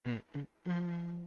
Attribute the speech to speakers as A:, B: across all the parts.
A: Mm, mm, mm.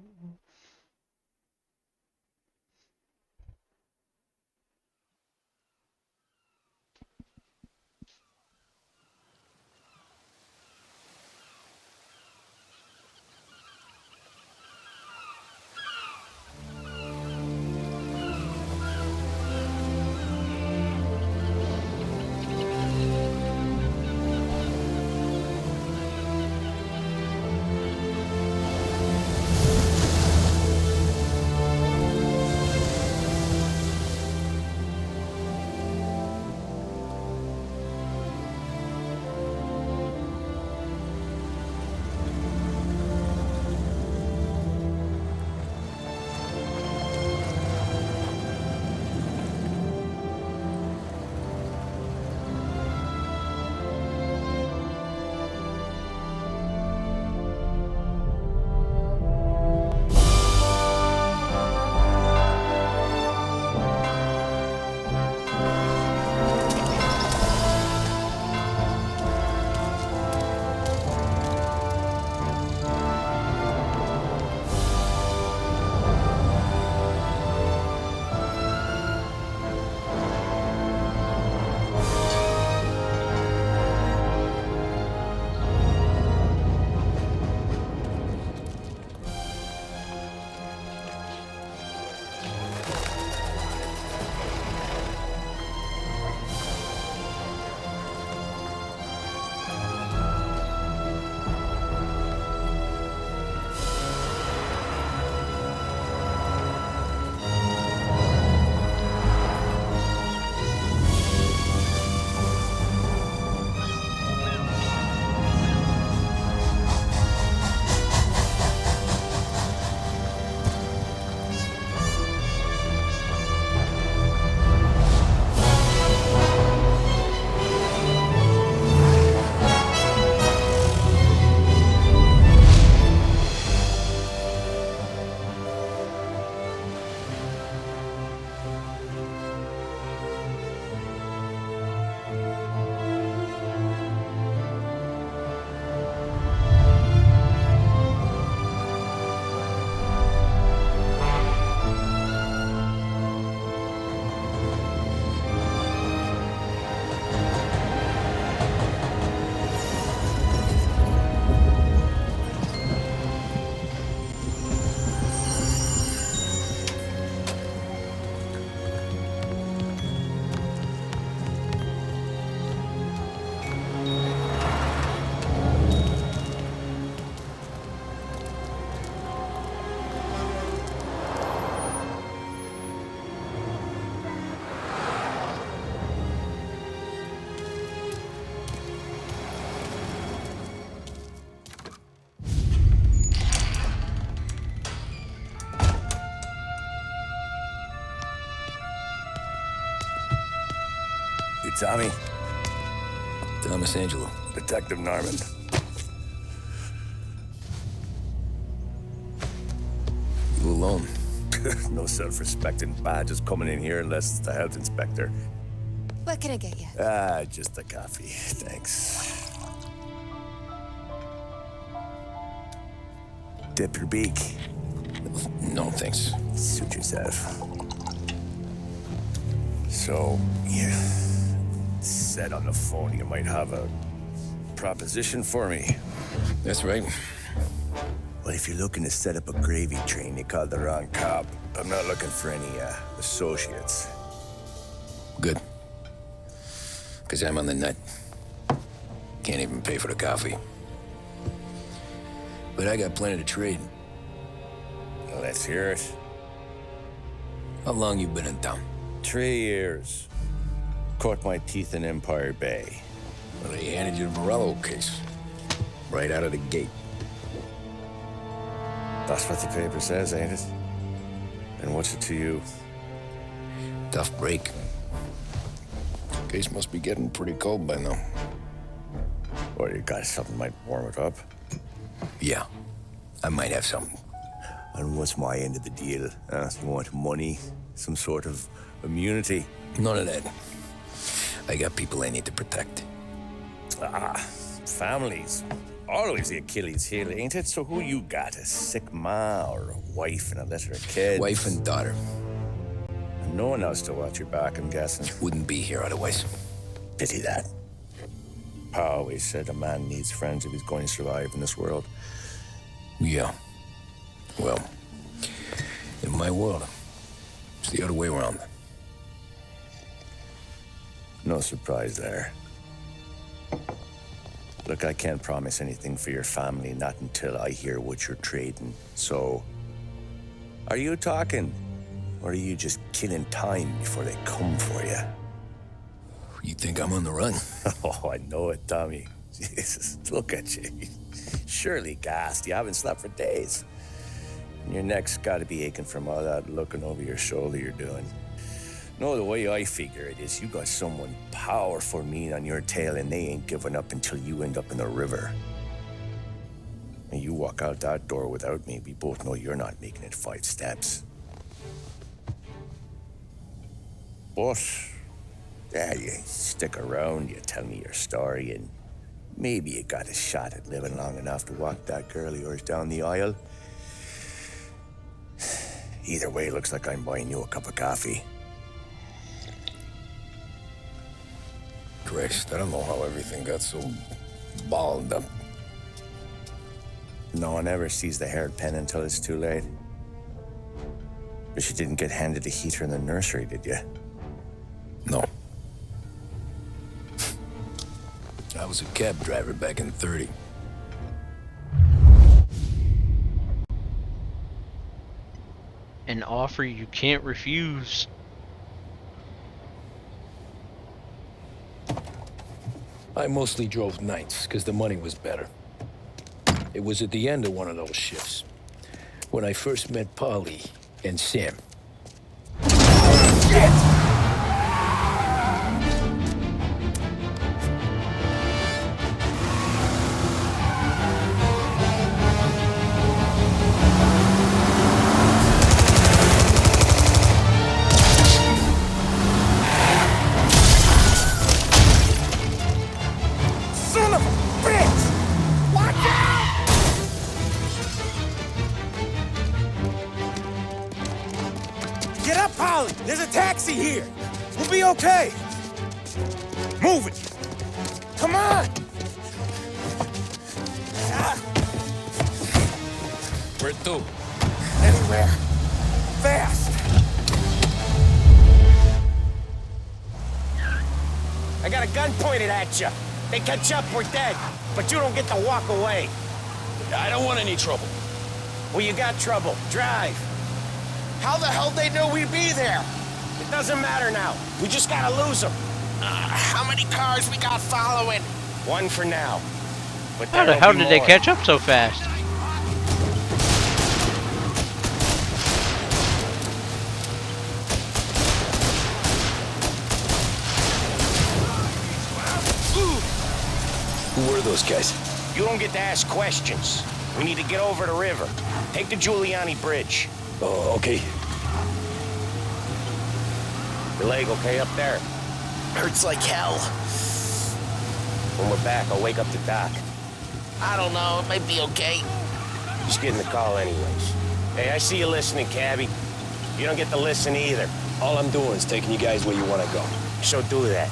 B: You Tommy?
C: Thomas Angelo.
B: Detective Norman.
C: You alone?
B: No self-respecting badges coming in here unless it's the health inspector.
D: What can I get you?
B: Just a coffee. Thanks. Dip your beak.
C: No, thanks.
B: Suit yourself. So, you said on the phone you might have a proposition for me.
C: That's right.
B: Well, if you're looking to set up a gravy train, you called the wrong cop. I'm not looking for any, associates.
C: Good. Because I'm on the nut. Can't even pay for the coffee. But I got plenty to trade.
B: Well, let's hear it.
C: How long you been in town?
B: 3 years. Caught my teeth in Empire Bay.
C: Well, they handed you the Morello case. Right out of the gate.
B: That's what the paper says, ain't it? And what's it to you?
C: Tough break. Case must be getting pretty cold by now.
B: Or you got something might warm it up?
C: Yeah, I might have something.
B: And what's my end of the deal? You want money? Some sort of immunity?
C: None of that. I got people I need to protect.
B: Families. always the Achilles heel, ain't it? So who you got? A sick ma or a wife and a litter of kids?
C: Wife and daughter.
B: And no one else to watch your back, I'm guessing.
C: Wouldn't be here otherwise.
B: Pity that. Pa always said a man needs friends if he's going to survive in this world.
C: Yeah. Well, in my world, it's the other way around.
B: No surprise there. Look, I can't promise anything for your family, not until I hear what you're trading. So, are you talking? Or are you just killing time before they come for you?
C: You think I'm on the run?
B: Oh, I know it, Tommy. Jesus, look at you. Surely gassed. You haven't slept for days. And your neck's got to be aching from all that looking over your shoulder you're doing. No, the way I figure it is you got someone powerful mean on your tail and they ain't giving up until you end up in the river. And you walk out that door without me, we both know you're not making it 5 steps. But, yeah, you stick around, you tell me your story, and maybe you got a shot at living long enough to walk that girl of yours down the aisle. Either way, looks like I'm buying you a cup of coffee.
C: Christ, I don't know how everything got so balled up.
B: No one ever sees the hairpin until it's too late. But you didn't get handed a heater in the nursery, did you?
C: No. I was a cab driver back in 30.
A: An offer you can't refuse.
C: I mostly drove nights, because the money was better. It was at the end of one of those shifts, when I first met Polly and Sam.
B: Son of a bitch! Watch out! Get up, Polly! There's a taxi here! We'll be okay! Move it! Come on!
C: Where to?
B: Anywhere. Fast! I got a gun pointed at you. They catch up, we're dead. But you don't get to walk away.
C: I don't want any trouble.
B: Well, you got trouble. Drive. How the hell they knew we'd be there? It doesn't matter now. We just gotta lose them.
E: How many cars we got following?
B: One for now. But
A: How the
B: there'll
A: hell
B: be
A: did they
B: more.
A: catch up so fast?
C: Who were those guys?
B: You don't get to ask questions. We need to get over the river. Take the Giuliani Bridge.
C: Oh, okay.
B: Your leg okay up there?
E: Hurts like hell.
B: When we're back, I'll wake up the doc.
E: I don't know, it might be okay.
B: Just getting the call anyways. Hey, I see you listening, cabbie. You don't get to listen either.
C: All I'm doing is taking you guys where you want to go.
B: So do that.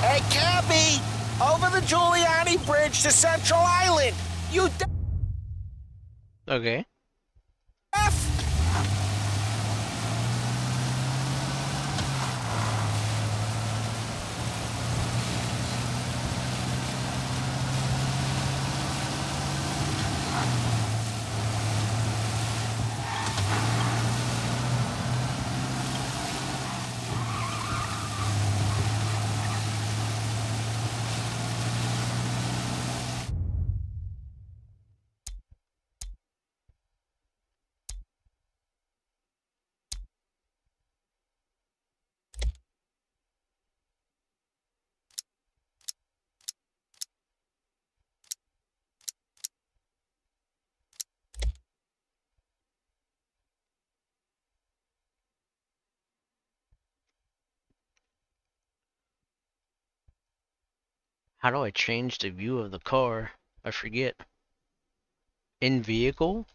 E: Hey, Cappy! Over the Giuliani Bridge to Central Island! You
A: Okay.
E: deaf?
A: How do I change the view of the car? I forget. In vehicle?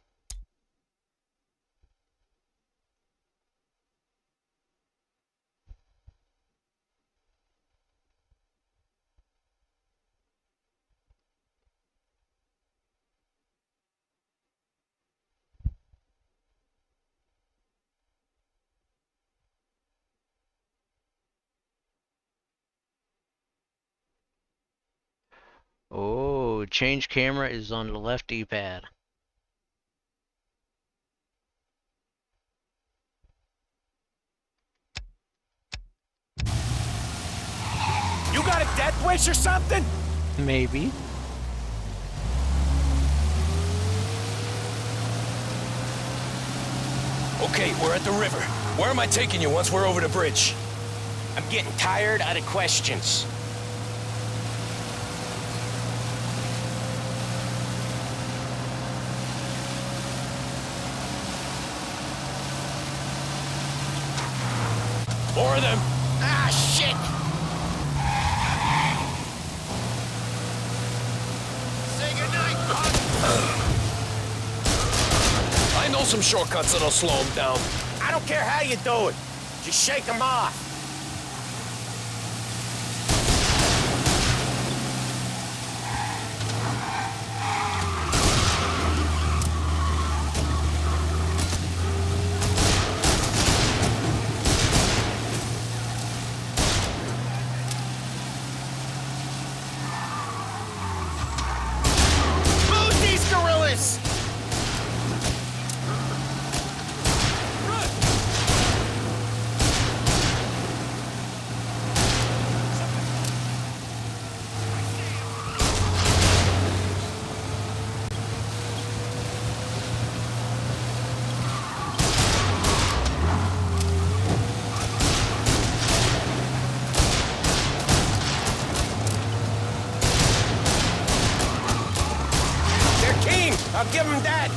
A: Oh, change camera is on the left D-pad.
E: You got a death wish or something?
A: Maybe.
C: Okay, we're at the river. Where am I taking you once we're over the bridge?
E: I'm getting tired of the questions.
C: More of them.
E: Ah, shit! Say goodnight, punk!
C: I know some shortcuts that'll slow them down.
E: I don't care how you do it. Just shake them off. Move these gorillas! They're keen. I'll give them that.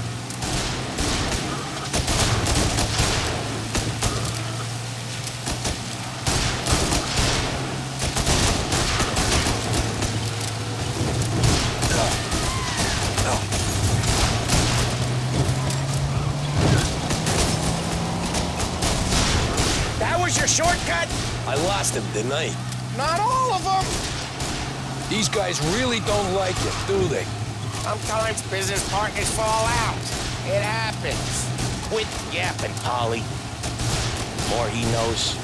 E: That was your shortcut?
C: I lost him, didn't I?
E: Not all of them.
C: These guys really don't like it, do they?
E: Sometimes business partners fall out. It happens. Quit yapping, Polly. More he knows,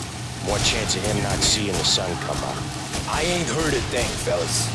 E: more chance of him not seeing the sun come up.
C: I ain't heard a thing, fellas.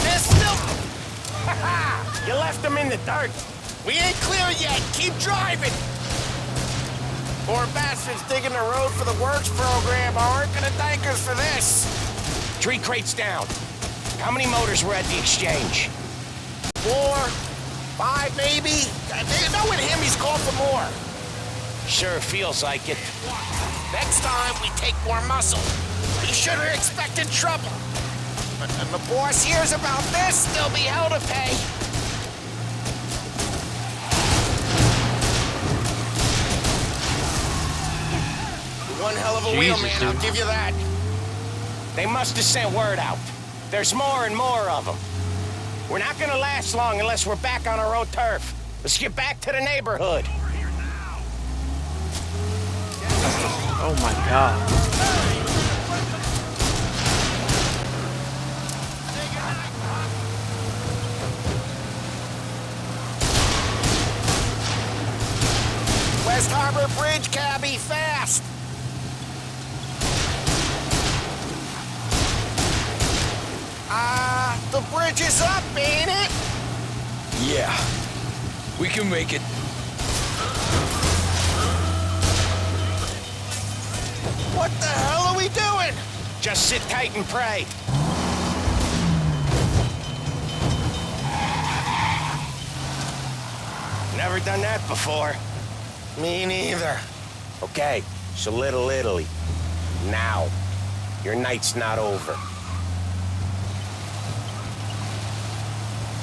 E: They're still... Ha-ha! You left them in the dirt. We ain't clear yet. Keep driving. Poor bastards digging the road for the works program aren't gonna thank us for this. 3 crates down. How many motors were at the exchange? 4, 5 maybe? You know with him he's called for more. Sure feels like it. Next time we take more muscle. We should have expected trouble. But when the boss hears about this, there'll be hell to pay. One hell of a wheel,
A: Jesus,
E: man, I'll
A: dude.
E: give you that. They must have sent word out. There's more and more of them. We're not gonna last long unless we're back on our own turf. Let's get back to the neighborhood.
A: Oh my god.
E: West Harbor Bridge, cabbie, fast! The bridge is up, ain't it?
C: Yeah. We can make it.
E: What the hell are we doing? Just sit tight and pray. Never done that before. Me neither. Okay, so Little Italy. Now. Your night's not over.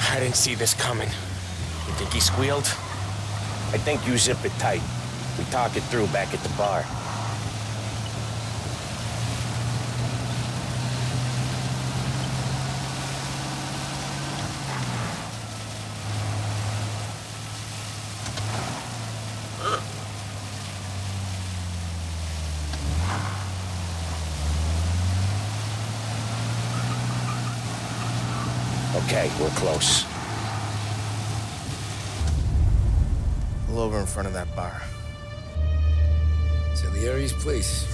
E: I didn't see this coming. You think he squealed?
B: I think you zip it tight. We talk it through back at the bar. Okay, we're close.
E: Pull over in front of that bar.
C: Salieri's place.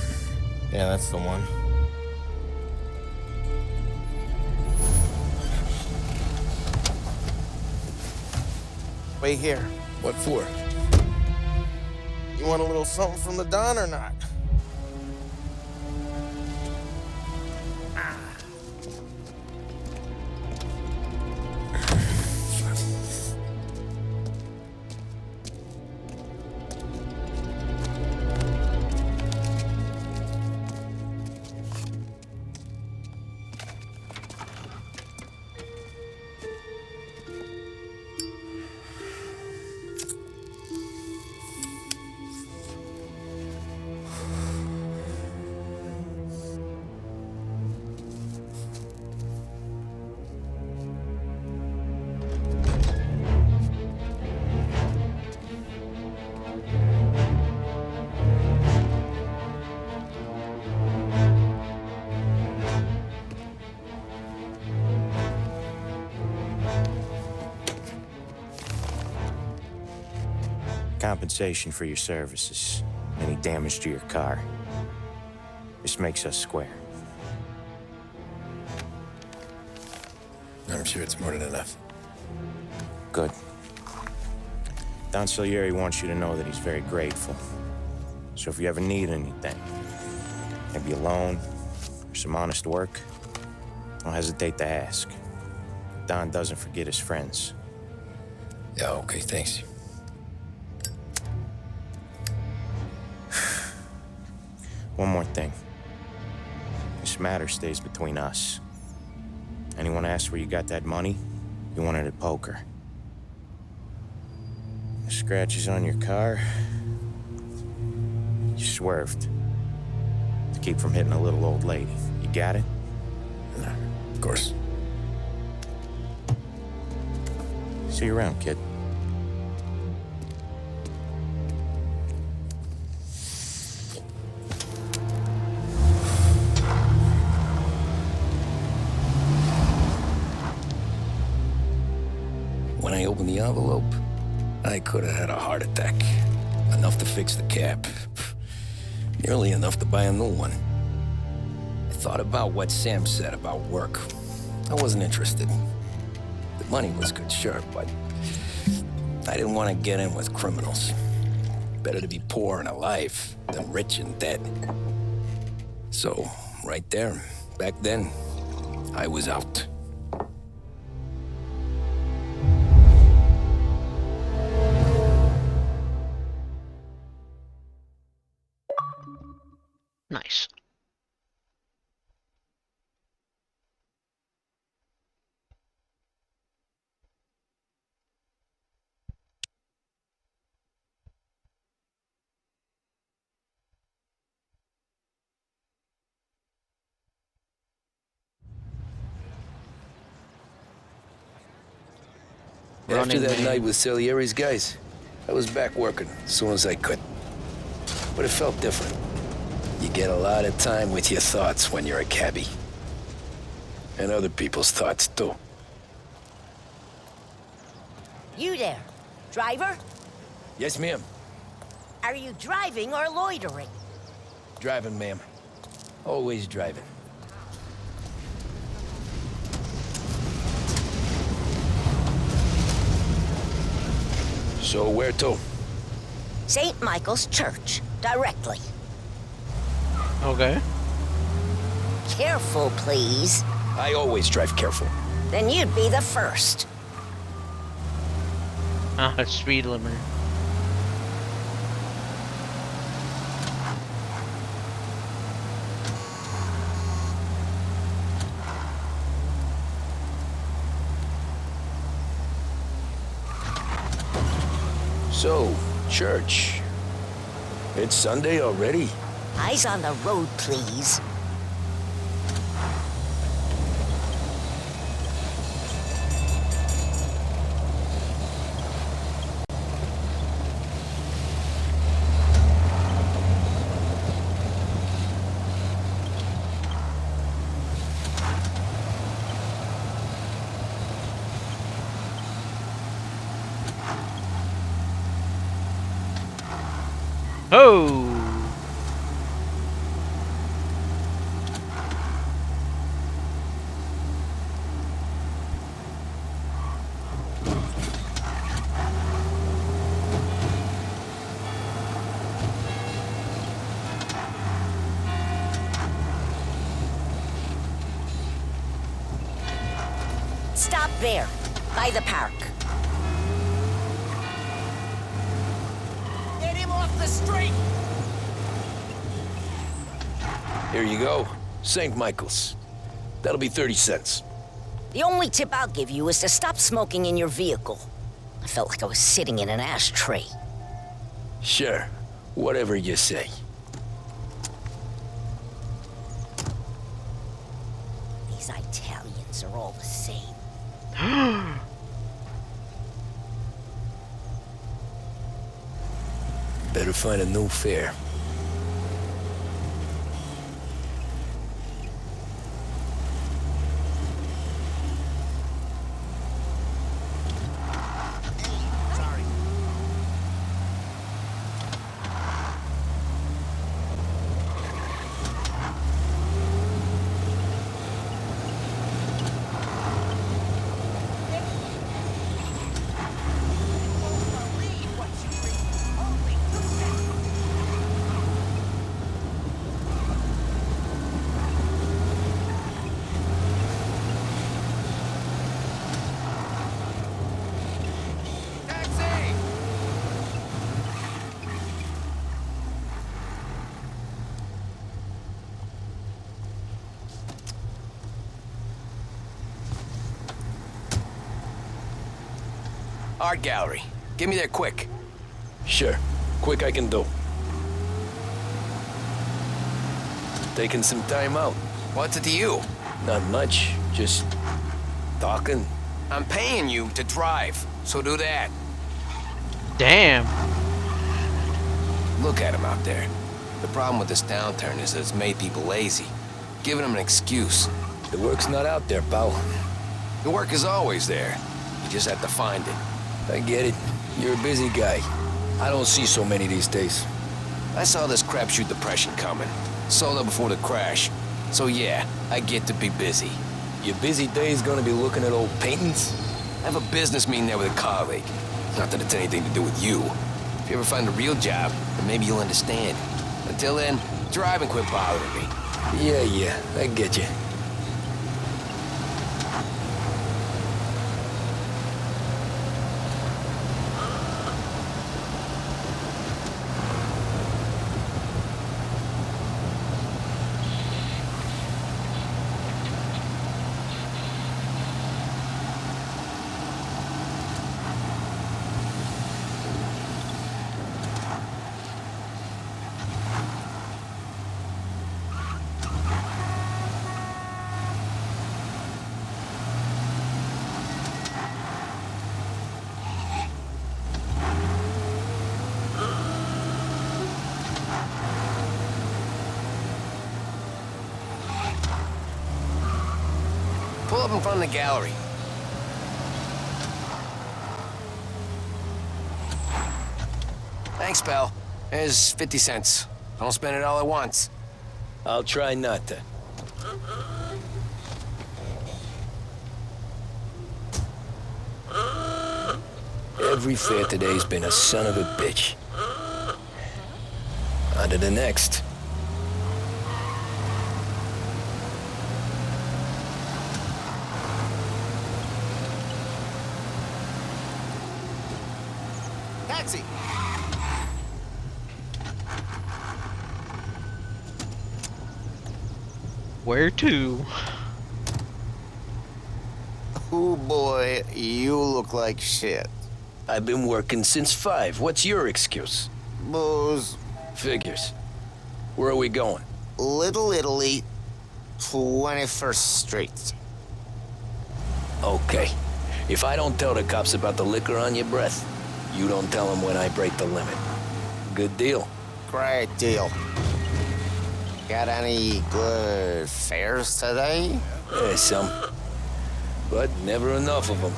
E: Yeah, that's the one. Wait here.
C: What for?
E: You want a little something from the Don or not?
B: Compensation for your services. Any damage to your car. This makes us square.
C: I'm sure it's more than enough.
B: Good. Don Salieri wants you to know that he's very grateful. So if you ever need anything, maybe a loan or some honest work, don't hesitate to ask. Don doesn't forget his friends.
C: Yeah, okay, thanks.
B: One more thing. This matter stays between us. Anyone asks where you got that money, you won it at poker. The scratches on your car, you swerved. To keep from hitting a little old lady. You got it?
C: No, of course.
B: See you around, kid.
C: When I opened the envelope, I could have had a heart attack. Enough to fix the cap. Nearly enough to buy a new one. I thought about what Sam said about work. I wasn't interested. The money was good, sure, but I didn't want to get in with criminals. Better to be poor and alive than rich and dead. So, right there, back then, I was out.
A: Nice.
C: After
A: Running
C: that
A: Man.
C: night with Salieri's guys, I was back working as soon as I could. But it felt different. You get a lot of time with your thoughts when you're a cabbie. And other people's thoughts, too.
F: You there, driver?
C: Yes, ma'am.
F: Are you driving or loitering?
C: Driving, ma'am. Always driving. So where to?
F: St. Michael's Church, directly.
A: Okay.
F: Careful, please.
C: I always drive careful.
F: Then you'd be the first.
A: Speed limiter.
C: So, church. It's Sunday already?
F: Eyes on the road, please.
A: Oh!
F: Stop there, by the park.
E: Get him off the street!
C: Here you go. St. Michael's. That'll be 30 cents.
F: The only tip I'll give you is to stop smoking in your vehicle. I felt like I was sitting in an ashtray.
C: Sure. Whatever you say.
F: These Italians are all the same.
C: Better find a new fare.
E: Art gallery. Get me there quick.
C: Sure. Quick I can do. Taking some time out.
E: What's it to you?
C: Not much. Just talking.
E: I'm paying you to drive, so do that.
A: Damn.
E: Look at him out there. The problem with this downturn is that it's made people lazy, giving them an excuse.
C: The work's not out there, pal.
E: The work is always there. You just have to find it.
C: I get it. You're a busy guy. I don't see so many these days.
E: I saw this crapshoot depression coming. Sold up before the crash. So yeah, I get to be busy.
C: Your busy day's gonna be looking at old paintings?
E: I have a business meeting there with a colleague. Not that it's anything to do with you. If you ever find a real job, then maybe you'll understand. Until then, drive and quit bothering me.
C: Yeah, I get you.
E: Pull up in front of the gallery. Thanks, pal. There's 50 cents. Don't spend it all at once.
C: I'll try not to. Every fare today's been a son of a bitch. On to the next.
A: Where to?
E: Oh boy, you look like shit.
C: I've been working since 5. What's your excuse?
E: Booze.
C: Figures. Where are we going?
E: Little Italy, 21st Street.
C: Okay. If I don't tell the cops about the liquor on your breath, you don't tell them when I break the limit. Good deal.
E: Great deal. Got any good fares today?
C: Yeah, some. But never enough of them.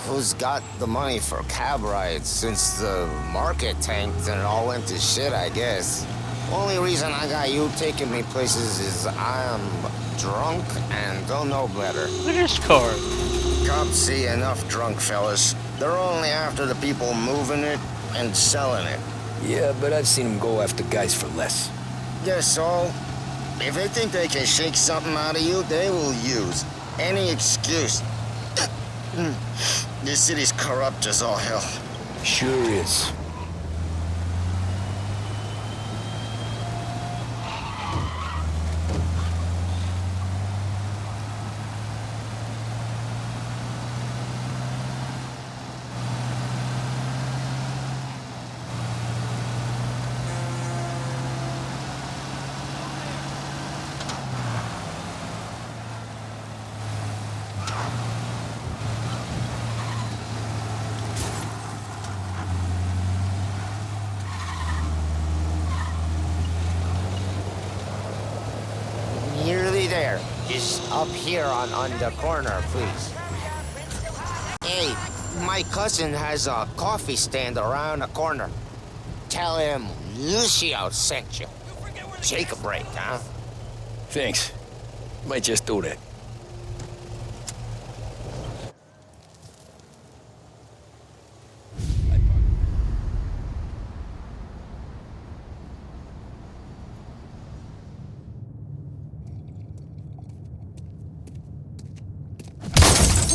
E: Who's got the money for cab rides since the market tanked and it all went to shit, I guess? Only reason I got you taking me places is I'm drunk and don't know better.
A: Look at this car.
E: Cops see enough drunk fellas. They're only after the people moving it and selling it.
C: Yeah, but I've seen them go after guys for less.
E: Yes, so if they think they can shake something out of you, they will use any excuse. This city's corrupt as all hell.
C: Sure is.
E: Nearly there. Just up here on the corner, please. Hey, my cousin has a coffee stand around the corner. Tell him Lucio sent you. Take a break, huh?
C: Thanks. Might just do that.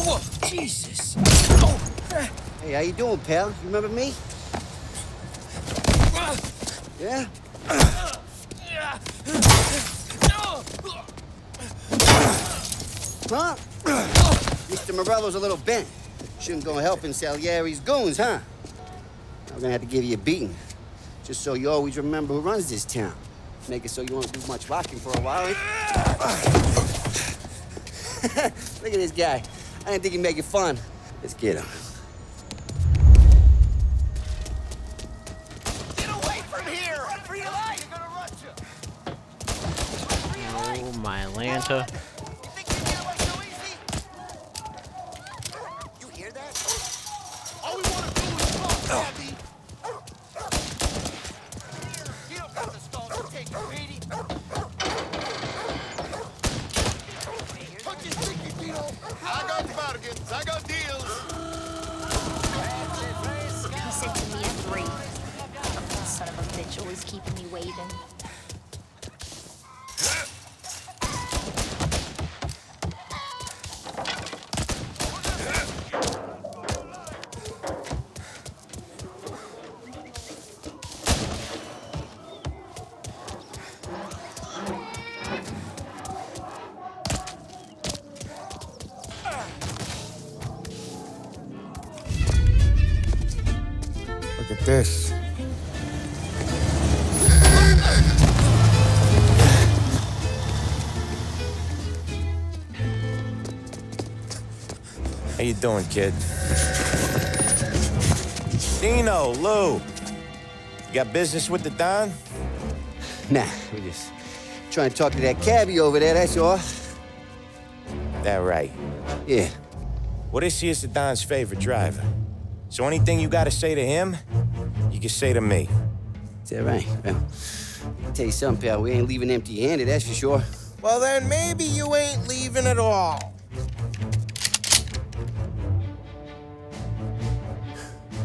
G: Whoa, Jesus!
H: Hey, how you doing, pal? You remember me? Yeah? Huh? Mr. Morello's a little bent. Shouldn't go helping Salieri's goons, huh? I'm gonna have to give you a beating. Just so you always remember who runs this town. Make it so you won't do much rocking for a while. Look at this guy. I didn't think he'd make it fun. Let's get him.
E: Get away from here! Run for your life! They're gonna rush you!
A: Oh, my Atlanta.
E: You think you get away so easy? You hear that? All we want to do is talk, Abby! You don't got the skull to take it, Petey! Touch his sticky, Tito! I got bargains, I got deals!
D: He said to me, I'm brave. That son of a bitch always keeping me waiting.
E: Look at this.
B: How you doing, kid? Dino, Lou. You got business with the Don?
H: Nah, we just trying to talk to that cabbie over there, that's all.
B: That right.
H: Yeah.
B: Well, this here's the Don's favorite driver. So anything you gotta say to him, you can say to me.
H: Is that right? Well, I'll tell you something, pal. We ain't leaving empty-handed, that's for sure.
E: Well, then maybe you ain't leaving at all.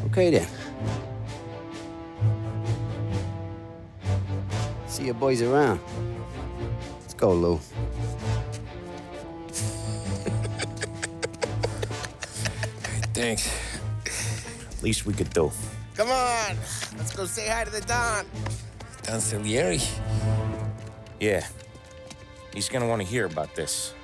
H: Okay, then. See your boys around. Let's go, Lou.
C: Thanks.
B: Least we could do.
E: Come on, let's go say hi to the Don.
C: Don Salieri?
B: Yeah.
E: He's gonna want to hear about this.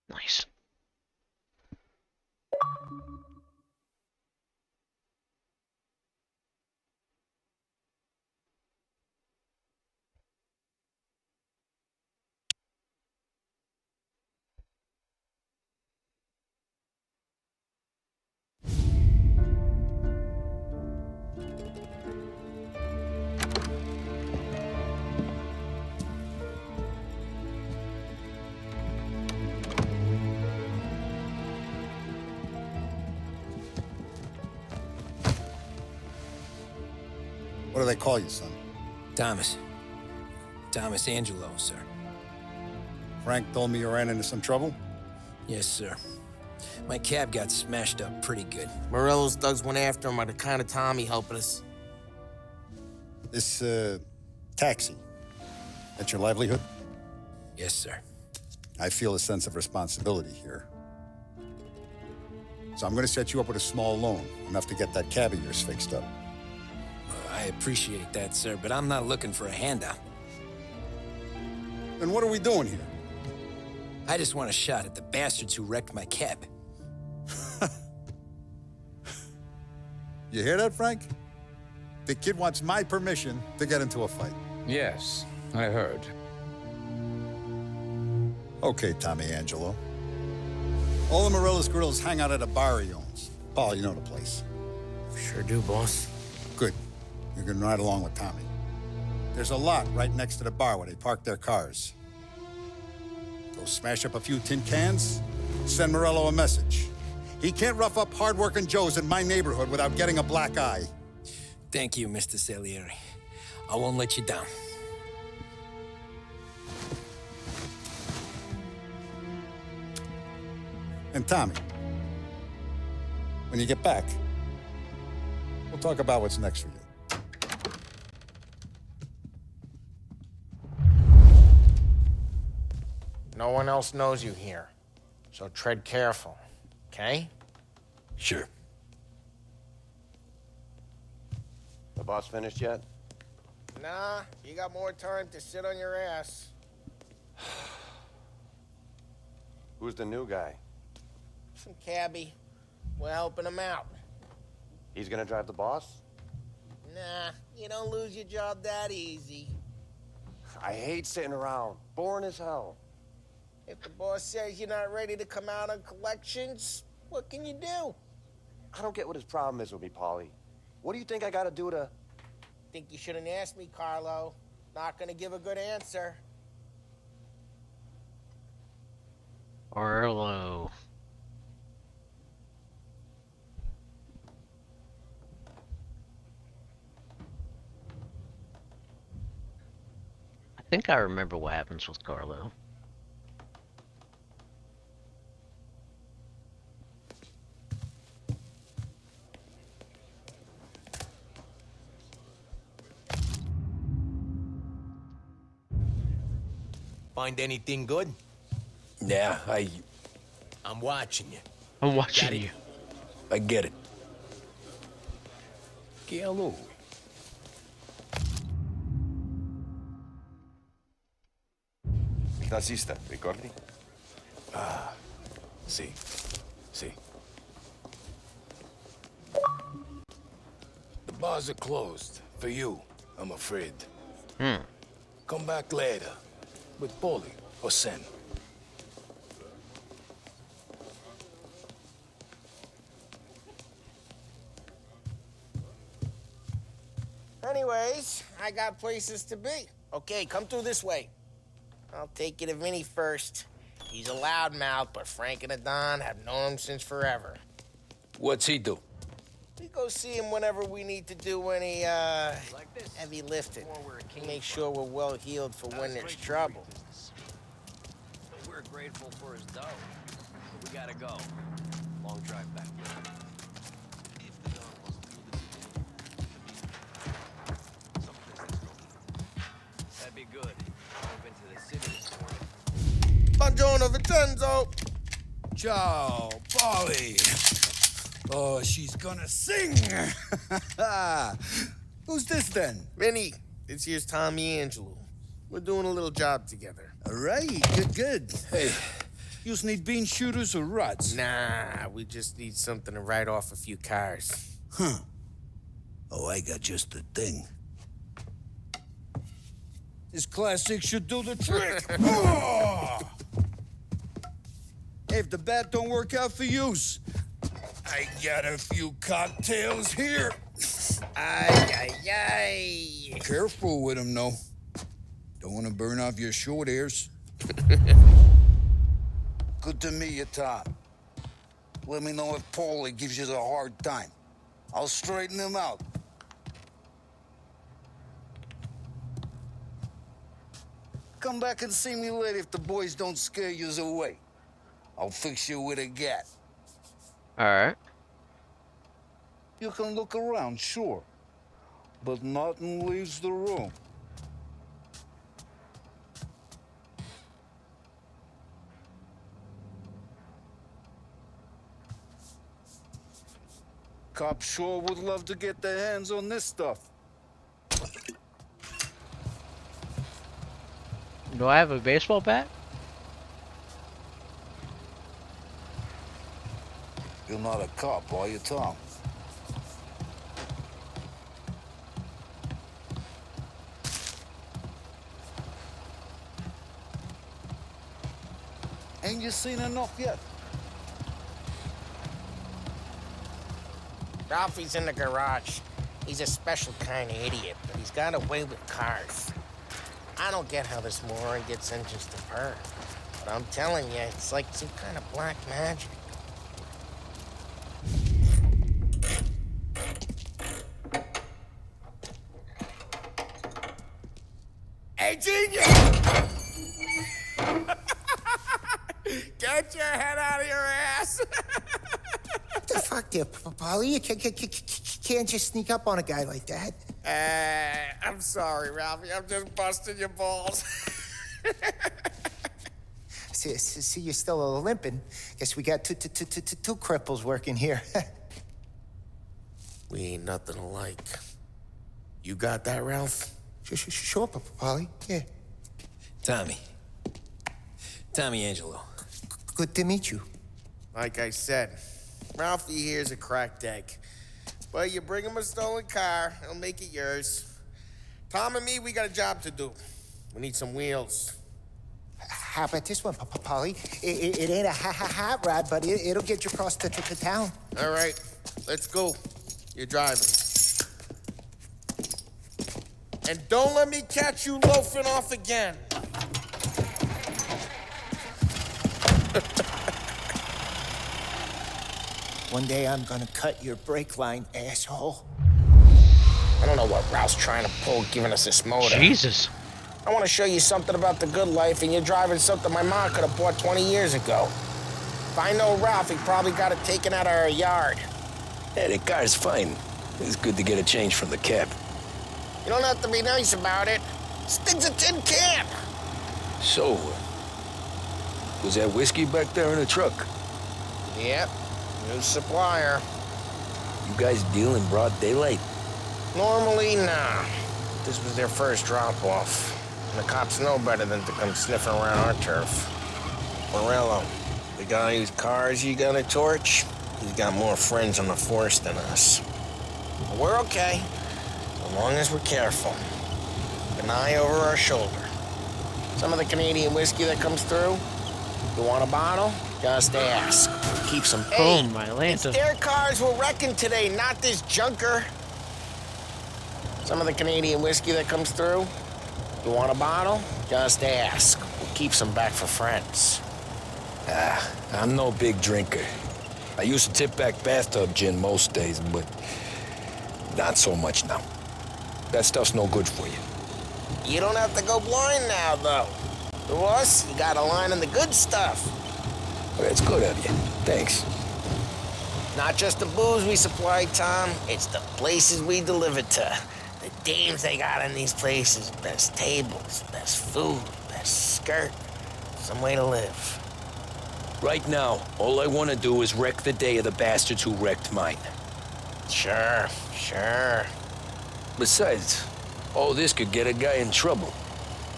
A: Nice.
I: What do they call you, son?
C: Thomas. Thomas Angelo, sir.
I: Frank told me you ran into some trouble?
C: Yes, sir. My cab got smashed up pretty good.
E: Morello's thugs went after him by the kind of Tommy helping us.
I: This, taxi. That's your livelihood?
C: Yes, sir.
I: I feel a sense of responsibility here. So I'm gonna set you up with a small loan, enough to get that cab of yours fixed up.
C: I appreciate that, sir, but I'm not looking for a handout.
I: Then what are we doing here?
C: I just want a shot at the bastards who wrecked my cab.
I: You hear that, Frank? The kid wants my permission to get into a fight.
J: Yes, I heard.
I: Okay, Tommy Angelo. All the Morello's grills hang out at a bar he owns. Paul, you know the place.
E: Sure do, boss.
I: Good. You can ride along with Tommy. There's a lot right next to the bar where they park their cars. Go smash up a few tin cans, send Morello a message. He can't rough up hard-working Joes in my neighborhood without getting a black eye.
C: Thank you, Mr. Salieri. I won't let you down.
I: And Tommy, when you get back, we'll talk about what's next for you.
E: No one else knows you here, so tread careful, okay?
C: Sure.
K: The boss finished yet?
E: Nah, you got more time to sit on your ass.
K: Who's the new guy?
E: Some cabbie. We're helping him out.
K: He's gonna drive the boss?
E: Nah, you don't lose your job that easy.
K: I hate sitting around. Boring as hell.
E: If the boss says you're not ready to come out on collections, what can you do?
K: I don't get what his problem is with me, Paulie. What do you think I gotta do to...
E: Think you shouldn't ask me, Carlo. Not gonna give a good answer.
A: Arlo. I think I remember what happens with Carlo.
G: Find anything good?
C: Yeah,
G: I'm watching you.
A: I'm watching you.
C: I get it.
J: Que hello.
K: Il nazista, ricordi?
C: See. See.
J: The bars are closed. For you, I'm afraid.
A: Hmm.
J: Come back later. With Paulie or Sen.
E: Anyways, I got places to be. Okay, come through this way. I'll take you to Vinny first. He's a loudmouth, but Frank and the Don have known him since forever.
J: What's he do?
E: We go see him whenever we need to do any, heavy lifting. Make sure we're well healed for when there's trouble.
G: We're grateful for his dough. But we gotta go. Long drive back. That'd be good. Drove into the city this morning.
E: Buongiorno, Vincenzo.
C: Ciao, Polly. Oh, she's gonna sing. Who's this then?
E: Vinny, this here's Tommy Angelo. We're doing a little job together.
C: All right, good. Hey, you need bean shooters or rods?
E: Nah, we just need something to write off a few cars.
C: Huh. Oh, I got just the thing. This classic should do the trick. Oh! Hey, if the bat don't work out for yous, I got a few cocktails here.
E: Ay, ay, ay.
C: Careful with them, though. Don't want to burn off your short hairs. Good to meet you, Tom. Let me know if Paulie gives you the hard time. I'll straighten him out. Come back and see me later if the boys don't scare yous away. I'll fix you with a gat.
A: Alright.
C: You can look around, sure. But nothing leaves the room. Cops sure would love to get their hands on this stuff.
A: Do I have a baseball bat?
C: You're not a cop, are you, Tom? Ain't you seen enough yet?
E: Ralphie's in the garage. He's a special kind of idiot, but he's got a way with cars. I don't get how this moron gets engines to burn. But I'm telling you, it's like some kind of black magic. Hey, genius! Get your head out of your ass!
L: What the fuck there, Polly? You can't just sneak up on a guy like that.
E: I'm sorry, Ralphie. I'm just busting your balls.
L: See, you're still limping. Guess we got two cripples working here.
E: We ain't nothing alike. You got that, Ralph?
L: Sure, Polly. Yeah.
G: Tommy Angelo.
L: Good to meet you.
E: Like I said, Ralphie here's a cracked egg. But you bring him a stolen car, he'll make it yours. Tom and me, we got a job to do. We need some wheels.
L: How about this one, Polly? It ain't a hot rod, but it'll get you across to town.
E: All right, let's go. You're driving. And don't let me catch you loafing off again.
L: One day I'm gonna cut your brake line, asshole.
E: I don't know what Ralph's trying to pull giving us this motor.
A: Jesus.
E: I want to show you something about the good life, and you're driving something my mom could have bought 20 years ago. If I know Ralph, he probably got it taken out of our yard.
C: Yeah, the car's fine. It's good to get a change from the cab.
E: You don't have to be nice about it. Stig's a tin can.
C: So, was that whiskey back there in the truck?
E: Yep, new supplier.
C: You guys deal in broad daylight?
E: Normally, nah. This was their first drop-off. And the cops know better than to come sniffing around our turf. Morello, the guy whose cars you got a torch, he's got more friends on the force than us. But we're okay, as long as we're careful. Keep an eye over our shoulder. Some of the Canadian whiskey that comes through, you want a bottle? Just ask. Keep some.
A: Oh,
E: Hey,
A: my
E: it's
A: Lanta.
E: their cars we're wrecking today, not this junker. Some of the Canadian whiskey that comes through, you want a bottle? Just ask. We'll keep some back for friends.
C: I'm no big drinker. I used to tip back bathtub gin most days, but not so much now. That stuff's no good for you.
E: You don't have to go blind now, though. To us, you got a line on the good stuff.
C: Well, that's good of you. Thanks.
E: Not just the booze we supply, Tom. It's the places we deliver to. The games they got in these places. Best tables, best food, best skirt. Some way to live.
C: Right now, all I want to do is wreck the day of the bastards who wrecked mine.
E: Sure.
C: Besides, all this could get a guy in trouble.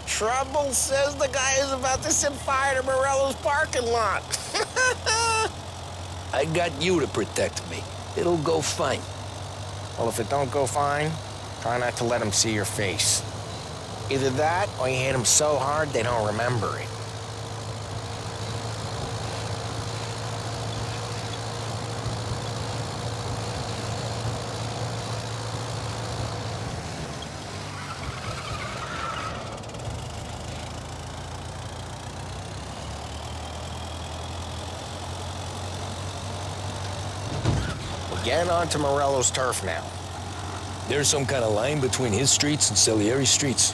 E: Trouble, says the guy who's about to set fire to Morello's parking lot.
C: I got you to protect me. It'll go fine.
E: Well, if it don't go fine, try not to let them see your face. Either that, or you hit them so hard they don't remember it. We're getting onto Morello's turf now.
C: There's some kind of line between his streets and Salieri's streets.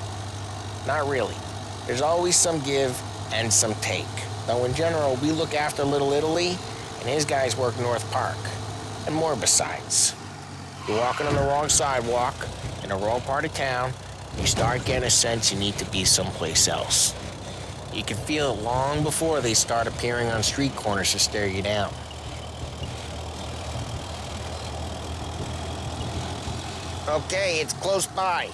E: Not really. There's always some give and some take. Though in general, we look after Little Italy, and his guys work North Park. And more besides. You're walking on the wrong sidewalk, in the wrong part of town, you start getting a sense you need to be someplace else. You can feel it long before they start appearing on street corners to stare you down. Okay, it's close by.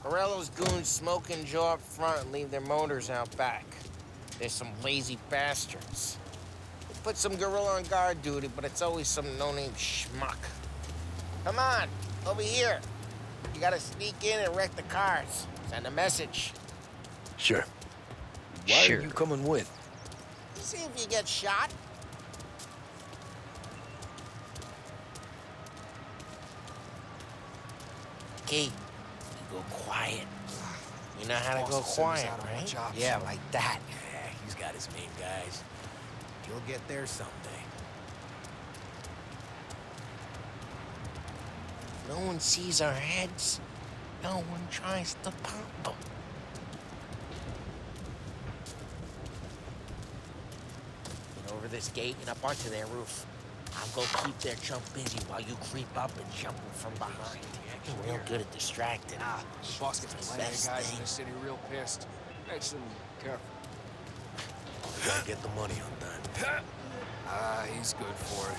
E: Morello's goons smoke and jaw up front and leave their motors out back. They're some lazy bastards. They put some gorilla on guard duty, but it's always some no-name schmuck. Come on, over here. You gotta sneak in and wreck the cars. Send a message.
C: Sure. Why are you coming with?
E: See if you get shot. Key, you go quiet. You know how to go quiet, right? Yeah, like that.
G: Yeah, he's got his main guys. You'll get there someday.
E: No one sees our heads. No one tries to pop them. Get over this gate and up onto their roof. I'll go keep their chump busy while you creep up and jump them from behind. You're real good at distracting.
J: The boss gets plenty of guys in the city real pissed. Makes them careful.
G: Gotta get the money undone.
J: He's good for it.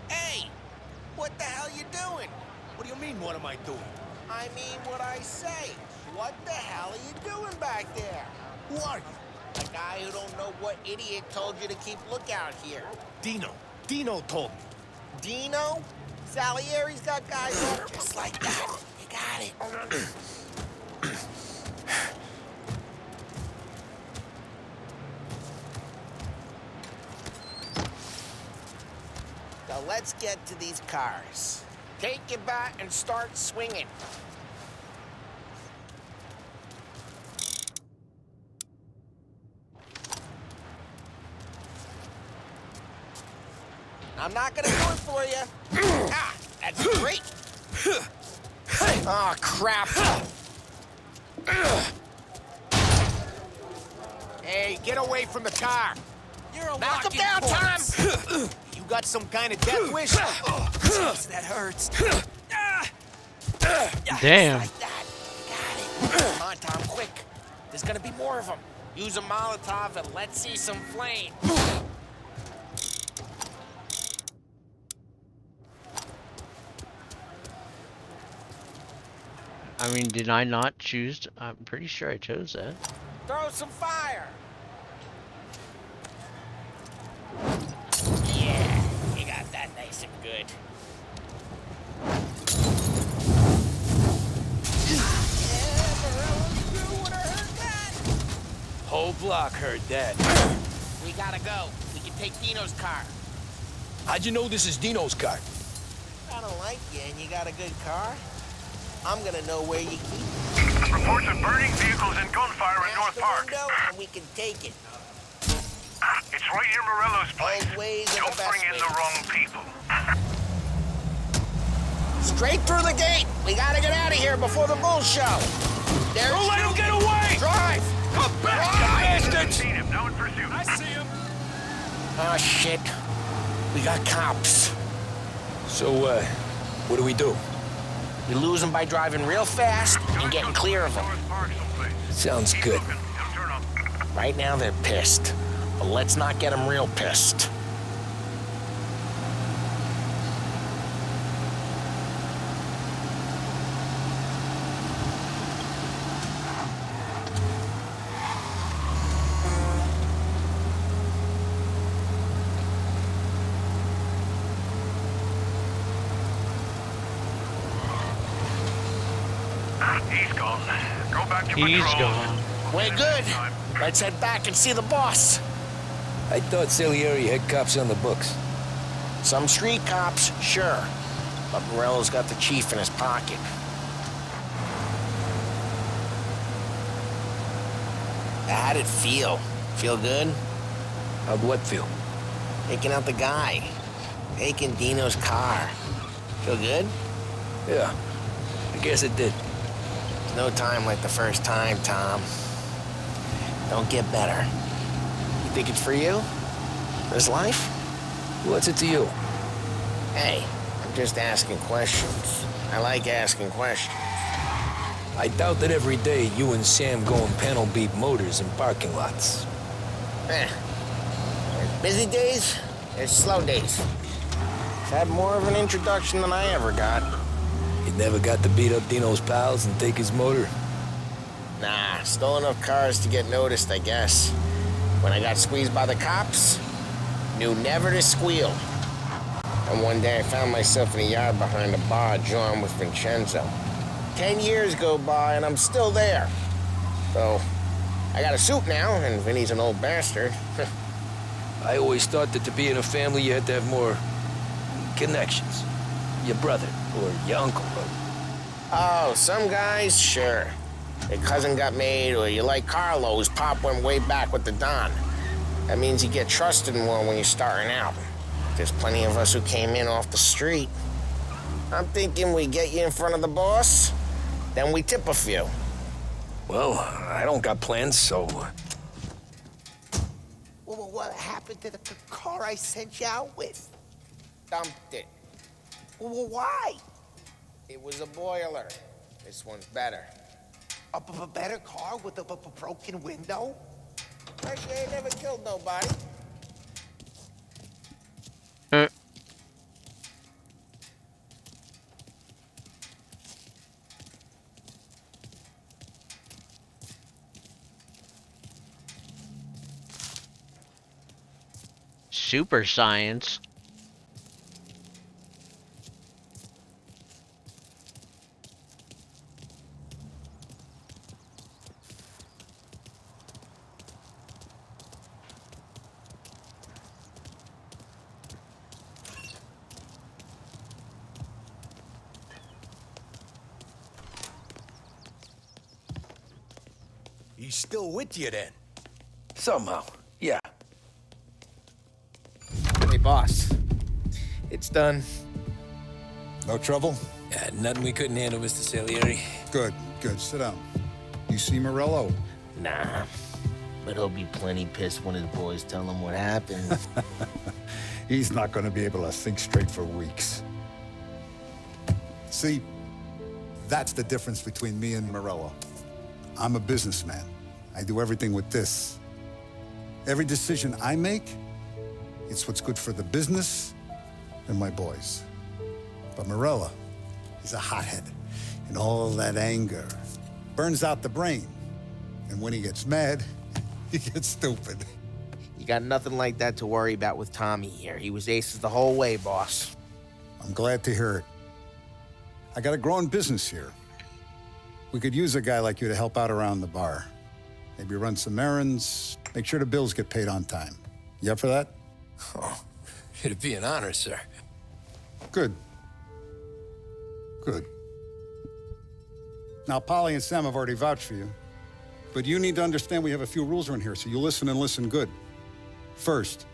E: Hey! What the hell you doing?
G: What do you mean, what am I doing?
E: I mean what I say. What the hell are you doing back there?
G: Who are you?
E: A guy who don't know what idiot told you to keep lookout here.
G: Dino. Dino told me.
E: Dino? Salieri's got guys on just like that. You got it. Now let's get to these cars. Take your bat and start swinging. I'm not gonna do it for you. Ah, that's great. Oh, crap.
G: Hey, get away from the car. You're a
E: Knock him down, Tom.
G: You got some kind of death wish? That hurts.
A: Damn.
E: Like that. Got it. Come on, Tom, quick. There's gonna be more of them. Use a Molotov and let's see some flame.
A: I mean, did I not choose? I'm pretty sure I chose that.
E: Throw some fire. Yeah, you got that nice and good.
C: Whole block heard that.
E: We gotta go. We can take Dino's car.
C: How'd you know this is Dino's car?
E: I don't like you and you got a good car. I'm gonna know where you keep it.
M: Reports of burning vehicles and gunfire in North Park.
E: Window and we can take it.
M: It's right near Morello's place.
E: Old ways are
M: Don't
E: the best
M: bring in
E: ways.
M: the wrong people.
E: Straight through the gate. We gotta get out of here before the bull show. There's
J: Don't let him get away!
E: Drive!
J: Come back, you bastards!
M: Seen him, now in pursuit.
J: I see him.
E: Oh, shit. We got cops.
C: So, what do we do?
E: You lose them by driving real fast and getting clear of them.
C: Sounds good.
E: Right now, they're pissed. But let's not get them real pissed.
M: He's gone. Go back to
A: He's
M: patrol.
A: gone.
E: We're good. Let's head back and see the boss.
C: I thought Salieri had cops on the books.
E: Some street cops, sure. But Morello's got the chief in his pocket. How'd it feel? Feel good?
C: How'd what feel?
E: Taking out the guy. Taking Dino's car. Feel good?
C: Yeah, I guess it did.
E: There's no time like the first time, Tom. Don't get better. You think it's for you? This life?
C: What's it to you?
E: Hey, I'm just asking questions. I like asking questions.
C: I doubt that every day you and Sam go and panel beat motors in parking lots.
E: There's busy days, there's slow days. Had more of an introduction than I ever got.
C: You never got to beat up Dino's pals and take his motor?
E: Nah, stole enough cars to get noticed, I guess. When I got squeezed by the cops, knew never to squeal. And one day I found myself in a yard behind a bar drawn with Vincenzo. 10 years go by and I'm still there. So, I got a suit now, and Vinny's an old bastard.
C: I always thought that to be in a family you had to have more connections. Your brother, or your uncle, or...
E: Oh, some guys, sure. Your cousin got made, or you like Carlos, Pop went way back with the Don. That means you get trusted more when you're starting out. There's plenty of us who came in off the street. I'm thinking we get you in front of the boss, then we tip a few.
C: Well, I don't got plans, so...
L: Well, what happened to the car I sent you out with?
E: Dumped it.
L: Well, why?
E: It was a boiler. This one's better.
L: A better car with a broken window?
E: Actually, I ain't never killed nobody.
A: Super science.
J: He's still with you then?
C: Somehow, yeah.
E: Hey, boss. It's done.
I: No trouble?
C: Yeah, nothing we couldn't handle, Mr. Salieri.
I: Good, good. Sit down. You see Morello?
E: Nah. But he'll be plenty pissed when his boys tell him what happened.
I: He's not going to be able to think straight for weeks. See, that's the difference between me and Morello. I'm a businessman. I do everything with this. Every decision I make, it's what's good for the business and my boys. But Morello, he's a hothead, and all that anger burns out the brain. And when he gets mad, he gets stupid.
E: You got nothing like that to worry about with Tommy here. He was aces the whole way, boss.
I: I'm glad to hear it. I got a growing business here. We could use a guy like you to help out around the bar. Maybe run some errands, make sure the bills get paid on time. You up for that?
C: Oh, it'd be an honor, sir.
I: Good. Good. Now, Polly and Sam have already vouched for you. But you need to understand we have a few rules around here, so you listen and listen good. First,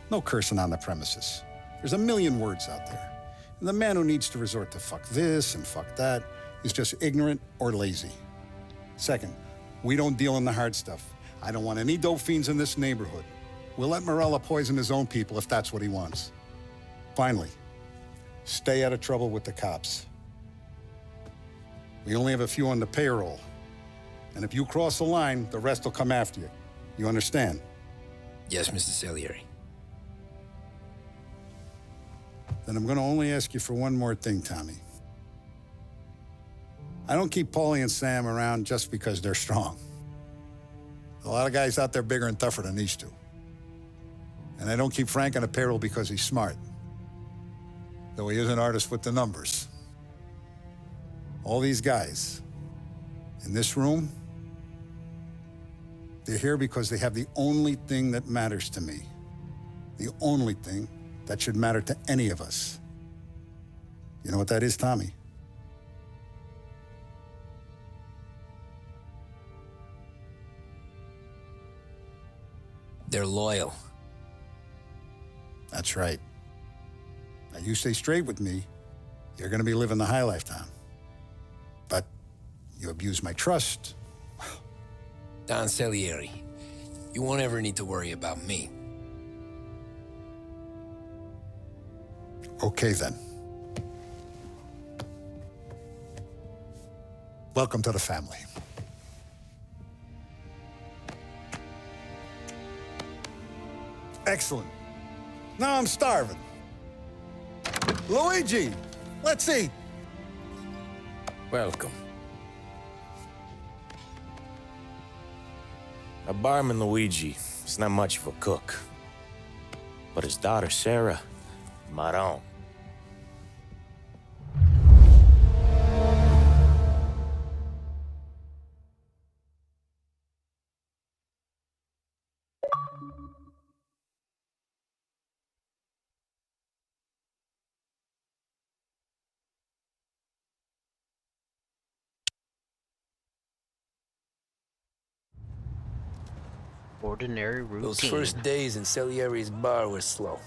I: no cursing on the premises. There's a million words out there. And the man who needs to resort to fuck this and fuck that is just ignorant or lazy. Second, we don't deal in the hard stuff. I don't want any dope fiends in this neighborhood. We'll let Morella poison his own people if that's what he wants. Finally, stay out of trouble with the cops. We only have a few on the payroll. And if you cross the line, the rest will come after you. You understand?
C: Yes, Mr. Salieri.
I: Then I'm gonna only ask you for one more thing, Tommy. I don't keep Paulie and Sam around just because they're strong. A lot of guys out there bigger and tougher than these two. And I don't keep Frank on the payroll because he's smart. Though he is an artist with the numbers. All these guys in this room, they're here because they have the only thing that matters to me. The only thing that should matter to any of us. You know what that is, Tommy?
C: They're loyal.
I: That's right. Now, you stay straight with me, you're gonna be living the high life, Tom. But you abuse my trust.
C: Don Salieri, you won't ever need to worry about me.
I: Okay, then. Welcome to the family. Excellent. Now I'm starving. Luigi, let's eat.
C: Welcome.
E: A barman Luigi is not much of a cook. But his daughter Sarah, Maron.
A: Ordinary routine.
C: Those first days in Salieri's bar were slow.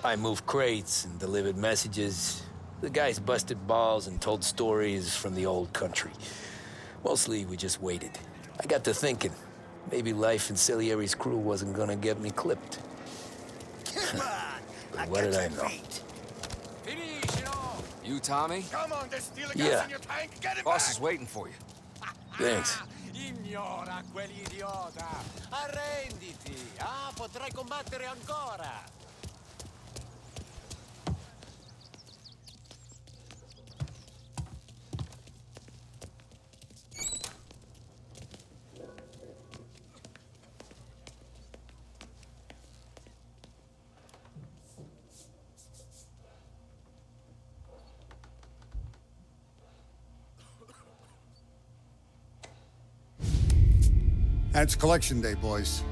C: I moved crates and delivered messages. The guys busted balls and told stories from the old country. Mostly, we just waited. I got to thinking, maybe life in Salieri's crew wasn't gonna get me clipped. But what did I know?
J: You, Tommy?
E: Come on, there's steel gas
C: Yeah.
E: in your tank. Get him
J: Boss
E: back.
J: is waiting for you.
C: Thanks.
N: Ignora quell'idiota! Arrenditi! Ah, potrai combattere ancora!
I: It's collection day, boys.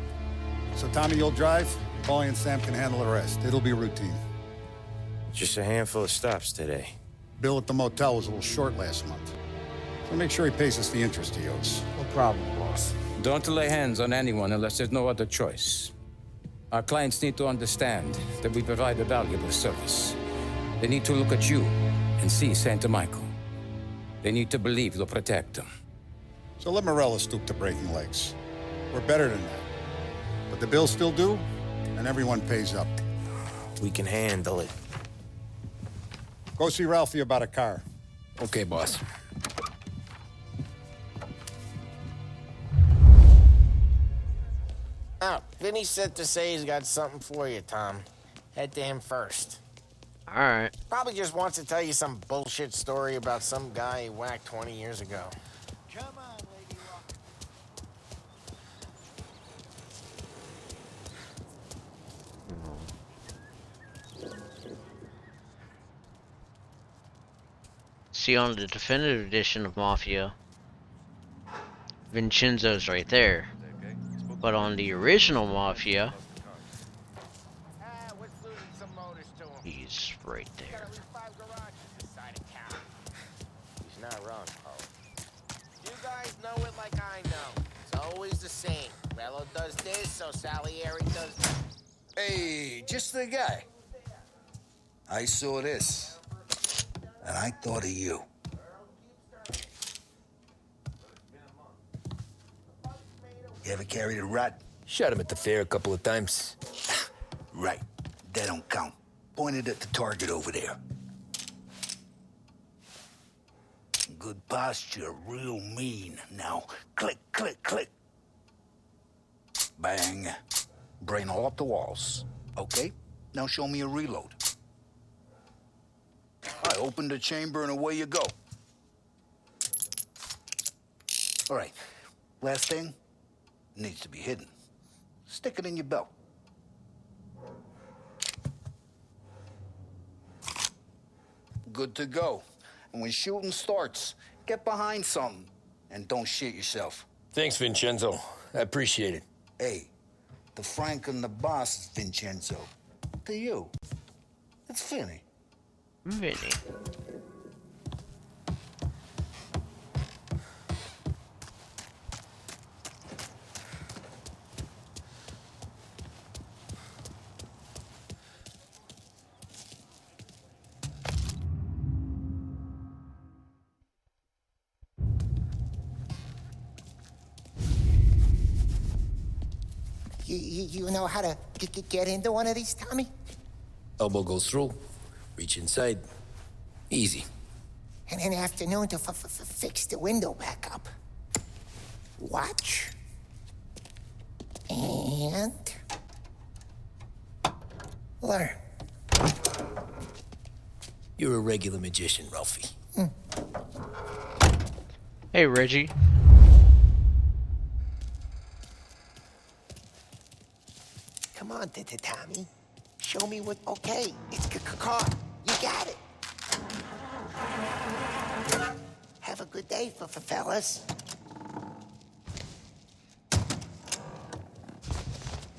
I: So Tommy, you'll drive. Paulie and Sam can handle the rest. It'll be routine.
E: Just a handful of stops today.
I: Bill at the motel was a little short last month. So make sure he pays us the interest he owes.
N: No problem, boss.
O: Don't lay hands on anyone unless there's no other choice. Our clients need to understand that we provide a valuable service. They need to look at you and see Santa Michael. They need to believe you'll protect them.
I: So let Morella stoop to breaking legs. We're better than that. But the bills still due, and everyone pays up.
E: We can handle it.
I: Go see Ralphie about a car.
C: Okay, boss.
E: Oh, Vinny sent to say he's got something for you, Tom. Head to him first.
A: Alright.
E: Probably just wants to tell you some bullshit story about some guy he whacked 20 years ago.
N: Come on, Lady Rock.
A: See, on the definitive edition of Mafia, Vincenzo's right there. But on the original Mafia, he's right there.
E: He's not wrong, Paul. like I know. It's always the same. Rello does this, so Salieri does that.
P: Hey, just the guy. I saw this, and I thought of you. You ever carried a rat?
C: Shot him at the fair a couple of times.
P: Right. That don't count. Pointed at the target over there. Good posture, real mean. Now, click, click, click. Bang. Brain all up the walls. Okay, now show me a reload. I open the chamber and away you go. All right, last thing, needs to be hidden. Stick it in your belt. Good to go. And when shooting starts, get behind something and don't shit yourself.
C: Thanks, Vincenzo. I appreciate it.
P: Hey, the Frank and the boss, Vincenzo. To you, it's Vinny.
A: Vinny.
L: You know how to get into one of these, Tommy?
C: Elbow goes through. Reach inside. Easy.
L: And in the afternoon to fix the window back up. Watch. And... learn.
C: You're a regular magician, Ralphie.
A: Hey, Reggie.
L: Come on, Tommy. Show me what... Okay, it's car. You got it. Have a good day, fellas.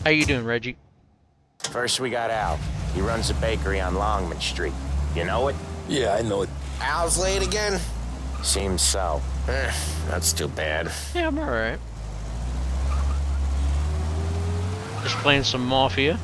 A: How you doing, Reggie?
E: First, we got Al. He runs a bakery on Longman Street. You know it?
C: Yeah, I know it.
E: Al's late again? Seems so. That's too bad.
A: Yeah, I'm alright. Just playing some Mafia.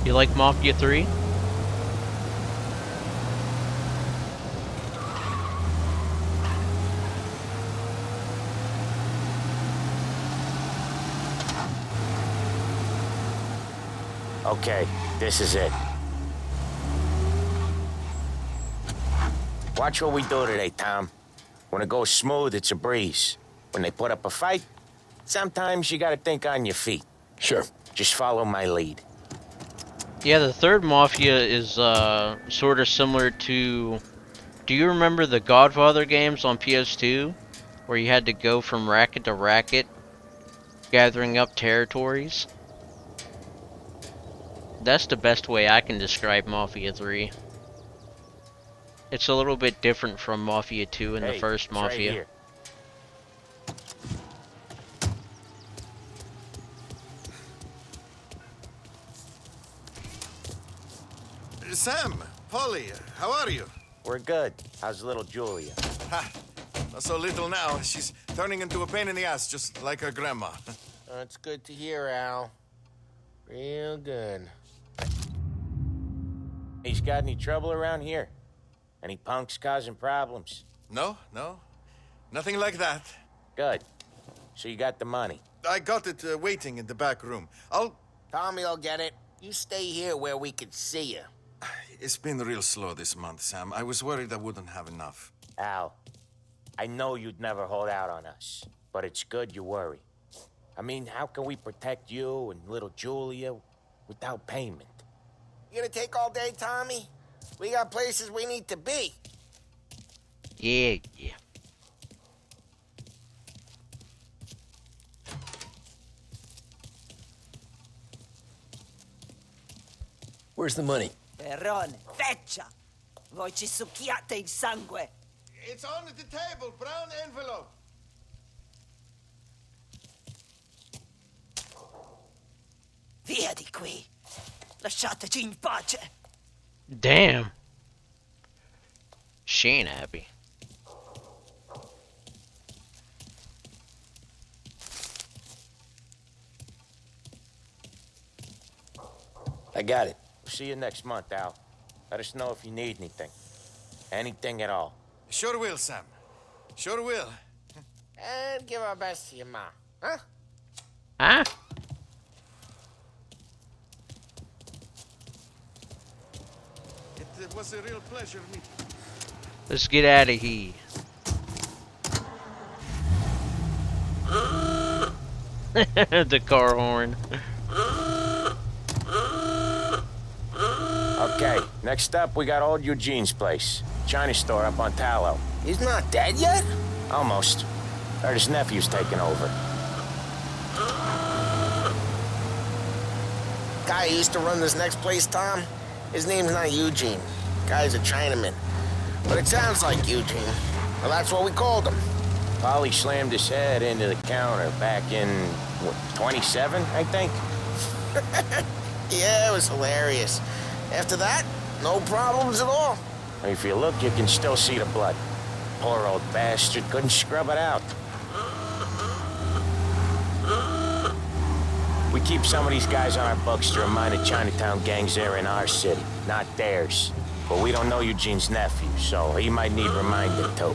A: You like Mafia 3?
E: Okay, this is it. Watch what we do today, Tom. When it goes smooth, it's a breeze. When they put up a fight, sometimes you gotta think on your feet.
C: Sure.
E: Just follow my lead.
A: Yeah, the third Mafia is sort of similar to... Do you remember the Godfather games on PS2? Where you had to go from racket to racket, gathering up territories? That's the best way I can describe Mafia 3. It's a little bit different from Mafia 2 and the first
E: it's right
A: Mafia.
E: here.
Q: Sam, Polly, how are you?
E: We're good. How's little Julia?
Q: Ha, not so little now. She's turning into a pain in the ass, just like her grandma.
E: That's good to hear, Al. Real good. He's got any trouble around here? Any punks causing problems?
Q: No. Nothing like that.
E: Good. So you got the money?
Q: I got it waiting in the back room.
E: Tommy'll get it. You stay here where we can see you.
Q: It's been real slow this month, Sam. I was worried I wouldn't have enough.
E: Al, I know you'd never hold out on us, but it's good you worry.
R: I mean, how can we protect you and little Julia without payment?
E: You gonna take all day, Tommy? We got places we need to be.
A: Yeah.
C: Where's the money?
S: Perone, feccia! Voi ci succhiate il sangue!
Q: It's on the table, brown envelope.
S: Via di qui! Lasciateci in pace!
A: Damn. She ain't happy.
R: I got it. See you next month, Al. Let us know if you need anything. Anything at all.
Q: Sure will, Sam. Sure will.
E: And give our best to your ma. Huh?
A: Huh?
Q: It was a real pleasure meeting.
A: Let's get out of here. The car horn.
R: Okay, next up, we got old Eugene's place. China store up on Tallow.
E: He's not dead yet?
R: Almost. Heard his nephew's taking over.
E: Guy who used to run this next place, Tom, his name's not Eugene. Guy's a Chinaman. But it sounds like Eugene. Well, that's what we called him.
R: Polly slammed his head into the counter back in, what, 27, I think?
E: Yeah, it was hilarious. After that, no problems at all.
R: If you look, you can still see the blood. Poor old bastard couldn't scrub it out. We keep some of these guys on our books to remind the Chinatown gangs they're in our city, not theirs. But we don't know Eugene's nephew, so he might need reminding too.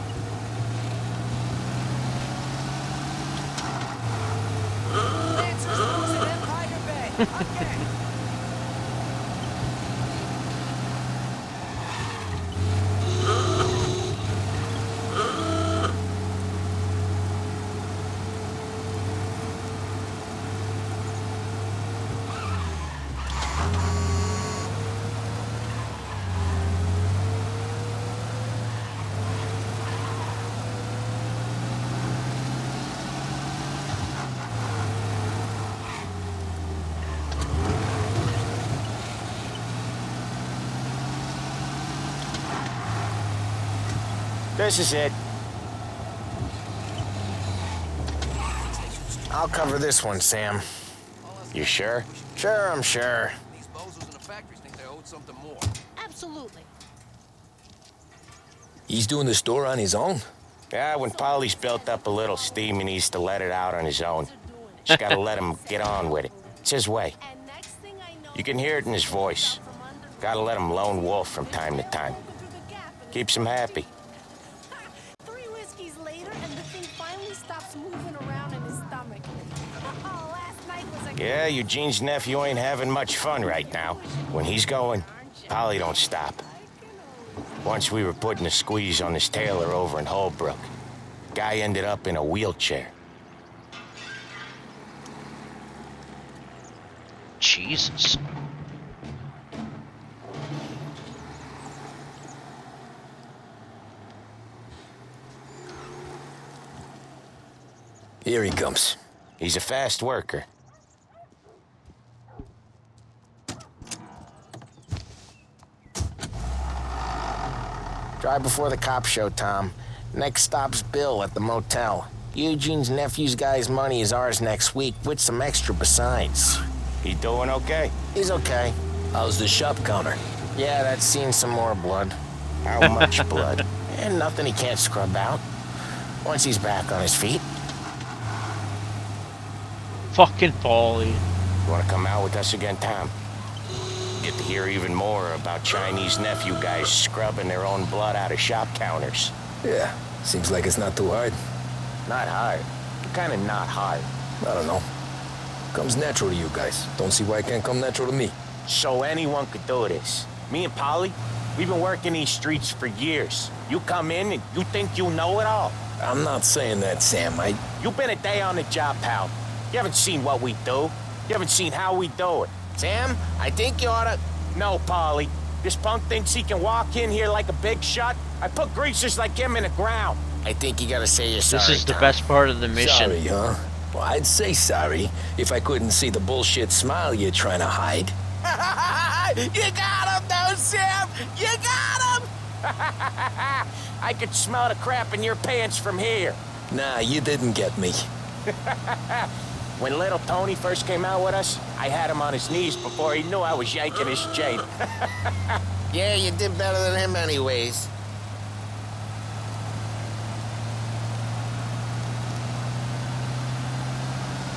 R: This is it.
E: I'll cover this one, Sam.
R: You sure?
E: Sure, I'm sure.
G: These bozos in the factories think they owed something more.
D: Absolutely.
C: He's doing the store on his own?
R: Yeah, when Polly's built up a little steam, he needs to let it out on his own. Just gotta let him get on with it. It's his way. You can hear it in his voice. Gotta let him lone wolf from time to time. Keeps him happy.
D: 3 whiskeys later, and the thing finally stops moving around in his stomach. Oh, last night was a...
R: Yeah, Eugene's nephew ain't having much fun right now. When he's going, Polly don't stop. Once we were putting a squeeze on this tailor over in Holbrook. Guy ended up in a wheelchair.
A: Jesus.
C: Here he comes.
R: He's a fast worker.
E: Drive before the cops show, Tom. Next stop's Bill at the motel. Eugene's nephew's guy's money is ours next week, with some extra besides.
R: He doing okay?
E: He's okay.
C: How's the shop counter?
E: Yeah, that's seen some more blood.
R: How much blood?
E: And nothing he can't scrub out. Once he's back on his feet.
A: Fucking Paulie.
R: Wanna come out with us again, Tom? Get to hear even more about Chinese nephew guys scrubbing their own blood out of shop counters.
C: Yeah, seems like it's not too hard.
R: Not hard. Kinda not hard.
C: I don't know. Comes natural to you guys. Don't see why it can't come natural to me.
R: So anyone could do this. Me and Polly, we've been working these streets for years. You come in and you think you know it all.
C: I'm not saying that, Sam.
R: You've been a day on the job, pal. You haven't seen what we do. You haven't seen how we do it.
E: Sam, I think you oughta...
R: No, Polly. This punk thinks he can walk in here like a big shot. I put greasers like him in the ground.
E: I think you gotta say you're sorry,
A: This is the
E: Tom.
A: best part of the mission.
C: Sorry, huh? Well, I'd say sorry if I couldn't see the bullshit smile you're trying to hide.
E: You got him, though, Sam! You got him!
R: I could smell the crap in your pants from here.
C: Nah, you didn't get me.
R: When little Tony first came out with us, I had him on his knees before he knew I was yanking his chain.
E: Yeah, you did better than him anyways.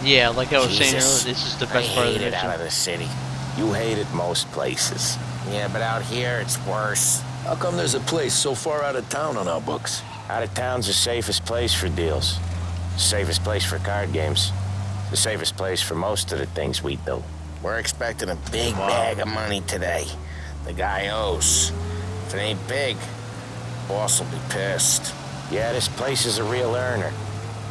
A: Yeah, like I was saying
R: Jesus,
A: earlier, this is the
R: I
A: best part of
R: hate
A: the
R: it
A: mission.
R: out of the city. You hate it most places.
E: Yeah, but out here, it's worse.
C: How come there's a place so far out of town on our books?
R: Out of town's the safest place for deals. Safest place for card games. The safest place for most of the things we do.
E: We're expecting a big bag of money today. The guy owes. If it ain't big, boss will be pissed.
R: Yeah, this place is a real earner.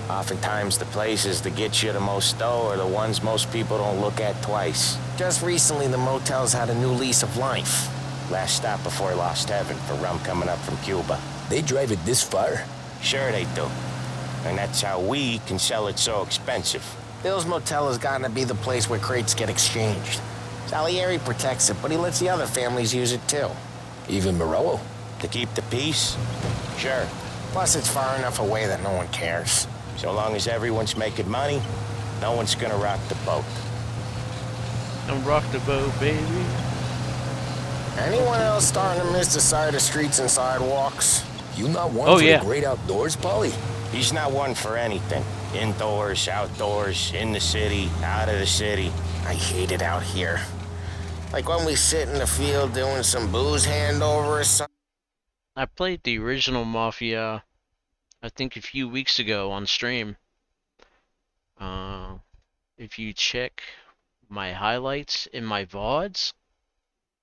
R: Oftentimes the places that get you the most dough are the ones most people don't look at twice.
E: Just recently, the motel's had a new lease of life.
R: Last stop before Lost Heaven for rum coming up from Cuba.
C: They drive it this far?
R: Sure they do. And that's how we can sell it so expensive.
E: Bill's Motel has gotten to be the place where crates get exchanged. Salieri protects it, but he lets the other families use it too.
C: Even Morello?
R: To keep the peace? Sure.
E: Plus, it's far enough away that no one cares.
R: So long as everyone's making money, no one's gonna rock the boat.
A: Don't rock the boat, baby.
E: Anyone else starting to miss the side of streets and sidewalks?
C: You not one
A: Oh,
C: for
A: yeah.
C: the great outdoors, Polly?
R: He's not one for anything. Indoors, outdoors, in the city, out of the city.
E: I hate it out here. Like when we sit in the field doing some booze handover or something.
A: I played the original Mafia, I think a few weeks ago on stream. If you check my highlights in my VODs,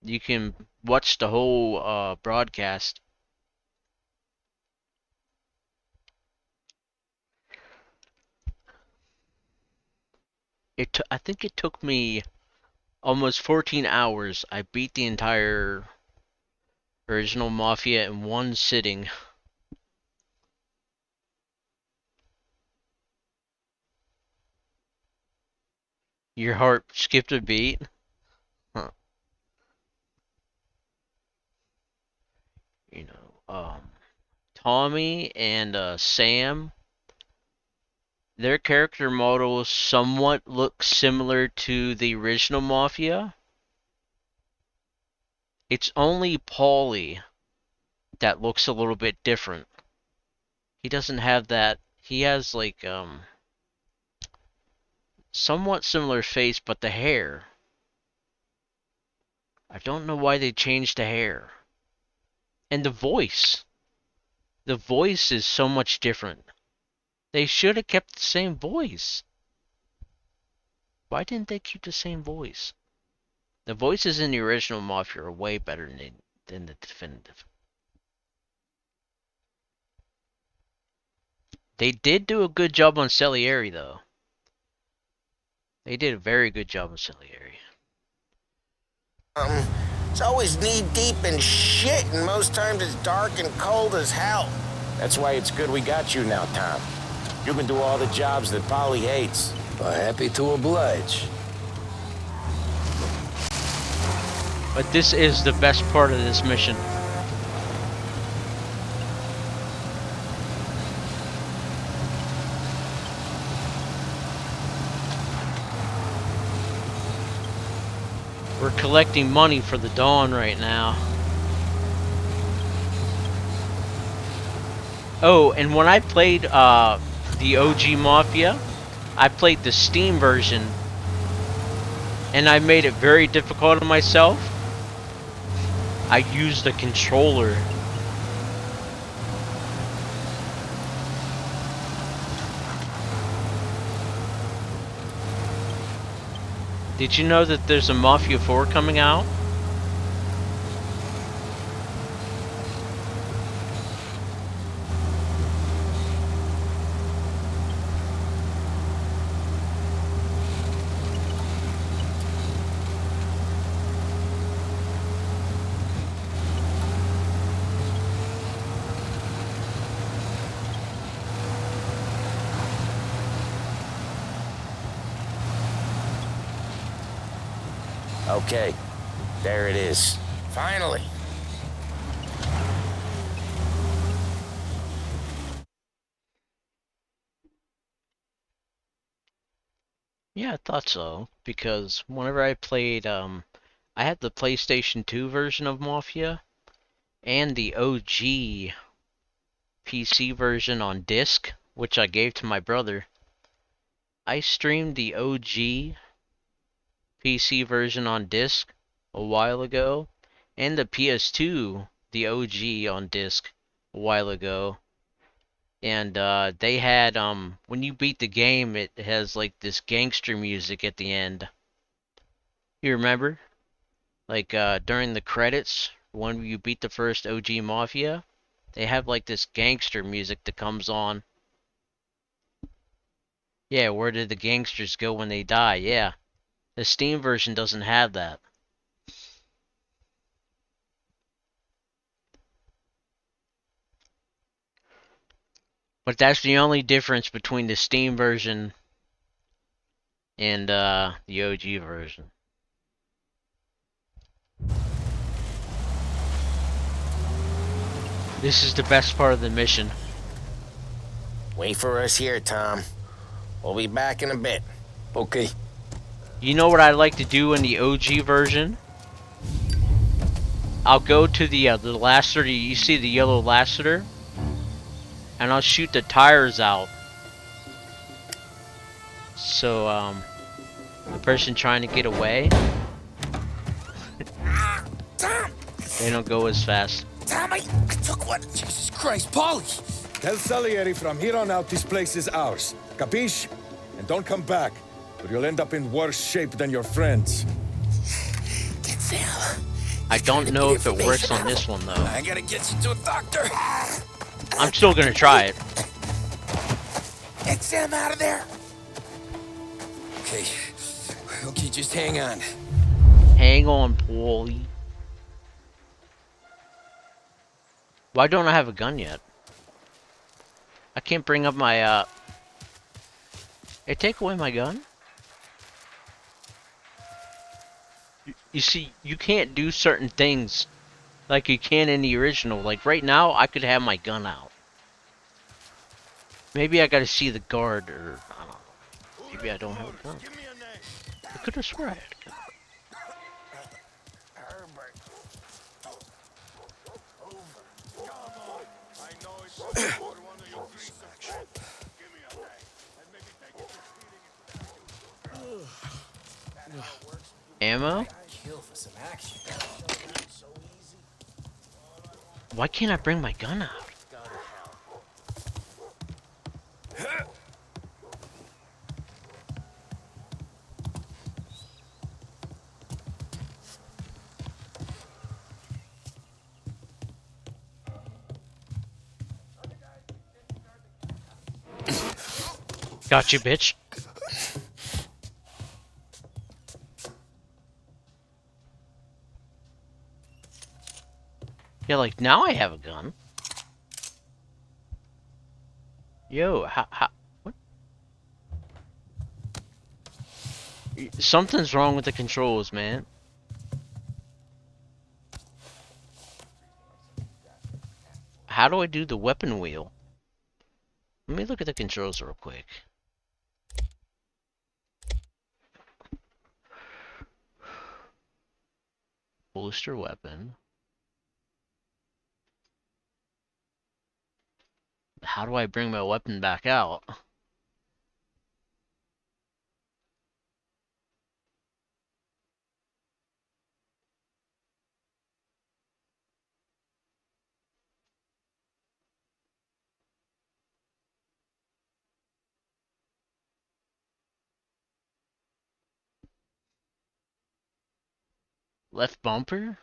A: you can watch the whole broadcast. I think it took me almost 14 hours. I beat the entire original Mafia in one sitting. Your heart skipped a beat? Huh. You know, Tommy and Sam, their character models somewhat look similar to the original Mafia. It's only Paulie that looks a little bit different. He doesn't have that. He has like somewhat similar face, but the hair. I don't know why they changed the hair. And the voice. The voice is so much different. They should have kept the same voice. Why didn't they keep the same voice? The voices in the original Mafia are way better than the definitive. They did do a good job on Salieri, though. They did a very good job on Salieri.
E: It's always knee-deep in shit, and most times it's dark and cold as hell.
R: That's why it's good we got you now, Tom. You can do all the jobs that Polly hates.
C: Happy to oblige.
A: But this is the best part of this mission. We're collecting money for the Dawn right now. Oh, and when I played the OG Mafia, I played the Steam version, and I made it very difficult on myself. I used the controller. Did you know that there's a Mafia 4 coming out?
R: Okay, there it is. Finally.
A: Yeah, I thought so. Because whenever I played, I had the PlayStation 2 version of Mafia and the OG PC version on disc, which I gave to my brother. I streamed the OG PC version on disc a while ago, and the PS2, the OG on disc a while ago. And they had when you beat the game, it has like this gangster music at the end. You remember? Like during the credits, when you beat the first OG Mafia, they have like this gangster music that comes on. Yeah, where did the gangsters go when they die? Yeah. The Steam version doesn't have that. But that's the only difference between the Steam version and the OG version. This is the best part of the mission.
R: Wait for us here, Tom. We'll be back in a bit.
C: Okay.
A: You know what I like to do in the OG version? I'll go to the lacer. You see the yellow lacer? And I'll shoot the tires out. So, the person trying to get away,
E: Tom!
A: they don't go as fast.
E: Tom, I took one.
C: Jesus Christ, Polly!
T: Tell Salieri from here on out this place is ours. Capiche? And don't come back, or you'll end up in worse shape than your friends.
E: Get Sam.
A: I don't know if it works on this one, though.
C: I gotta get you to a doctor.
A: I'm still gonna try it.
E: Get Sam out of there.
C: Okay. Okay, just hang on.
A: Hang on, Paulie. Why don't I have a gun yet? I can't bring up my, Hey, take away my gun? You see, you can't do certain things like you can in the original. Like, right now, I could have my gun out. Maybe I gotta see the guard, or, I don't know. Maybe I don't have a gun. I could have sworn I had a gun. Ammo? Why can't I bring my gun out? Got you, bitch. Yeah, like, now I have a gun. Yo, what? Something's wrong with the controls, man. How do I do the weapon wheel? Let me look at the controls real quick. Holster weapon. How do I bring my weapon back out? Left bumper?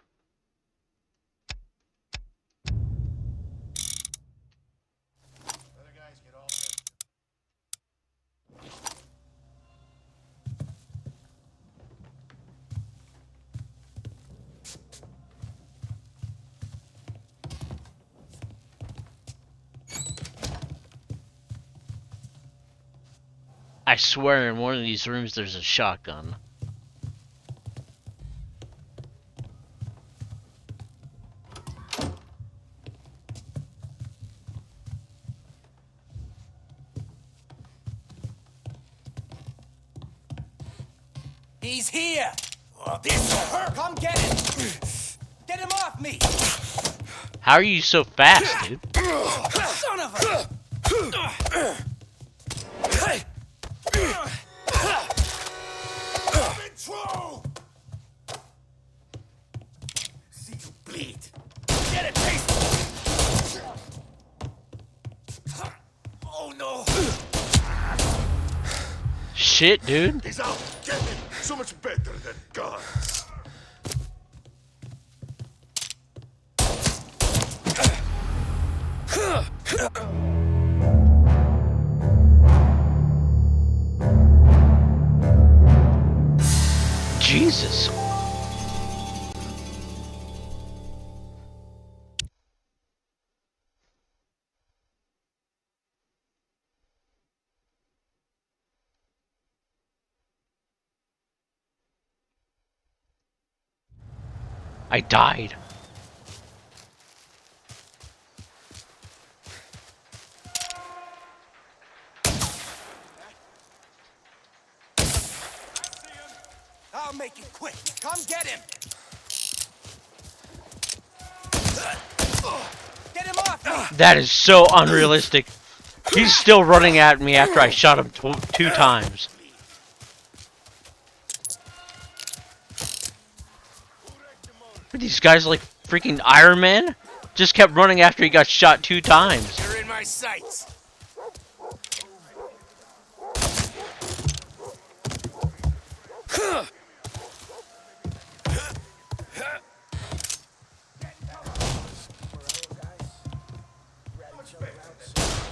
A: I swear in one of these rooms there's a shotgun.
N: He's here! This will hurt! Come get him! Get him off me!
A: How are you so fast, dude?
N: Son of a... Control! See you bleed. Get a taste! Oh no!
A: Shit, dude.
M: He's out. Get him. So much better than guns.
A: Jesus. I died.
N: I'll make it quick. Come get him! Get him off me!
A: That is so unrealistic. He's still running at me after I shot him two times. Are these guys like freaking Iron Man? Just kept running after he got shot 2 times.
N: You're in my sights.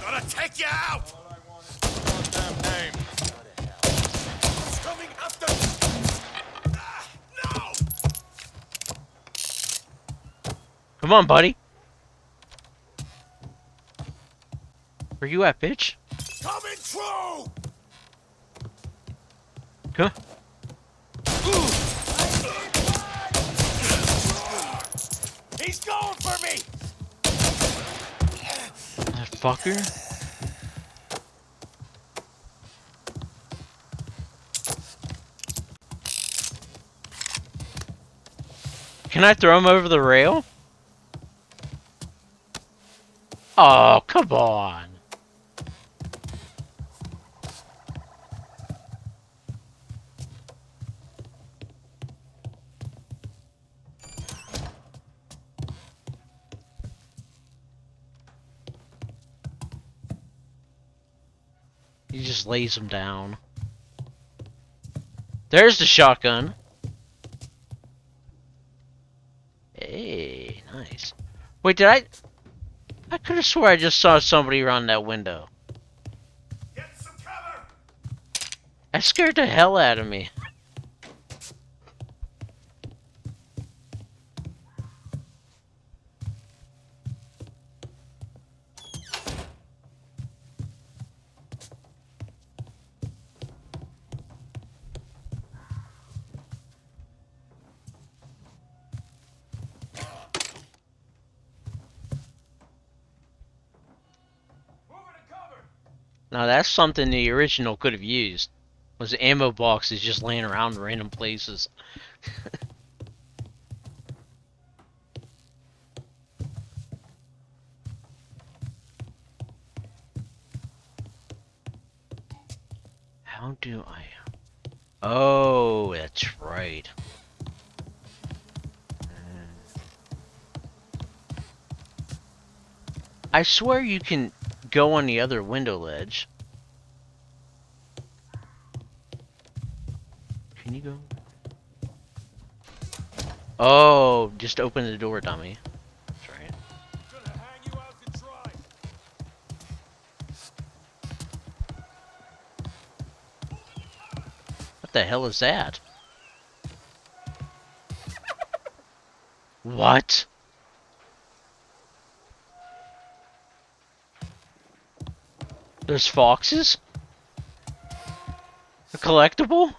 M: Gonna take you out! Goddamn name. Who's coming after me? No!
A: Come on, buddy. Where you at, bitch?
M: Coming through!
A: Huh?
N: He's going for me!
A: That fucker. Can I throw him over the rail? Oh, come on. He just lays him down. There's the shotgun. Hey, nice. Wait, did I could have swore I just saw somebody around that window.
M: Get some cover!
A: That scared the hell out of me. Now that's something the original could have used. Was ammo boxes just laying around in random places. How do I... Oh, that's right. I swear you can go on the other window ledge. Can you go? Oh, just open the door, dummy. That's right.
N: Gonna hang you out to dry.
A: What the hell is that? What? There's foxes? A collectible?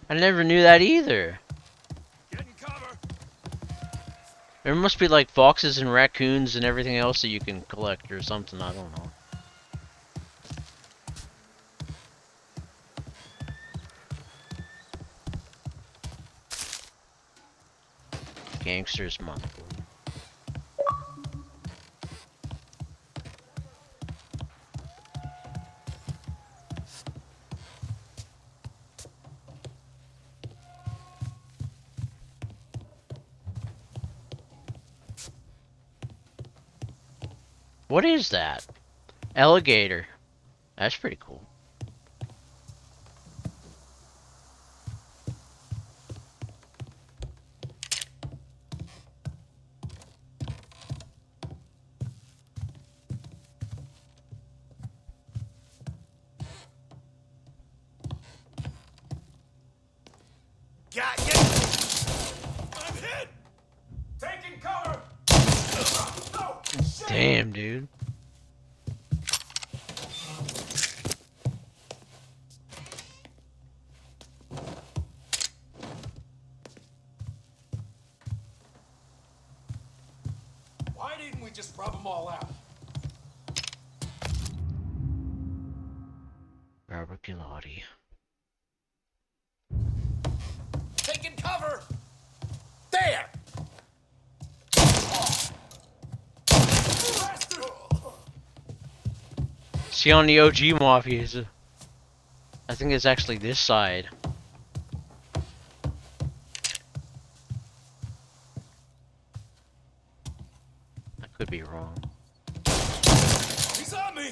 A: I never knew that either.
N: Get in cover.
A: There must be like foxes and raccoons and everything else that you can collect or something, I don't know. Gangsters Monopoly. What is that? Alligator. That's pretty cool.
E: Got you. I'm hit. Taking cover. No.
A: Damn, dude.
J: Why didn't we just rub them all out?
A: Robert Gilotti.
J: Taking cover. There.
A: See, on the OG Mafia, I think it's actually this side. I could be wrong.
J: He's on me.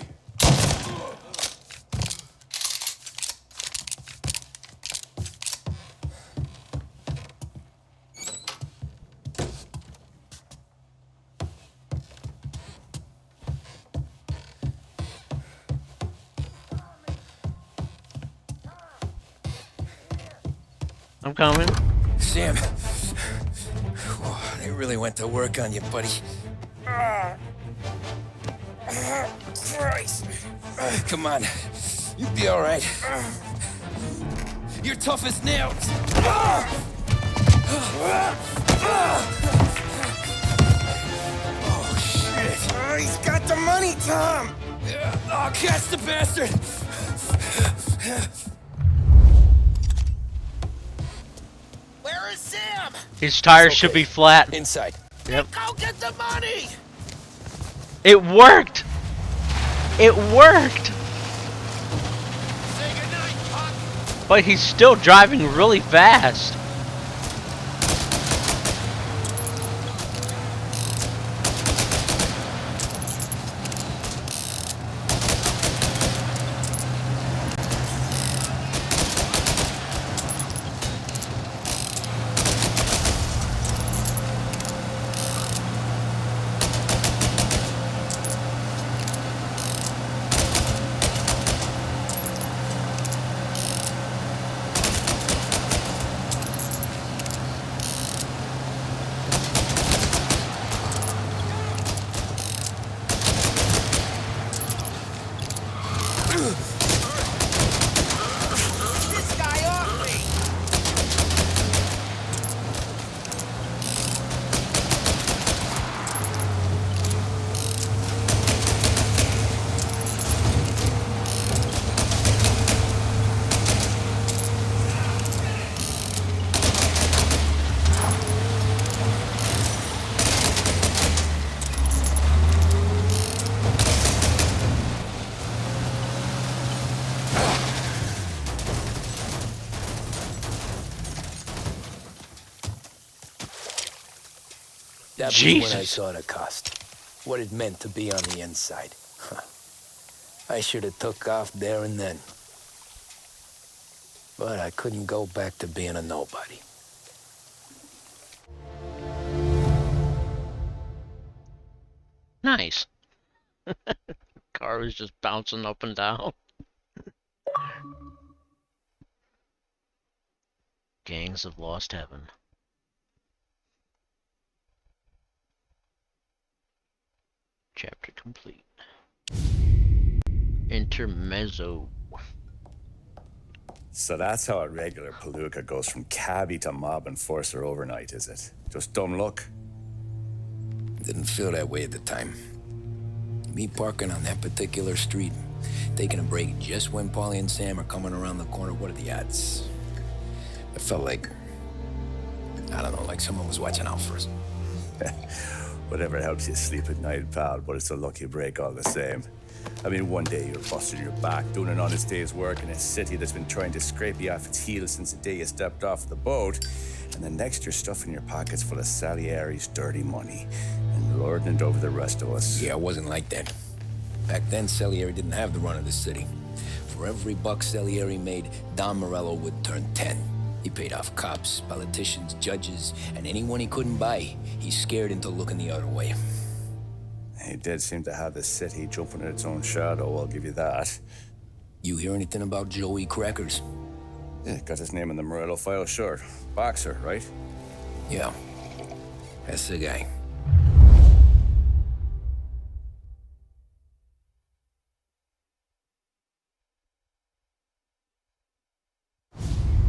A: I'm coming.
C: Sam, they really went to work on you, buddy. Christ. Come on. You'll be all right. You're tough as nails. Oh, shit. He's got the money, Tom. Oh, catch the bastard.
E: Where is Sam?
A: His tires should be flat.
C: Inside.
A: Yep.
E: Go get the money.
A: It worked! It worked!
E: Say goodnight, Puck.
A: But he's still driving really fast.
E: This guy off me.
C: That was when I saw the cost. What it meant to be on the inside. Huh. I should have took off there and then. But I couldn't go back to being a nobody.
A: Nice. Car was just bouncing up and down. Gangs of Lost Heaven. Chapter complete. Intermezzo.
B: So that's how a regular palooka goes from cabbie to mob enforcer overnight, is it? Just dumb luck?
C: Didn't feel that way at the time. Me parking on that particular street, taking a break just when Paulie and Sam are coming around the corner, what are the odds? It felt like, I don't know, like someone was watching out for us.
B: Whatever helps you sleep at night, pal, but it's a lucky break all the same. I mean, one day you're busting your back, doing an honest day's work in a city that's been trying to scrape you off its heels since the day you stepped off the boat, and the next you're stuffing your pockets full of Salieri's dirty money and lording it over the rest of us.
C: Yeah, it wasn't like that. Back then, Salieri didn't have the run of the city. For every buck Salieri made, Don Morello would turn 10. He paid off cops, politicians, judges, and anyone he couldn't buy, he scared into looking the other way.
B: He did seem to have the city jumping at its own shadow, I'll give you that.
C: You hear anything about Joey Crackers?
B: Yeah, got his name in the Morello file, sure. Boxer, right?
C: Yeah, that's the guy.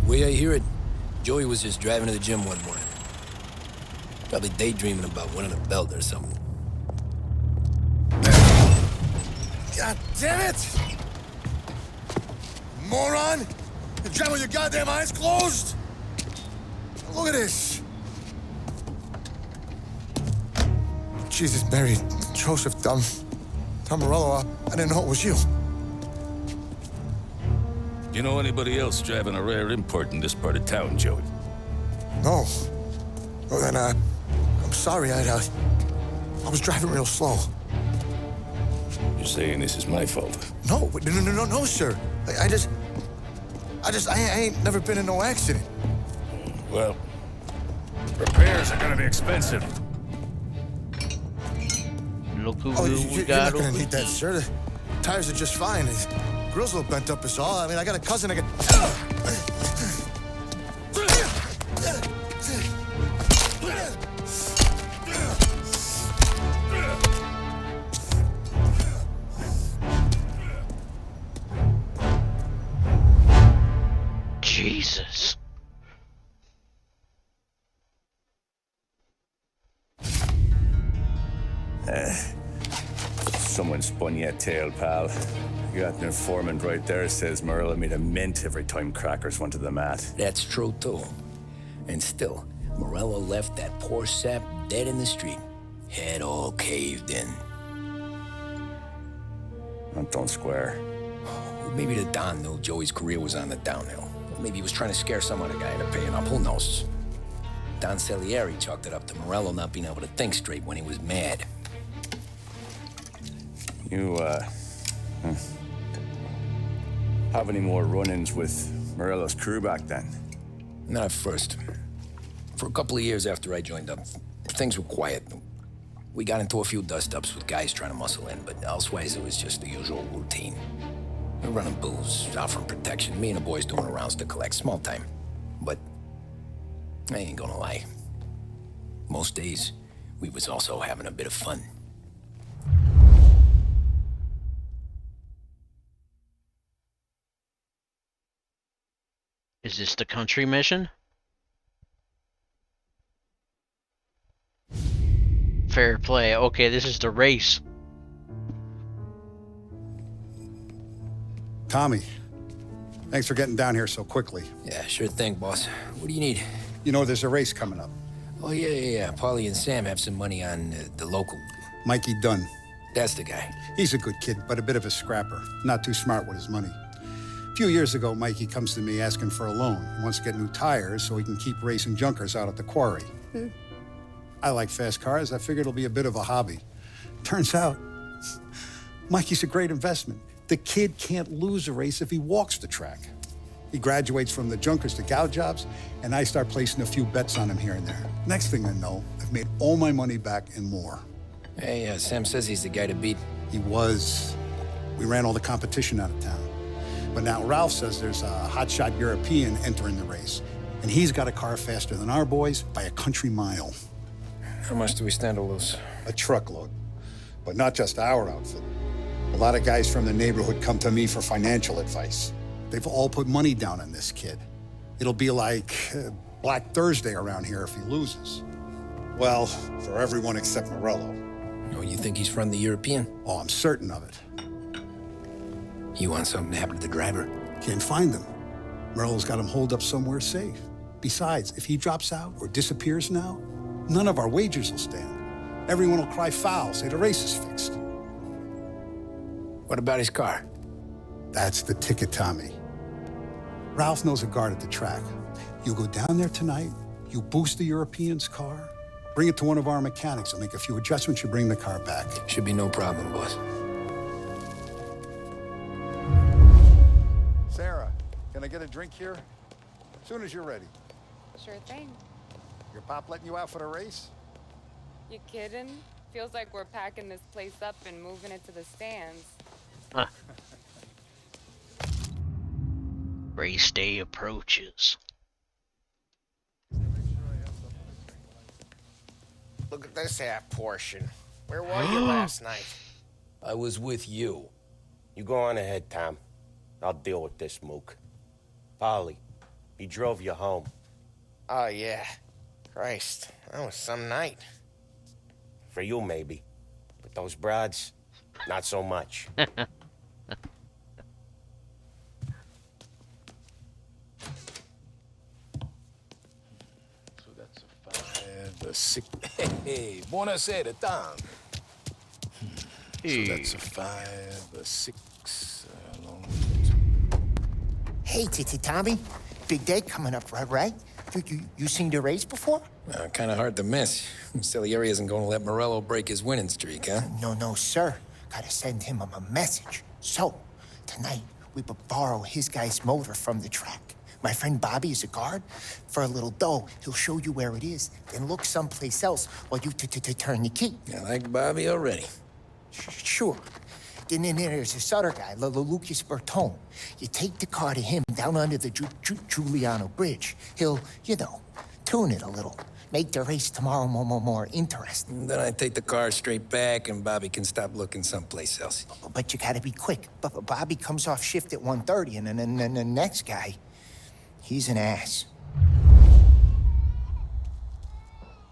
C: Way I hear it, Joey was just driving to the gym one morning. Probably daydreaming about winning a belt or something.
I: God damn it! Moron! You're driving with your goddamn eyes closed? Look at this! Jesus, Mary, Joseph, Tom Morello, I didn't know it was you.
U: You know anybody else driving a rare import in this part of town, Joey?
I: No. Well, then, I'm sorry, I was driving real slow.
U: You're saying this is my fault?
I: No, sir. I ain't never been in no accident.
U: Well, repairs are gonna be expensive.
A: Look who we
I: you're
A: got
I: not gonna
A: over
I: need that,
A: here.
I: sir. The tires are just fine. The grill's a little bent up is all. I mean, I got a cousin I can...
A: Jesus.
B: Someone spun you a tail, pal. You got an informant right there says Morello made a mint every time Crackers went to the mat.
C: That's true, too. And still, Morello left that poor sap dead in the street. Head all caved in.
B: Don't square.
C: Maybe the Don knew Joey's career was on the downhill. Or maybe he was trying to scare some other guy into paying up. Who knows? Don Salieri chalked it up to Morello not being able to think straight when he was mad.
B: You, have any more run-ins with Morello's crew back then?
C: Not at first. For a couple of years after I joined up, things were quiet. We got into a few dust-ups with guys trying to muscle in, but elsewise it was just the usual routine. We're running booze, offering protection, me and the boys doing rounds to collect, small time. But I ain't gonna lie. Most days, we was also having a bit of fun.
A: Is this the country mission? Fair play. Okay, this is the race.
I: Tommy, thanks for getting down here so quickly.
C: Yeah, sure thing, boss. What do you need?
I: You know, there's a race coming up.
C: Oh, yeah. Paulie and Sam have some money on the local.
I: Mikey Dunn.
C: That's the guy.
I: He's a good kid, but a bit of a scrapper. Not too smart with his money. A few years ago, Mikey comes to me asking for a loan. He wants to get new tires so he can keep racing junkers out at the quarry. I like fast cars. I figured it'll be a bit of a hobby. Turns out, Mikey's a great investment. The kid can't lose a race if he walks the track. He graduates from the junkers to gal jobs, and I start placing a few bets on him here and there. Next thing I know, I've made all my money back and more.
C: Hey, Sam says he's the guy to beat.
I: He was. We ran all the competition out of town. But now Ralph says there's a hotshot European entering the race, and he's got a car faster than our boys by a country mile.
C: How much do we stand to lose?
I: A truckload. But not just our outfit. A lot of guys from the neighborhood come to me for financial advice. They've all put money down on this kid. It'll be like Black Thursday around here if he loses. Well, for everyone except Morello.
C: Oh, you think he's from the European?
I: Oh, I'm certain of it.
C: You want something to happen to the driver?
I: Can't find him. Morello's got him holed up somewhere safe. Besides, if he drops out or disappears now, none of our wagers will stand. Everyone will cry foul, say the race is fixed.
C: What about his car?
I: That's the ticket, Tommy. Ralph knows a guard at the track. You go down there tonight, you boost the European's car, bring it to one of our mechanics. He'll make a few adjustments, you bring the car back.
C: Should be no problem, boss.
I: Sarah, can I get a drink here? As soon as you're ready.
F: Sure thing.
I: Your pop letting you out for the race?
F: You kidding? Feels like we're packing this place up and moving it to the stands.
A: Huh. Race day approaches.
E: Look at this half portion. Where were you last night?
C: I was with you.
R: You go on ahead, Tom. I'll deal with this mook. Polly, he drove you home.
E: Oh, yeah. Christ, that was some night.
R: For you, maybe. But those broads, not so much.
U: So that's a 5, a 6. Hey, buonasera, Tom.
A: Hey.
U: So that's a 5, a 6, long.
L: Hey, Tommy. Big day coming up, right? You seen the race before?
C: Kind of hard to miss. Salieri isn't going to let Morello break his winning streak, huh?
L: No, sir. Gotta send him a message. So, tonight, we borrow his guy's motor from the track. My friend Bobby is a guard. For a little dough, he'll show you where it is, then look someplace else while you turn the key.
C: I like Bobby already.
L: Sure. Then there's this other guy, Lucas Bertone. You take the car to him down under the Giuliano Bridge. He'll, tune it a little. Make the race tomorrow more interesting.
C: Then I take the car straight back and Bobby can stop looking someplace else.
L: But you gotta be quick. Bobby comes off shift at 1:30, and then the next guy, he's an ass.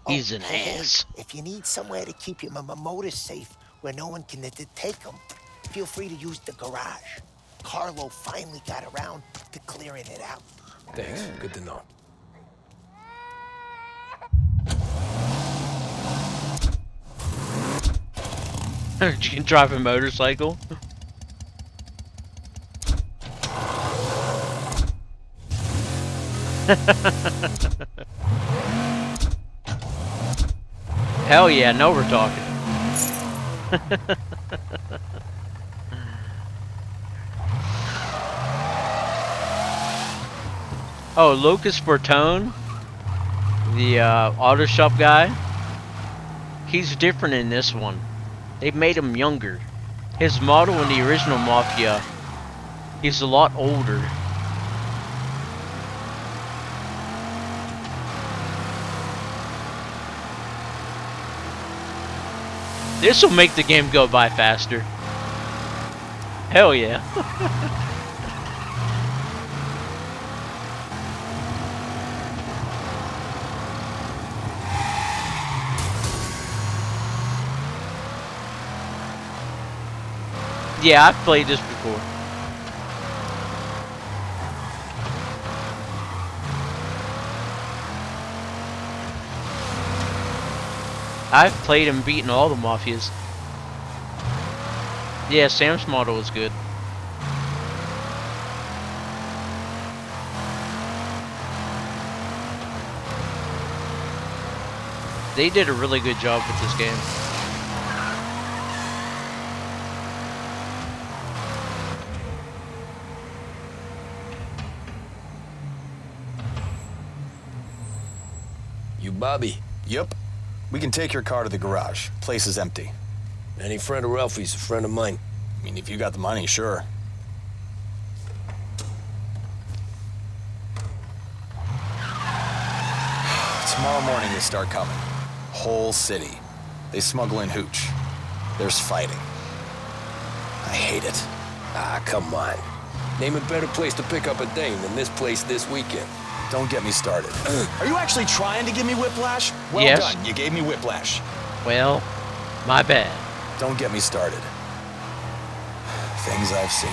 A: He's an ass.
L: If you need somewhere to keep your motor safe where no one can take them, feel free to use the garage. Carlo finally got around to clearing it out.
C: Thanks. Good to know.
A: You can drive a motorcycle. Hell yeah, now we're talking. Oh, Lucas Bertone, the auto shop guy, he's different in this one. They've made him younger. His model in the original Mafia, he's a lot older. This will make the game go by faster. Hell yeah. Yeah, I've played this before. I've played and beaten all the Mafias. Yeah, Sam's model was good. They did a really good job with this game.
C: You Bobby?
V: Yep. We can take your car to the garage. Place is empty.
C: Any friend of Ralphie's a friend of mine.
V: I mean, if you got the money, sure. Tomorrow morning they start coming. Whole city. They smuggle in hooch. There's fighting. I hate it.
C: Ah, come on. Name a better place to pick up a dame than this place this weekend.
V: Don't get me started. Are you actually trying to give me whiplash? Well
A: Yes.
V: done, you gave me whiplash.
A: Well, my bad.
V: Don't get me started. Things I've seen.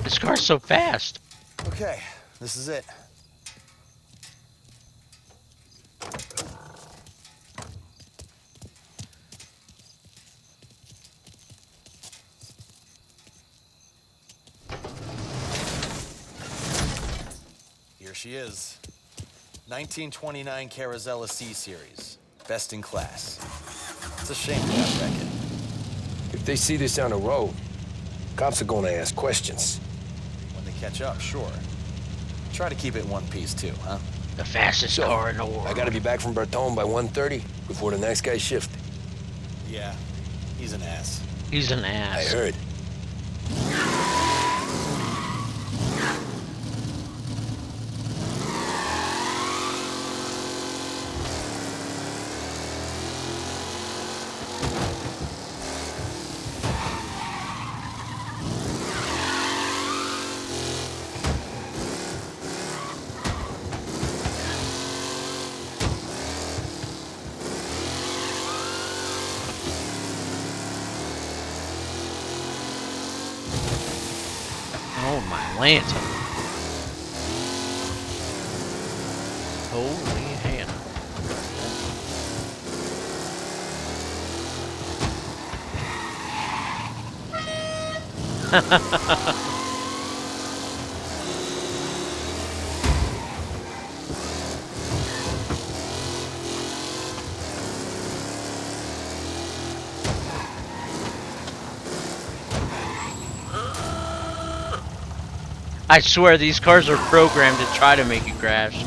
A: This car's so fast.
V: Okay, this is it. Here she is. 1929 Carazella C-Series. Best in class. It's a shame to have wreck it.
H: If they see this on the road, cops are gonna ask questions.
V: When they catch up, sure. Try to keep it in one piece too, huh?
A: The fastest car in the world.
H: I gotta be back from Bertone by 1:30 before the next guy's shift.
V: Yeah, he's an ass.
A: He's an ass.
H: I heard.
A: Oh, my lantern. Holy Hannah. I swear these cars are programmed to try to make you crash.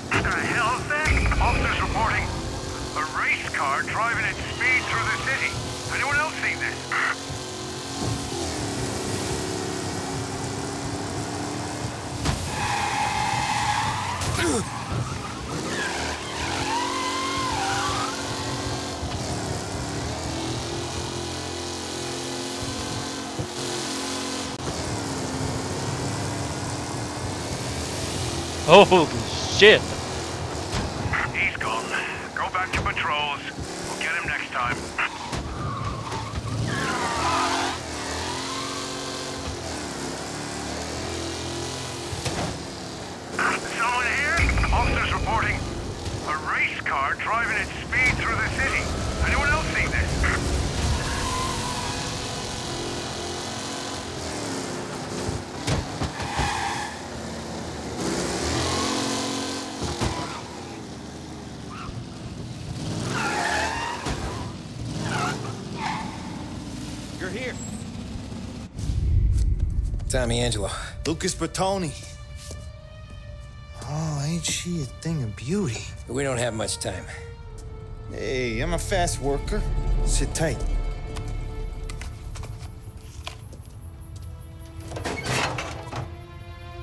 M: What the hell's that? Officers reporting a race car driving at speed through the city. Anyone else seen this?
A: Holy shit.
M: He's gone. Go back to patrols. We'll get him next time. Someone here? Officers reporting a race car driving at speed through the city. Anyone else seen this?
V: You're here.
C: Tommy Angelo.
L: Lucas Bertoni. Oh, ain't she a thing of beauty?
C: We don't have much time.
L: Hey, I'm a fast worker. Sit tight.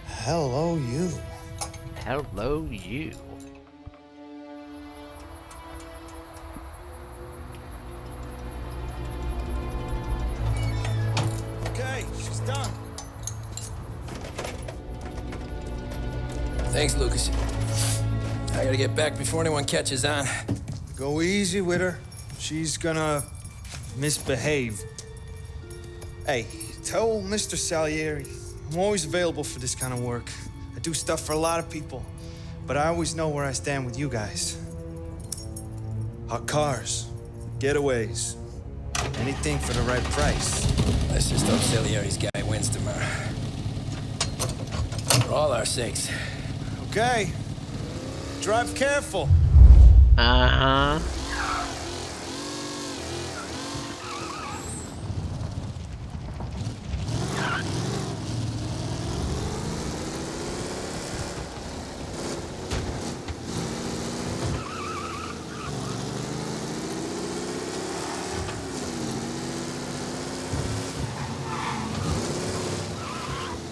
L: Hello, you.
A: Hello, you.
L: Okay, she's done.
C: Thanks, Lucas. I gotta get back before anyone catches on.
L: Go easy with her. She's gonna misbehave. Hey, tell Mr. Salieri I'm always available for this kind of work. I do stuff for a lot of people, but I always know where I stand with you guys. Hot cars, getaways, anything for the right price.
C: Let's just hope Salieri's guy wins tomorrow. For all our sakes.
L: Okay. Drive careful.
A: Uh-huh.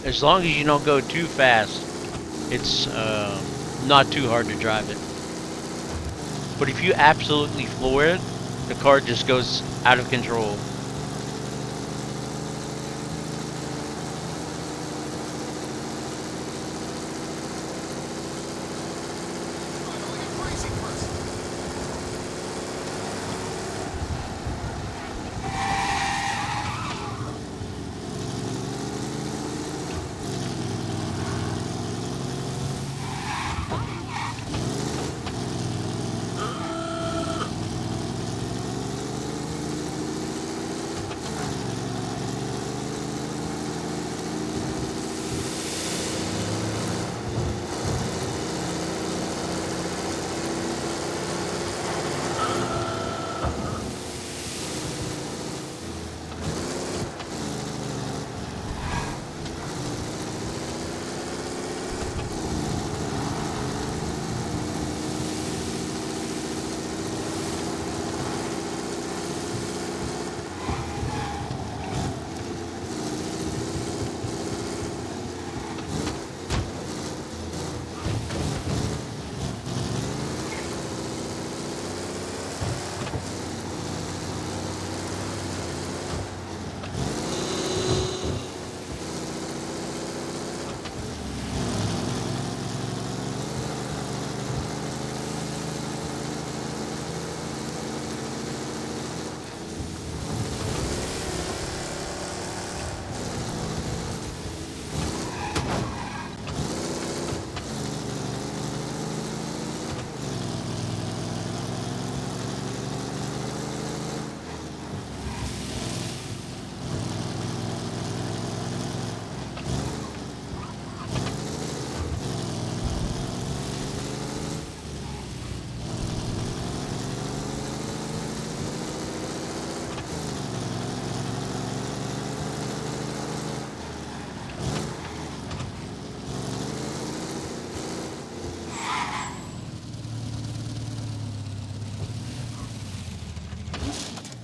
A: As long as you don't go too fast, it's not too hard to drive it. But if you absolutely floor it, the car just goes out of control.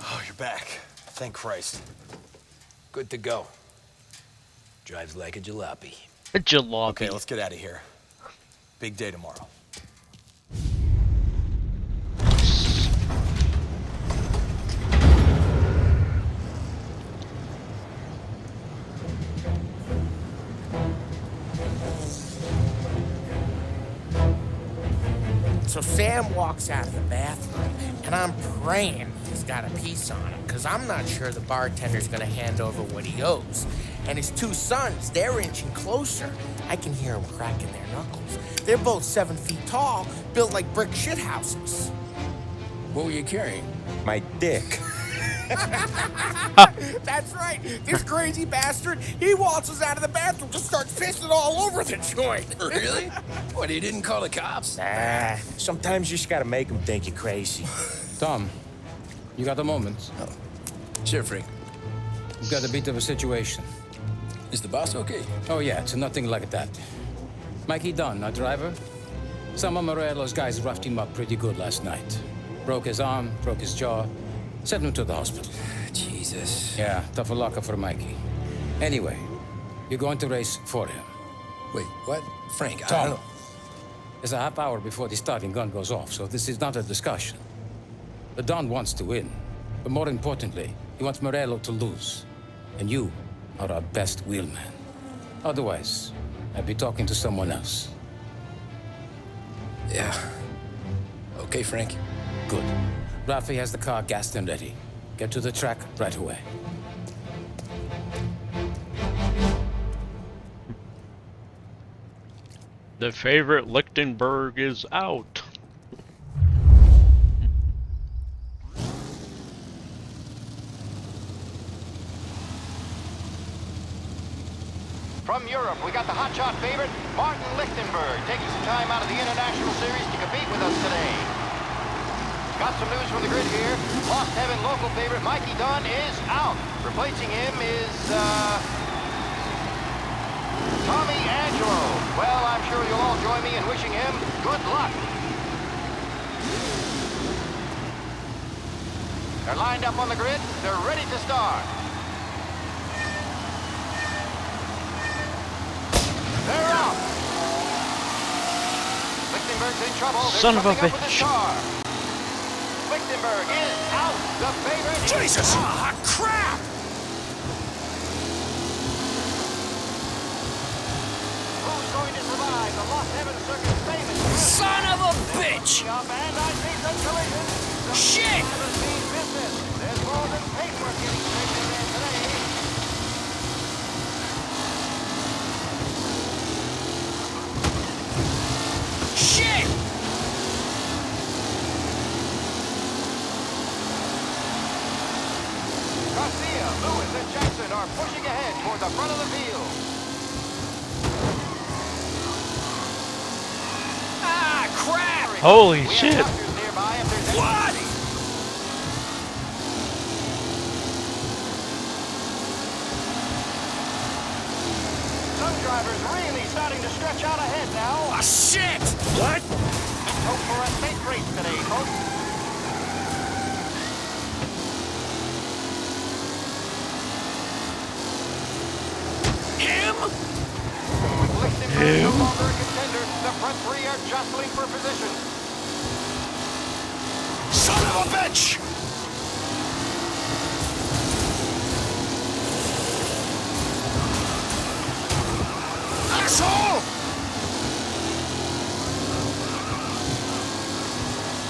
V: Oh, you're back. Thank Christ. Good to go. Drives like a jalopy.
A: A jalopy.
V: Okay, let's get out of here. Big day tomorrow.
E: So Sam walks out of the bathroom, and I'm praying he's got a piece on him, because I'm not sure the bartender's gonna hand over what he owes. And his two sons, they're inching closer. I can hear them cracking their knuckles. They're both 7 feet tall, built like brick shithouses.
H: What were you carrying?
B: My dick.
E: That's right. This crazy bastard, he waltzes out of the bathroom, just starts pissing all over the joint.
H: Really? What, he didn't call the cops?
E: Nah, sometimes you just gotta make them think you're crazy.
K: Tom, you got a moment?
H: Oh. Sure, Frank.
K: We've got a bit of a situation.
H: Is the boss okay?
K: Oh, yeah, it's nothing like that. Mikey Dunn, our driver. Some of Morello's guys roughed him up pretty good last night. Broke his arm, broke his jaw, sent him to the hospital.
H: Jesus.
K: Yeah, tough a locker for Mikey. Anyway, you're going to race for him.
H: Wait, what? Frank, I
K: Tom,
H: don't...
K: it's a half hour before the starting gun goes off, so this is not a discussion. The Don wants to win, but more importantly, he wants Morello to lose. And you are our best wheelman. Otherwise, I'd be talking to someone else.
H: Yeah. Okay, Frank.
K: Good. Rafi has the car gassed and ready. Get to the track right away.
A: The favorite Lichtenberg is out.
O: From Europe, we got the hotshot favorite, Martin Lichtenberg, taking some time out of the International Series to compete with us today. Got some news from the grid here. Lost Heaven local favorite Mikey Dunn is out. Replacing him is, Tommy Angelo. Well, I'm sure you'll all join me in wishing him good luck. They're lined up on the grid. They're ready to start. Lichtenberg's in trouble. There's
A: Son of a
O: something up with his
A: bitch.
O: car. Lichtenberg is out. The favorite.
E: Jesus!
O: Ah, crap! Who's going to survive the Lost Heaven Circus famous?
N: Son of a bitch!
O: Up and I see some collision.
N: Shit!
O: Business. There's more than paperwork getting straightened in there today.
N: Shit!
O: Garcia, Lewis, and Jackson are pushing ahead toward the front of the field.
N: Ah, crap!
A: Holy shit.
O: Nearby if there's
N: What?
O: Some drivers really starting to stretch out ahead now.
N: Ah, shit!
E: What?
O: Let's hope for a safe race today, folks.
N: Him?
O: With Lichtenberg no longer a contender, the front three are jostling for position.
E: Son of a bitch! Asshole!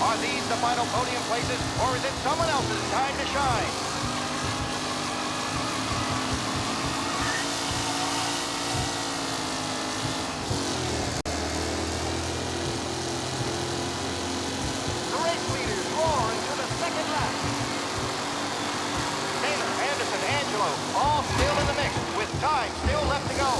O: Are these the final podium places, or is it someone else's time to shine? The race leaders roar into the second lap. Taylor, Anderson, Angelo, all still in the mix, with time still left to go.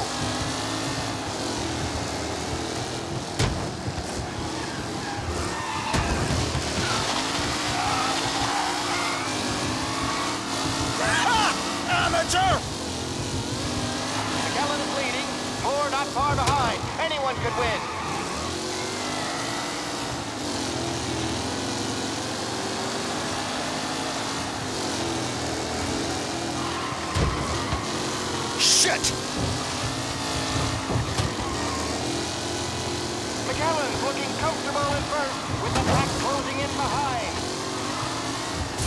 E: Amateur!
O: McKellen is leading. Moore not far behind. Anyone could win.
E: Shit!
O: McKellen's looking comfortable in first, with the pack closing in behind.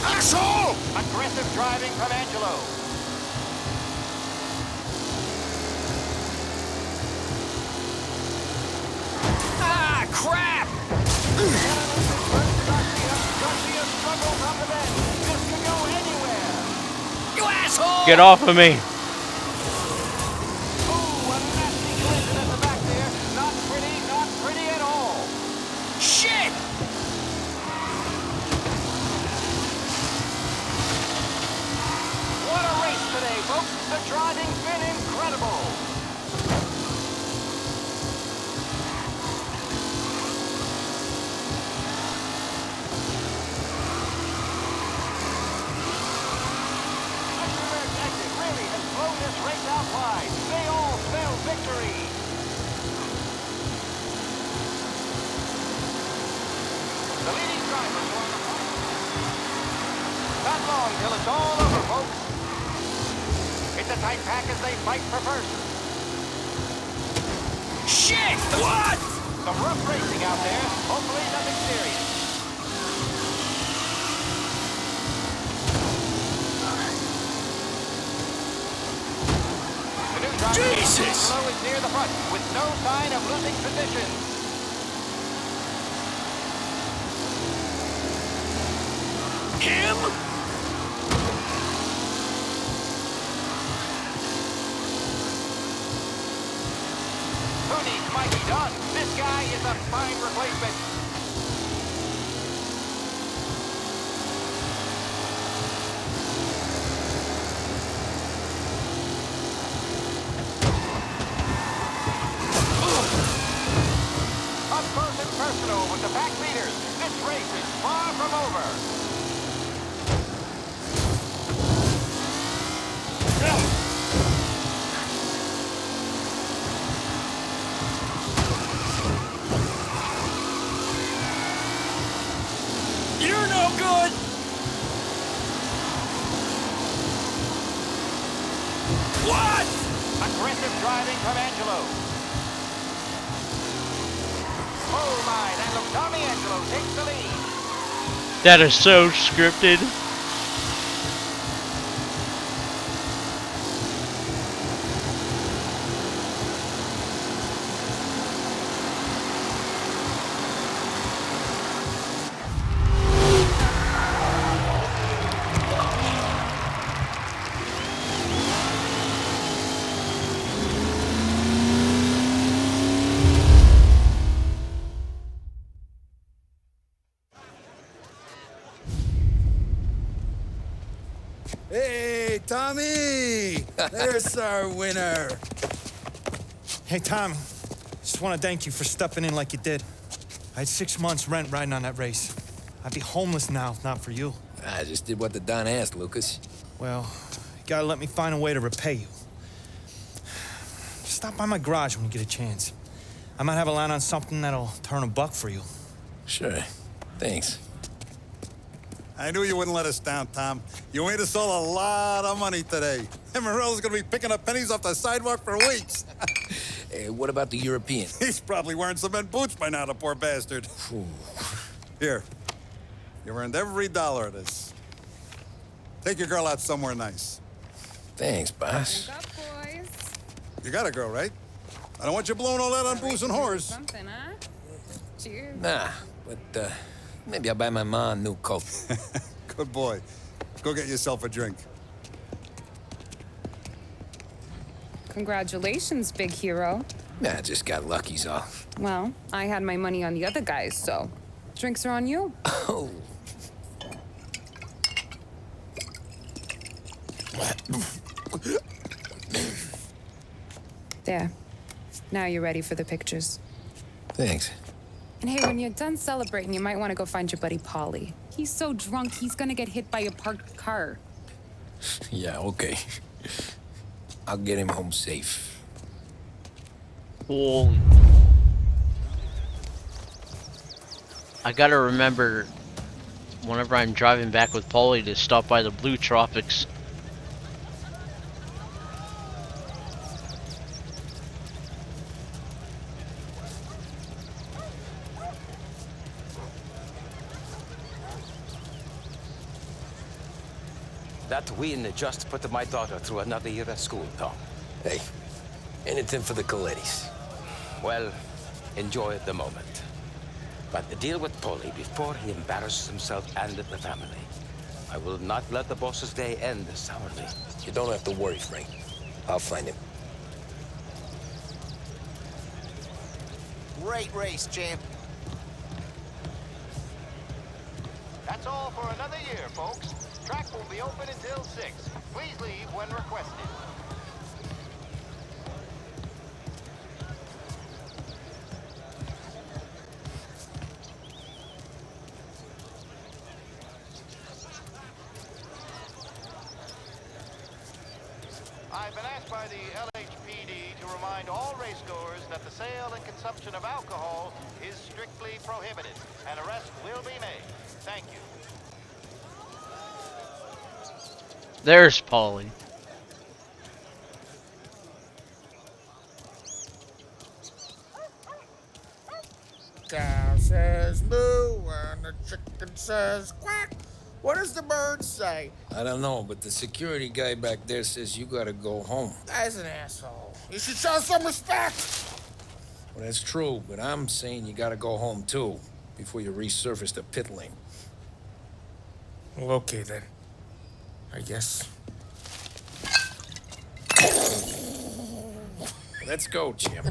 E: Asshole!
O: Aggressive driving from Angelo.
N: Ah, crap!
O: Garcia struggles up the bench. This could go anywhere.
N: You asshole!
A: Get off of me.
O: Ooh, a nasty collision at the back there. Not pretty at all.
N: Shit!
O: What a race today, folks. The driving's been incredible. Lichtenberg's exit really has blown this race out wide. They all spell victory. The leading drivers are on the front. Not long till it's all over, folks. It's a tight pack as they fight for first.
N: Shit! What?
O: Some rough racing out there. Hopefully nothing serious. The new driver
N: Jesus!
O: is near the front with no sign of losing position.
N: Him?
O: Who needs Mikey Dunn? This guy is a fine replacement. Up close and personal with the pack leaders. This race is far from over.
N: You're no good! What?
O: Aggressive driving from Angelo. Oh my, that looks Tommy Angelo takes the lead.
A: That is so scripted.
T: Hey, Tommy! There's our winner.
P: Hey, Tom. Just want to thank you for stepping in like you did. I had 6 months rent riding on that race. I'd be homeless now if not for you.
H: I just did what the Don asked, Lucas.
P: Well, you gotta let me find a way to repay you. Stop by my garage when you get a chance. I might have a line on something that'll turn $1 for you.
H: Sure. Thanks.
I: I knew you wouldn't let us down, Tom. You made us all a lot of money today. And Morello's gonna be picking up pennies off the sidewalk for weeks.
H: Hey, what about the European?
I: He's probably wearing cement boots by now, the poor bastard. Here. You earned every dollar of this. Take your girl out somewhere nice.
H: Thanks, boss.
F: Wake up, boys.
I: You got a girl, right? I don't want you blowing all that on booze and whores.
F: Something, huh? Cheers.
H: Nah, but maybe I'll buy my ma a new coat.
I: Good boy. Go get yourself a drink.
F: Congratulations, big hero.
H: Nah, just got lucky's all.
F: Well, I had my money on the other guys, so drinks are on you.
H: Oh.
F: There. Now you're ready for the pictures.
H: Thanks.
F: And hey, when you're done celebrating, you might want to go find your buddy Paulie. He's so drunk, he's gonna get hit by a parked car.
H: Yeah, okay. I'll get him home safe.
A: Holy. I gotta remember whenever I'm driving back with Paulie to stop by the Blue Tropics.
K: That win just put my daughter through another year at school, Tom.
H: Hey, anything for the Colettis.
K: Well, enjoy the moment. But deal with Paulie before he embarrasses himself and the family. I will not let the boss's day end sourly.
H: You don't have to worry, Frank. I'll find him.
E: Great race, champ.
O: That's all for another year, folks. Track will be open until 6. Please leave when requested. I've been asked by the LHPD to remind all racegoers that the sale and consumption of alcohol is strictly prohibited. An arrest will be made. Thank you.
A: There's Paulie.
E: Cow says moo and the chicken says quack. What does the bird say?
H: I don't know, but the security guy back there says you gotta go home.
E: Guy's an asshole. You should show some respect.
H: Well, that's true, but I'm saying you gotta go home too, before you resurface the pit lane.
P: Well, okay then. I guess.
H: Let's go, champ.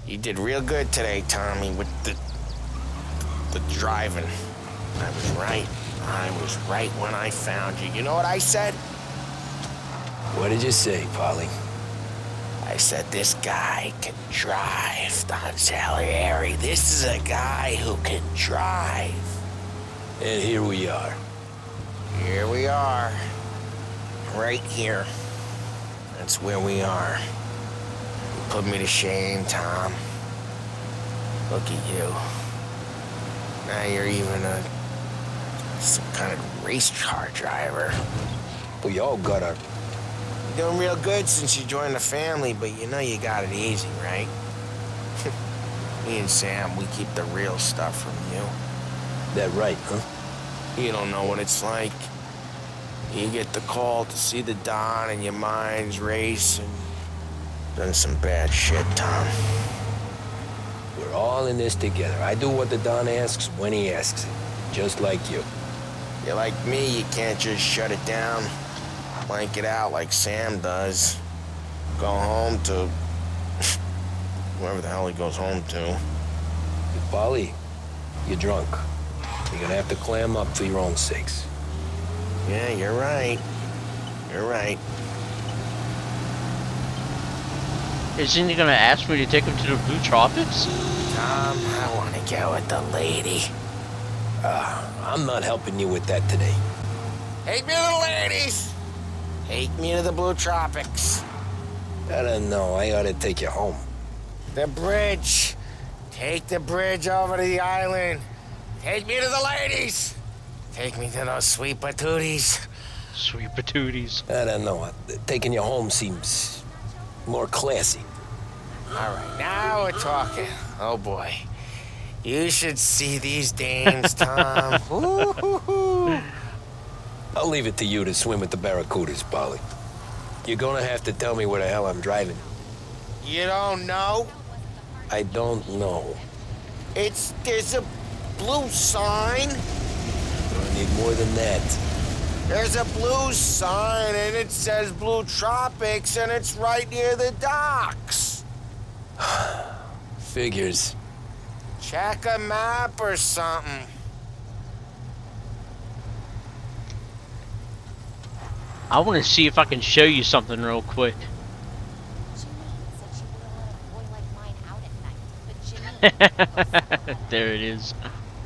R: You did real good today, Tommy, with the driving. I was right. I was right when I found you. You know what I said?
H: What did you say, Polly?
R: I
E: I said this guy can drive, Don Salieri. This is a guy who can drive.
V: And here we are.
E: Here we are. Right here. That's where we are. You put me to shame, Tom. Look at you. Now you're even some kind of race car driver.
V: We all got our...
E: You're doing real good since you joined the family, but you know you got it easy, right? Me and Sam, we keep the real stuff from you.
V: That right, huh?
E: You don't know what it's like. You get the call to see the Don and your mind's racing. Done some bad shit, Tom.
V: We're all in this together. I do what the Don asks when he asks it. Just like you.
E: You're like me, you can't just shut it down. Blank it out like Sam does. Go home to... whoever the hell he goes home to.
V: Polly, you're drunk. You're gonna have to clam up for your own sakes.
E: Yeah, you're right. You're right.
A: Isn't he gonna ask me to take him to the Blue Tropics?
E: Tom, I want to get with the lady.
V: I'm not helping you with that today.
E: Take me to the ladies! Take me to the Blue Tropics.
V: I don't know. I ought to take you home.
E: The bridge. Take the bridge over to the island. Take me to the ladies. Take me to those sweet patooties.
A: Sweet patooties.
V: I don't know. Taking you home seems more classy.
E: All right, now we're talking. Oh, boy. You should see these dames, Tom. Ooh.
V: I'll leave it to you to swim with the barracudas, Polly. You're gonna have to tell me where the hell I'm driving.
E: You don't know?
V: I don't know.
E: There's a blue sign.
V: I need more than that.
E: There's a blue sign, and it says Blue Tropics, and it's right near the docks.
V: Figures.
E: Check a map or something.
A: I want to see if I can show you something real quick. There it is.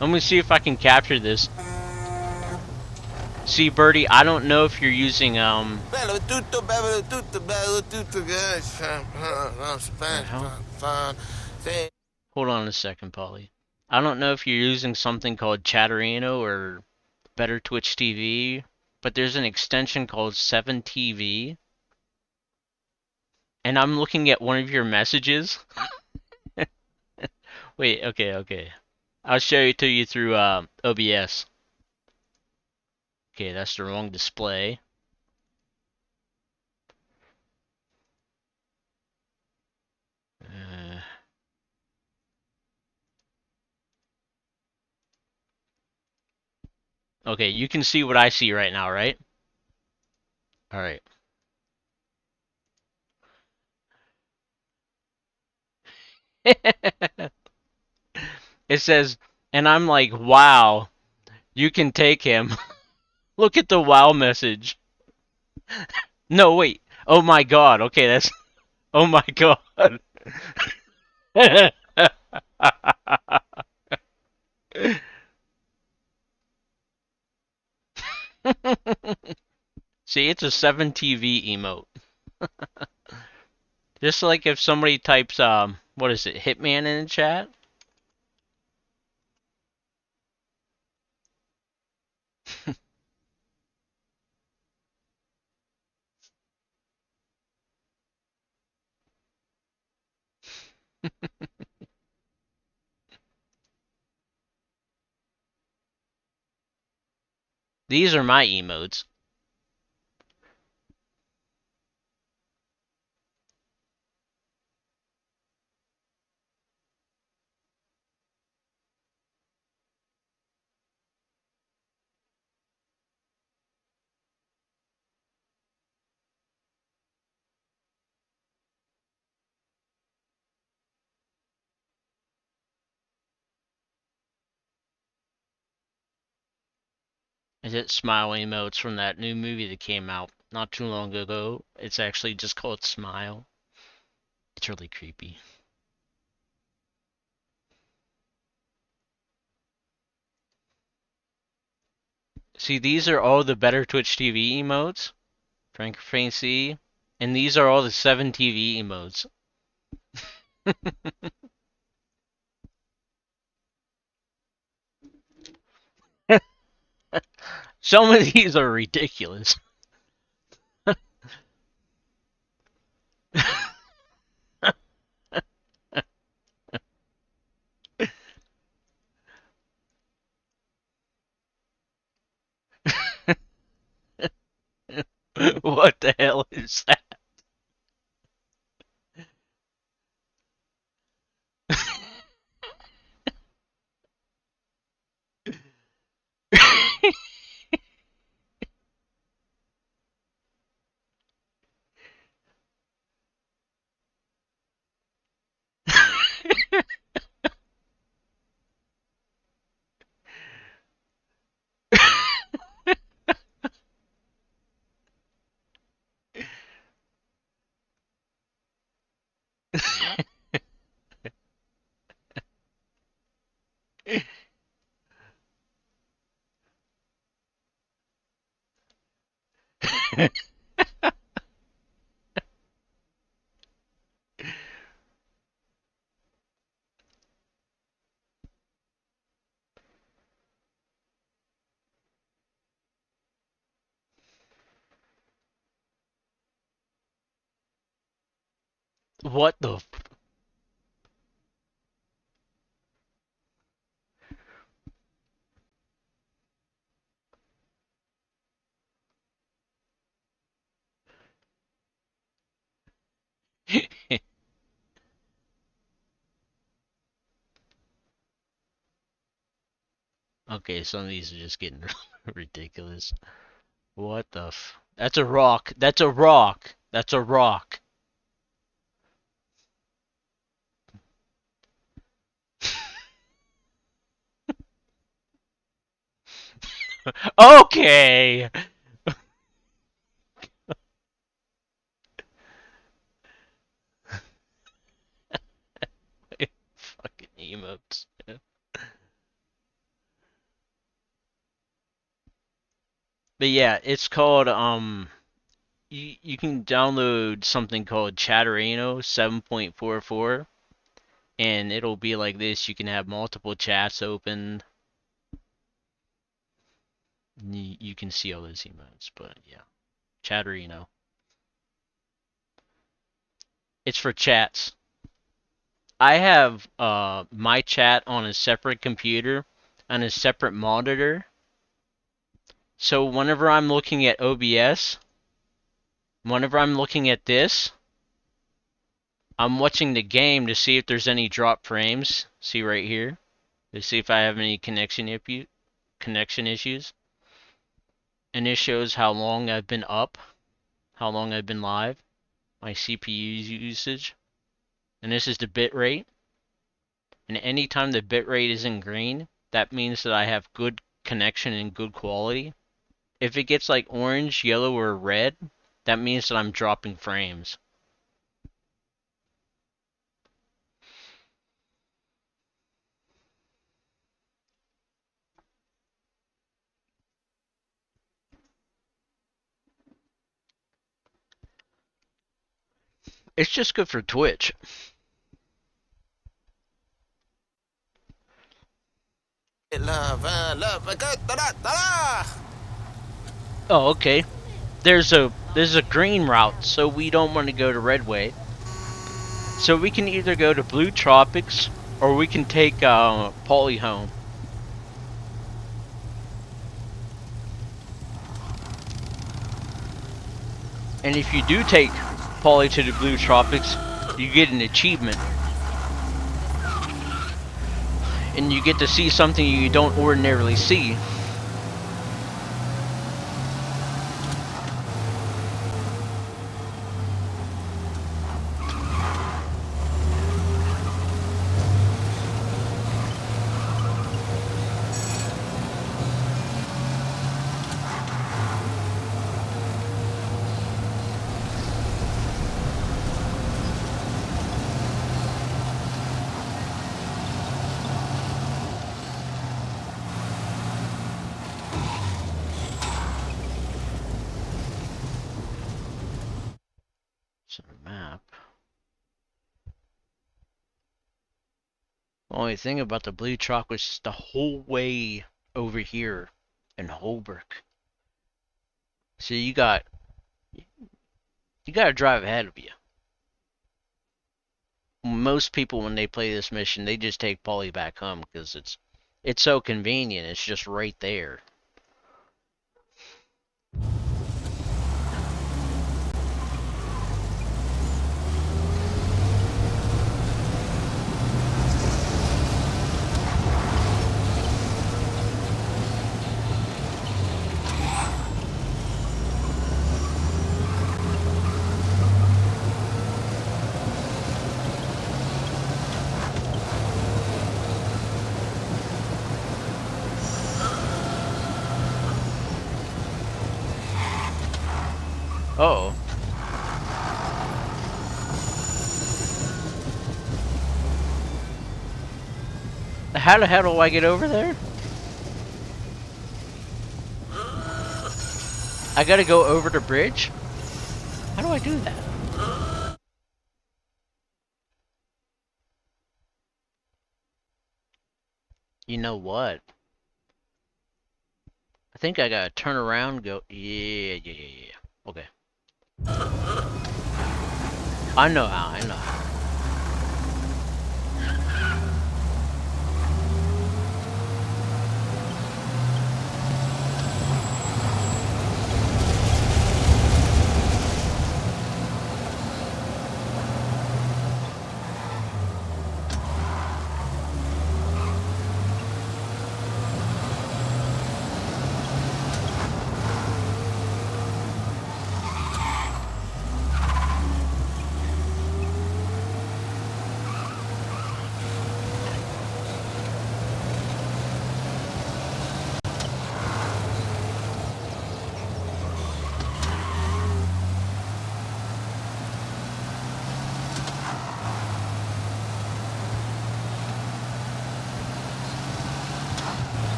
A: Let me see if I can capture this. See, Birdie, I don't know if you're using Hold on a second, Polly. I don't know if you're using something called Chatterino or Better Twitch TV, but there's an extension called 7TV. And I'm looking at one of your messages. Wait, okay. I'll show it to you through OBS. Okay, that's the wrong display. Okay, you can see what I see right now, right? Alright. It says, and I'm like, wow, you can take him. Look at the wow message. No, wait. Oh my god. Okay, that's... Oh my god. See, it's a 7TV emote. Just like if somebody types, what is it, Hitman in the chat? These are my emotes. Is it Smile emotes from that new movie that came out not too long ago? It's actually just called Smile. It's really creepy. See, these are all the better Twitch TV emotes. Frank Fancy. And these are all the 7 TV emotes. Some of these are ridiculous. What the hell is that? What the Okay, some of these are just getting ridiculous. What the That's a rock. That's a rock. That's a rock. Okay. Fucking emotes. But yeah, it's called you can download something called Chatterino 7.44 and it'll be like this. You can have multiple chats open. You can see all those emotes, but yeah. Chatterino. It's for chats. I have my chat on a separate computer on a separate monitor. So whenever I'm looking at OBS, whenever I'm looking at this, I'm watching the game to see if there's any drop frames. See right here. To see if I have any connection issues. And this shows how long I've been up, how long I've been live, my CPU usage. And this is the bit rate. And anytime the bit rate is in green, that means that I have good connection and good quality. If it gets like orange, yellow, or red, that means that I'm dropping frames. It's just good for Twitch. Oh, okay. There's a green route, so we don't want to go to Redway. So we can either go to Blue Tropics or we can take Paulie home. And if you do take Paulie to the Blue Tropics, you get an achievement. And you get to see something you don't ordinarily see. Only thing about the blue truck was just the whole way over here in Holbrook. So you got to drive ahead of you. Most people when they play this mission, they just take Paulie back home because it's so convenient. It's just right there. Uh-oh. How the hell do I get over there? I gotta go over the bridge? How do I do that? You know what? I think I gotta turn around, go... Yeah. Okay. I know how.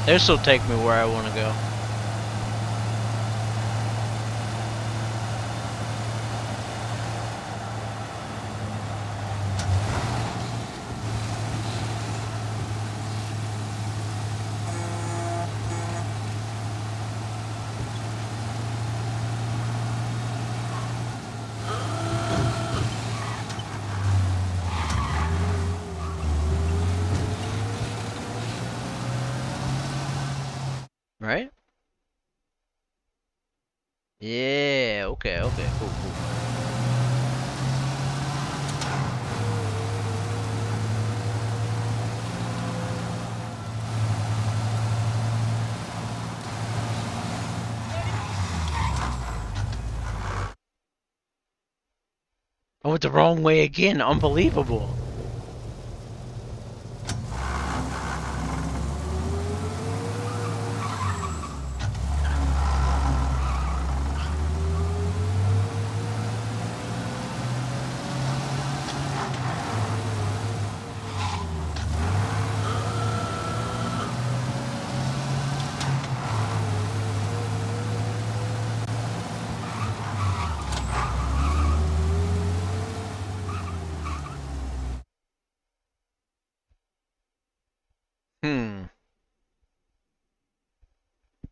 A: This'll take me where I want to go. Right? Yeah, okay, cool. I went the wrong way again, unbelievable.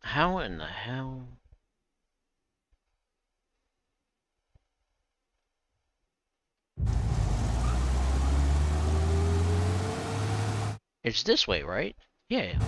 A: How in the hell? It's this way, right? Yeah.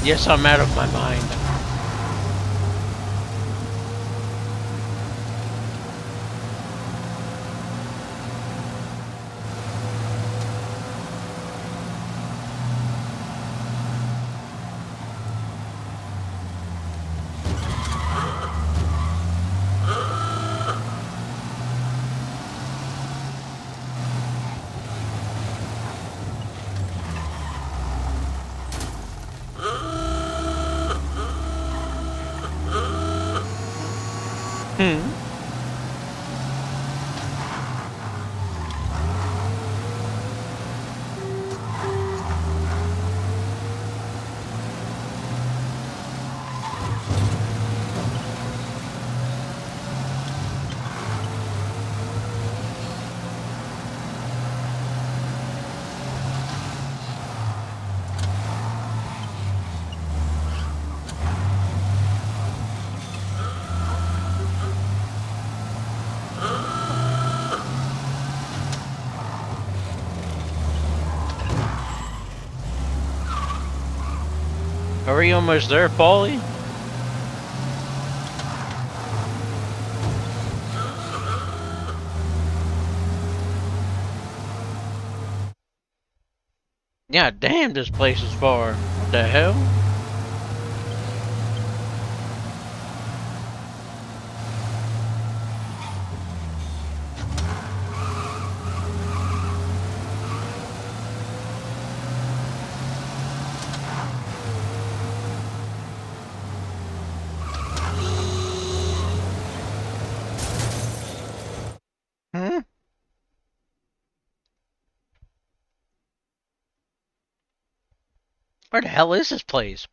A: Yes, I'm out of my mind. Are we almost there, Paulie? Yeah, damn, this place is far. What the hell? Hmm? Where the hell is this place?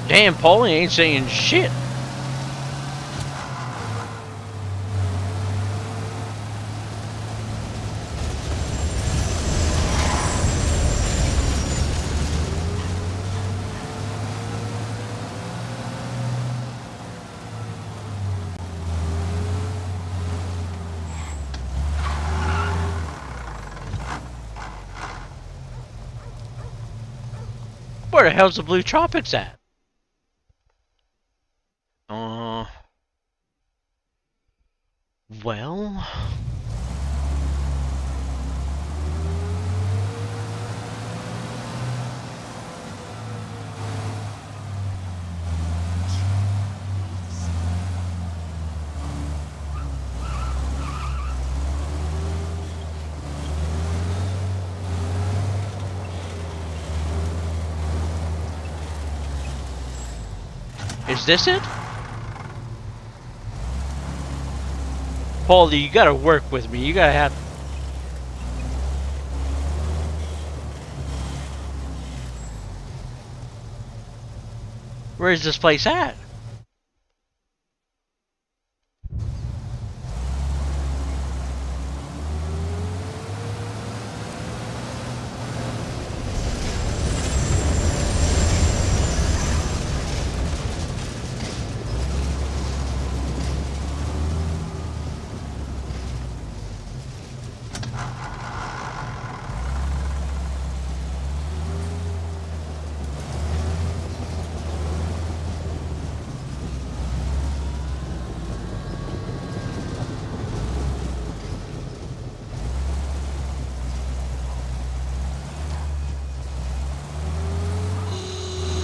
A: Damn, Paulie ain't saying shit. Where the hell's the Blue Tropics at? Well... Is this it? Paulie, you gotta work with me. You gotta have... Where's this place at?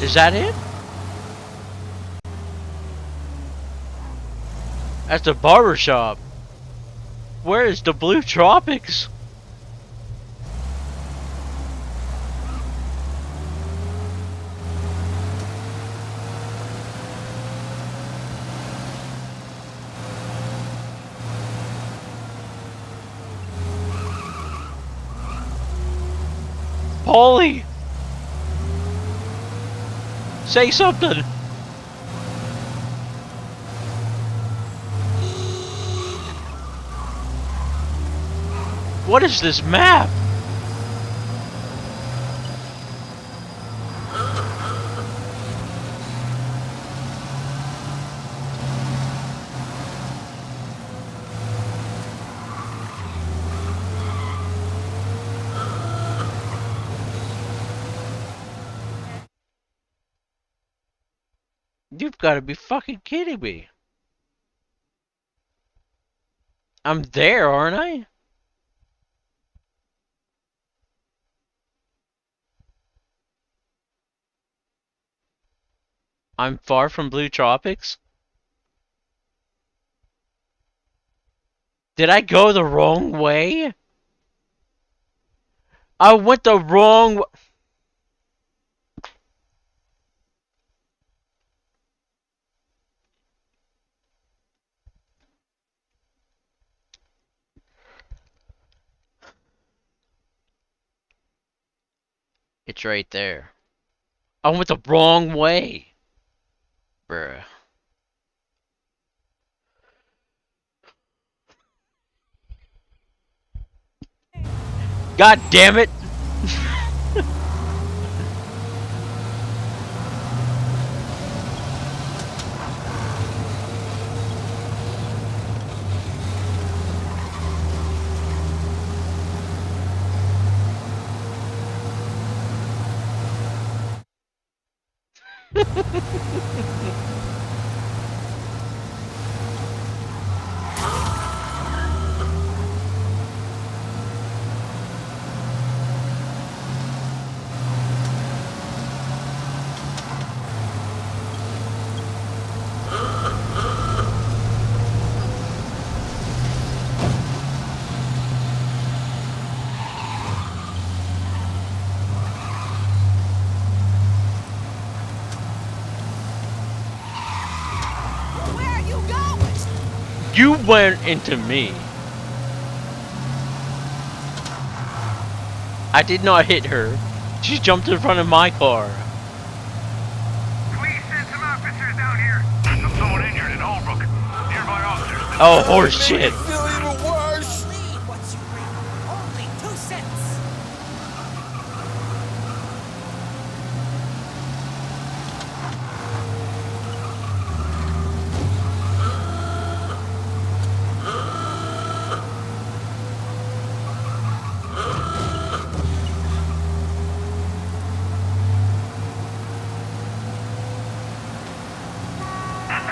A: Is that it? That's the barber shop. Where is the Blue Tropics? Paulie! Say something! What is this map? You've got to be fucking kidding me. I'm there, aren't I? I'm far from Blue Tropics? Did I go the wrong way? I went the wrong way. It's right there. I went the wrong way. Bruh. God damn it!
D: Where are you going?
A: You went into me. I did not hit her. She jumped in front of my car.
M: Please send some officers down here. Someone injured in Holbrook. Nearby officers.
A: Oh, horse shit.
N: Feel even worse. Leave what you bring. Only 2 cents.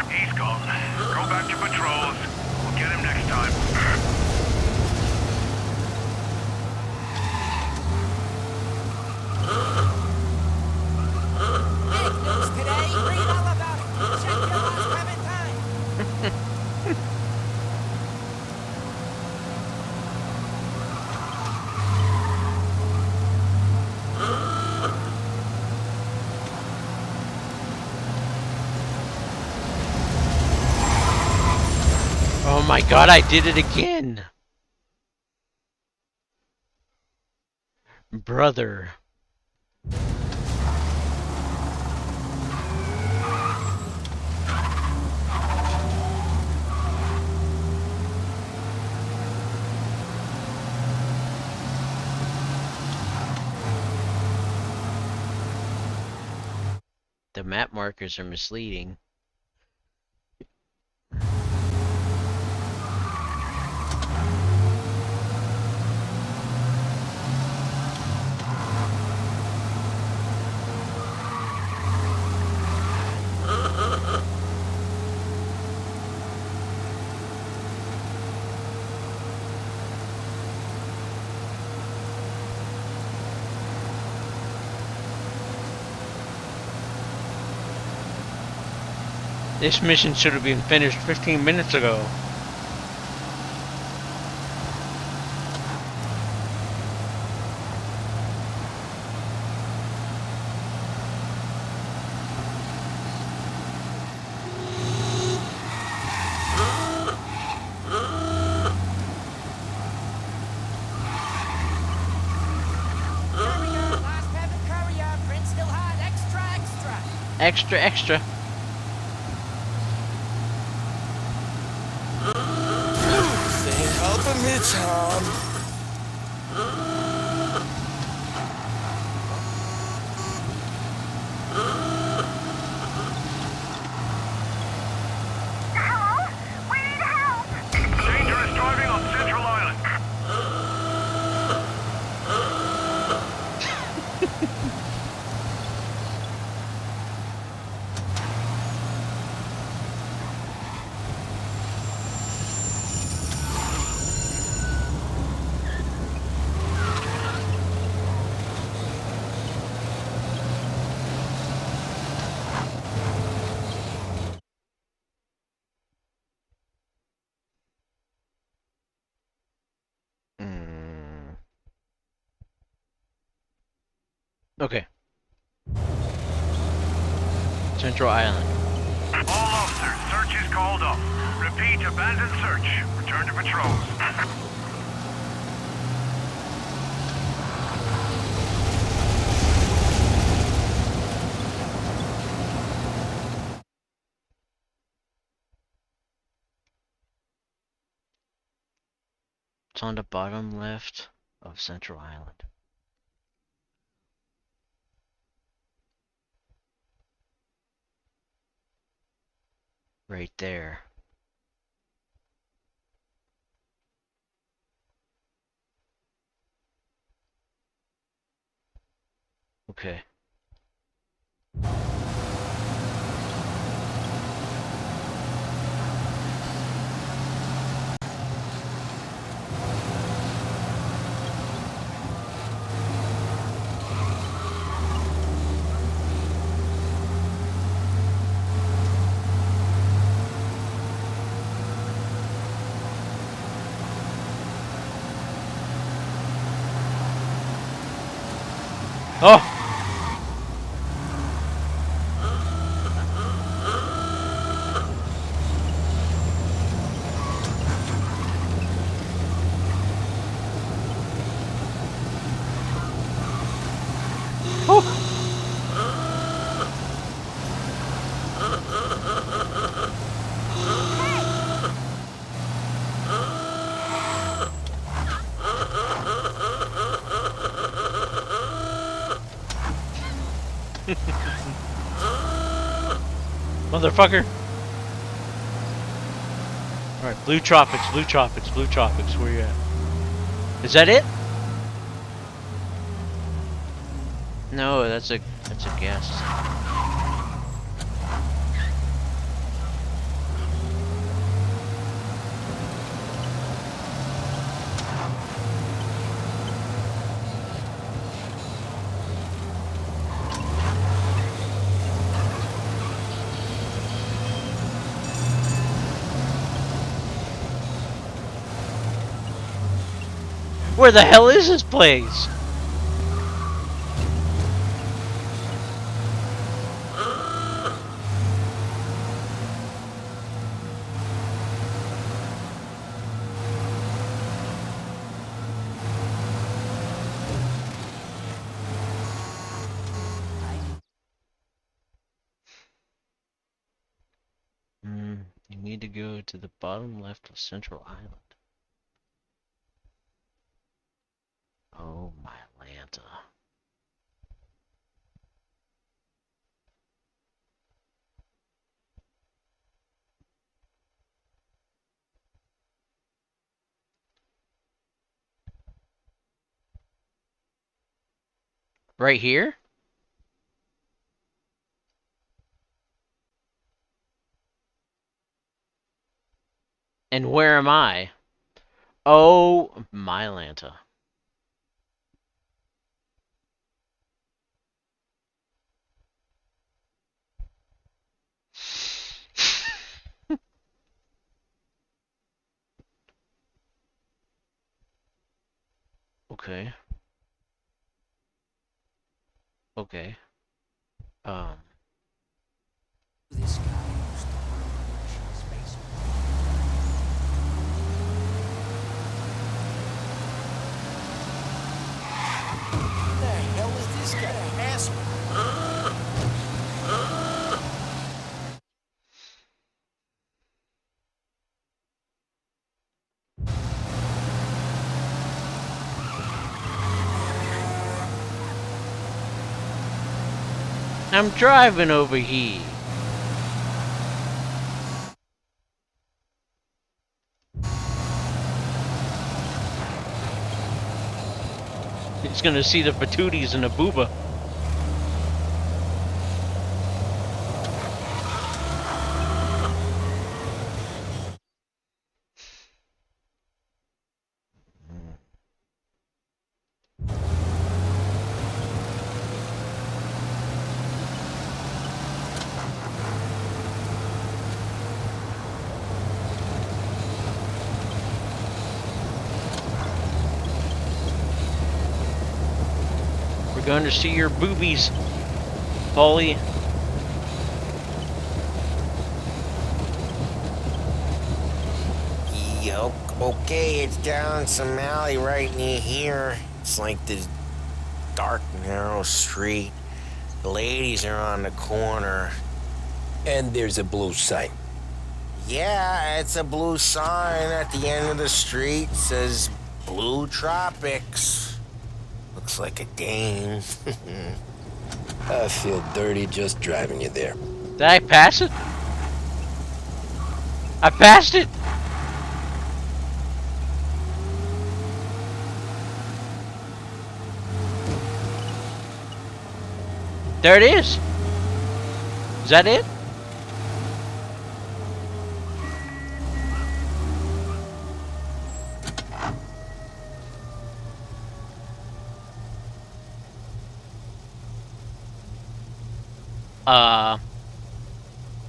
M: He's gone. Go back to patrols. We'll get him next time.
N: Big news today. Read all about it. Check your last private time.
A: Oh my god, I did it again. Brother. The map markers are misleading. This mission should have been finished 15 minutes ago.
N: Courier, last private courier. Print still hot. Extra, extra.
A: Extra, extra.
N: Say helping me, Tom.
M: Dangerous driving on Central Island.
A: Okay. Central Island.
M: All officers, search is called off. Repeat, abandon search. Return to patrols.
A: It's on the bottom left. of Central Island. Right there. Okay. Oh! Motherfucker! Alright, Blue Tropics, Blue Tropics, Blue Tropics, where you at? Is that it? No, that's a gas. Where the hell is this place? You need to go to the bottom left of Central Island. Oh my Lanta. Right here? And where am I? Oh my Lanta. Okay. Okay.
N: This guy used to run Russia's basement. Who the hell is this guy? Asshole.
A: I'm driving over here. He's gonna see the patooties and the booba. We're going to see your boobies, Paulie.
E: Yup. Okay, it's down some alley right near here. It's like this dark, narrow street. The ladies are on the corner.
T: And there's a blue sign.
E: Yeah, it's a blue sign at the end of the street. Says Blue tropics. Looks like a game.
C: I feel dirty just driving you there.
A: Did I pass it? I passed it! There it is! Is that it?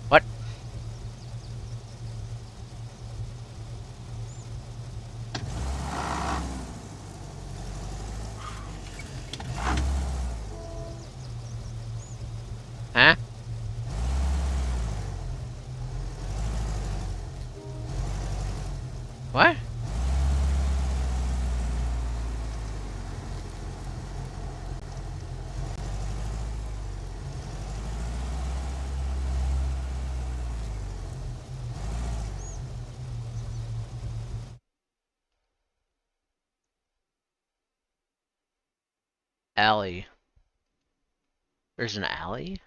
A: What? Huh? What? Alley. There's an alley?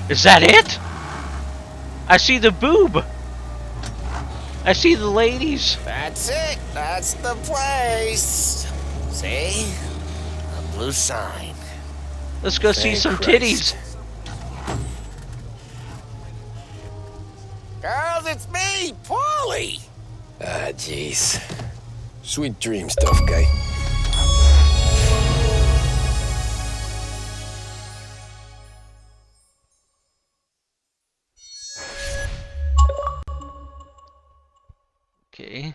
A: Is that it? I see the boob. I see the ladies.
E: That's it. That's the place. See? A blue sign.
A: Let's go see
E: Thank
A: some
E: Christ.
A: titties.
E: Girls, it's me, Paulie.
C: Ah, jeez. Sweet dreams, tough guy.
A: Okay.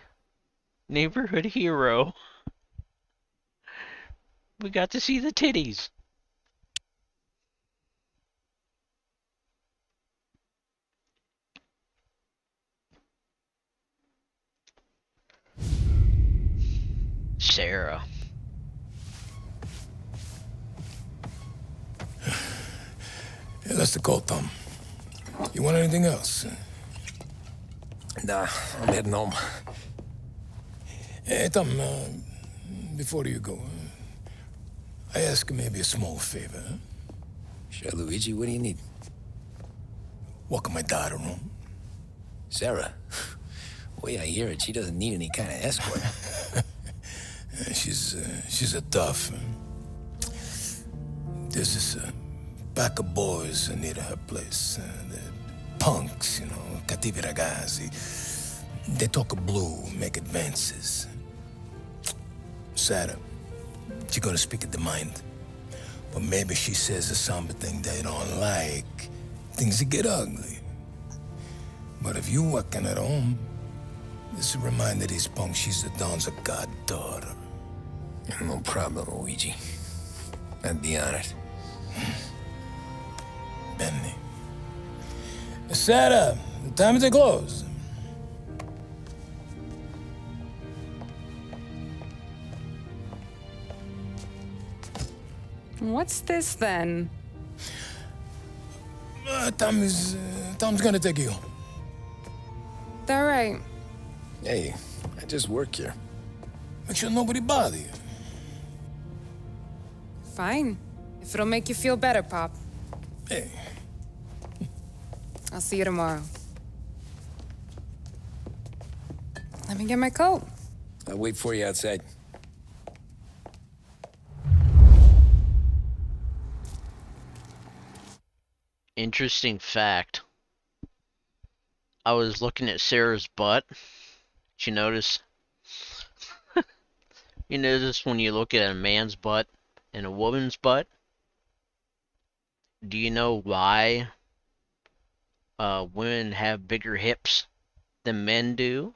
A: Neighborhood hero. We got to see the titties. Sarah.
T: Hey, that's the call, Tom. You want anything else?
C: Nah, I'm heading home.
T: Hey, Tom, before you go, I ask maybe a small favor. Huh?
C: Sure, Luigi, what do you need?
T: Walk my daughter home.
C: Sarah? Way I hear it, she doesn't need any kind of escort.
T: She's a tough. There's this pack of boys near her place. They're punks, you know, cattivi ragazzi. They talk blue, make advances. Sarah, she's gonna speak at the mind. But maybe she says something they don't like. Things get ugly. But if you walking at home, this reminder these punks she's the Don's goddaughter.
C: No problem, Luigi. I'd be honored.
T: Benny. Sarah, time to close.
F: What's this then?
T: Tom's gonna take you.
F: All right.
C: Hey, I just work here.
T: Make sure nobody bother you.
F: Fine. If it'll make you feel better, Pop.
T: Hey.
F: I'll see you tomorrow. Let me get my coat.
C: I'll wait for you outside.
A: Interesting fact. I was looking at Sarah's butt. Did you notice? You notice when you look at a man's butt and a woman's butt? Do you know why women have bigger hips than men do?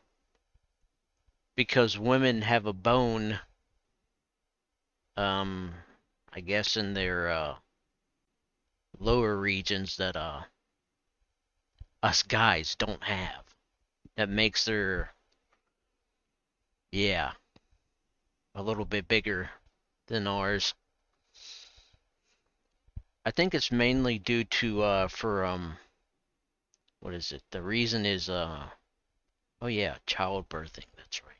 A: Because women have a bone, I guess in their lower regions that us guys don't have. That makes their, yeah, a little bit bigger than ours. I think it's mainly due to what is it? The reason is oh yeah, childbirthing. That's right.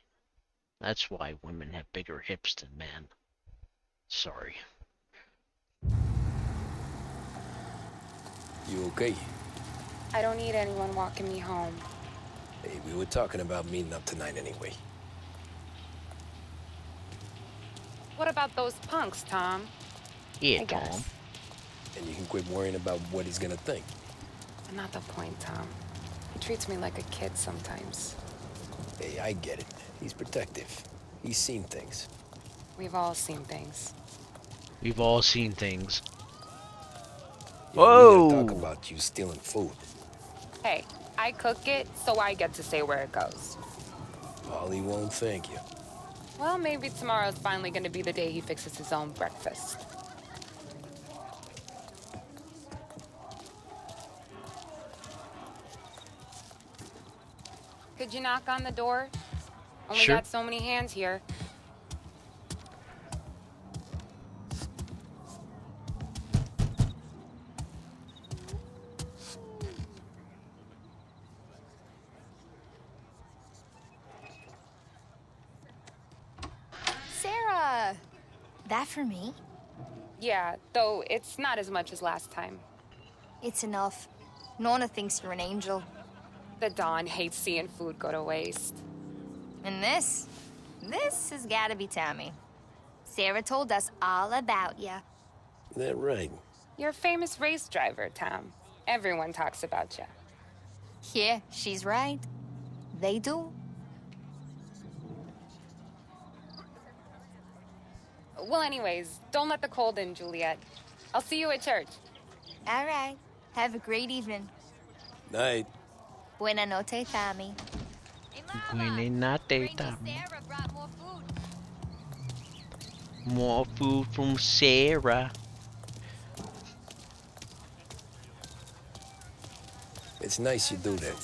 A: That's why women have bigger hips than men. Sorry.
C: You okay?
F: I don't need anyone walking me home.
C: Hey, we were talking about meeting up tonight anyway.
F: What about those punks, Tom?
A: Yeah,
F: I
A: Tom.
F: guess.
C: And you can quit worrying about what he's gonna think.
F: Not the point, Tom. He treats me like a kid sometimes.
C: Hey, I get it. He's protective. He's seen things.
F: We've all seen things.
A: We've all seen things.
C: Yo,
A: Whoa!
C: we gotta talk about you stealing food.
F: Hey, I cook it, so I get to say where it goes.
C: Ollie won't thank you.
F: Well, maybe tomorrow's finally gonna be the day he fixes his own breakfast. Could you knock on the door? Only
A: Sure.
F: got so many hands here.
Q: Sarah! That for me?
F: Yeah, though it's not as much as last time.
Q: It's enough. Nona thinks you're an angel.
F: The Dawn hates seeing food go to waste.
Q: And this has gotta be Tommy. Sarah told us all about you.
C: That right?
F: You're a famous race driver, Tom. Everyone talks about you.
Q: Yeah, she's right. They do.
F: Well, anyways, don't let the cold in, Juliet. I'll see you at church.
Q: All right. Have a great evening.
C: Night.
Q: Buena noche, Tommy.
A: Guinenate, Tommy. More food from Sarah.
C: It's nice you do that.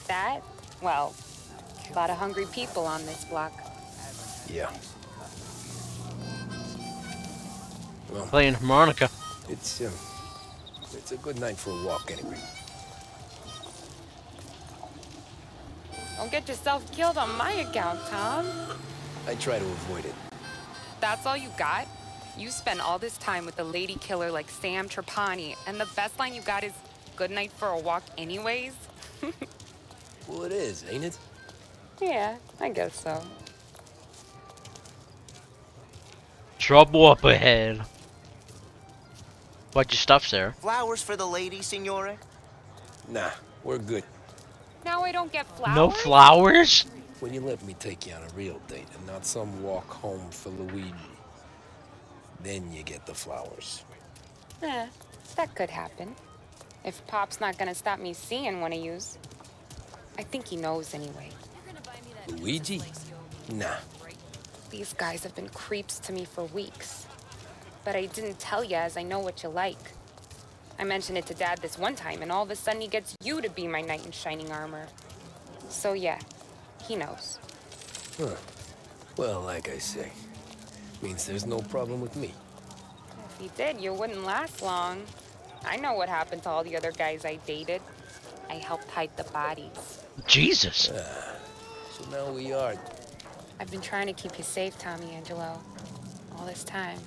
F: That? Well, a lot of hungry people on this block.
C: Yeah. Well,
A: Playing harmonica.
C: It's a good night for a walk anyway.
F: Don't get yourself killed on my account, Tom.
C: I try to avoid it.
F: That's all you got? You spend all this time with a lady killer like Sam Trapani, and the best line you got is, "Good night for a walk anyways"?
C: Well, it is, ain't it?
F: Yeah, I guess so.
A: Trouble up ahead. What'd you stuff, Sarah?
S: Flowers for the lady, signore?
C: Nah, we're good.
F: Now I don't get flowers?
A: No flowers?
C: When you let me take you on a real date and not some walk home for Luigi, then you get the flowers.
F: That could happen. If Pop's not gonna stop me seeing one of yous. I think he knows anyway.
C: Luigi? Nah.
F: These guys have been creeps to me for weeks. But I didn't tell you as I know what you like. I mentioned it to Dad this one time, and all of a sudden he gets you to be my knight in shining armor. So yeah, he knows.
C: Huh. Well, like I say, means there's no problem with me.
F: If he did, you wouldn't last long. I know what happened to all the other guys I dated. I helped hide the bodies.
A: Jesus.
C: So now we are.
F: I've been trying to keep you safe, Tommy Angelo, all this time.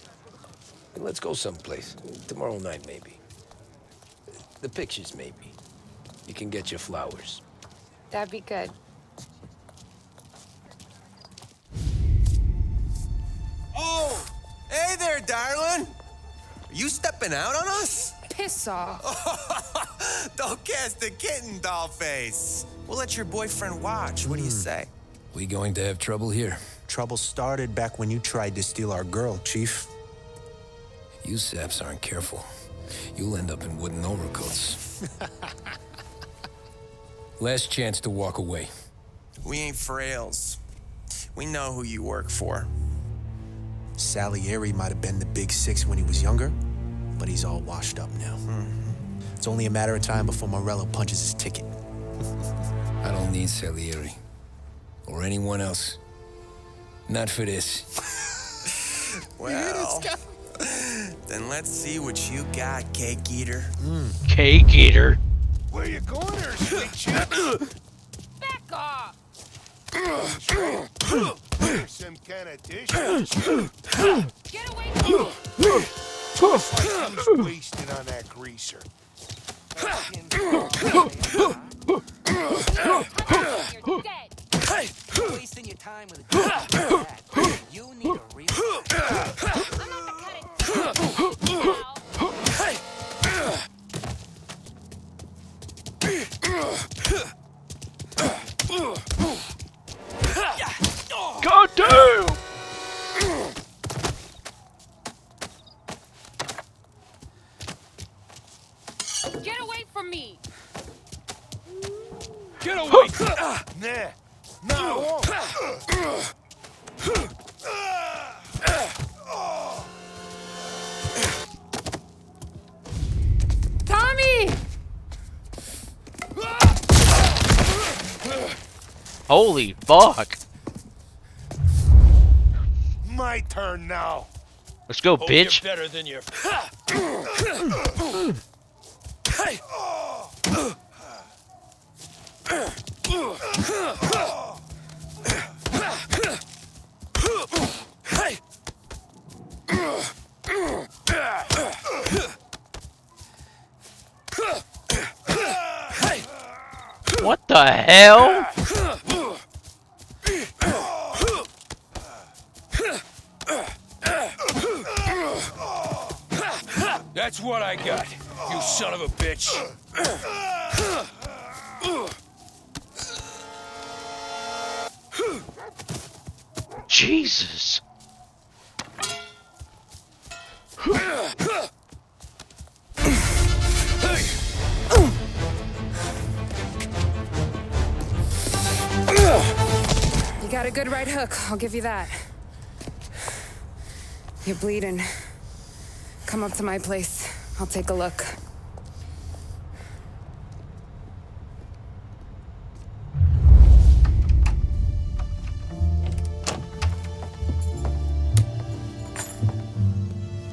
C: Let's go someplace. Tomorrow night, maybe. The pictures, maybe. You can get your flowers.
F: That'd be good.
W: Oh! Hey there, darling! Are you stepping out on us?
F: piss off.
B: Don't cast the kitten, dollface. We'll let your boyfriend watch. What do you say?
C: We going to have trouble here?
L: Trouble started back when you tried to steal our girl, Chief.
C: You saps aren't careful. You'll end up in wooden overcoats. Last chance to walk away.
B: We ain't frails. We know who you work for.
L: Salieri might have been the big six when he was younger, but he's all washed up now. It's only a matter of time before Morello punches his ticket.
C: I don't need Salieri. Or anyone else. Not for this.
B: Well, then let's see what you got, cake eater.
A: Cake eater.
M: Where you going there, sweet chips?
N: Back off!
M: Some kind of dish.
N: Get away from me!
M: Looks like he was wasted on that greaser.
N: You're dead!
G: You're wasting your time with a dude like that. You need a real
N: I'm not the kind
A: God damn!
N: Get away from me!
M: Get away! Nah. No, I won't.
F: Tommy!
A: Holy fuck.
M: My turn now.
A: Let's go,
M: Hope
A: bitch.
M: You're better than your.
A: What the hell?
H: That's what I got, you son of a bitch.
A: Jesus.
F: You got a good right hook, I'll give you that. You're bleeding. Come up to my place. I'll take a look.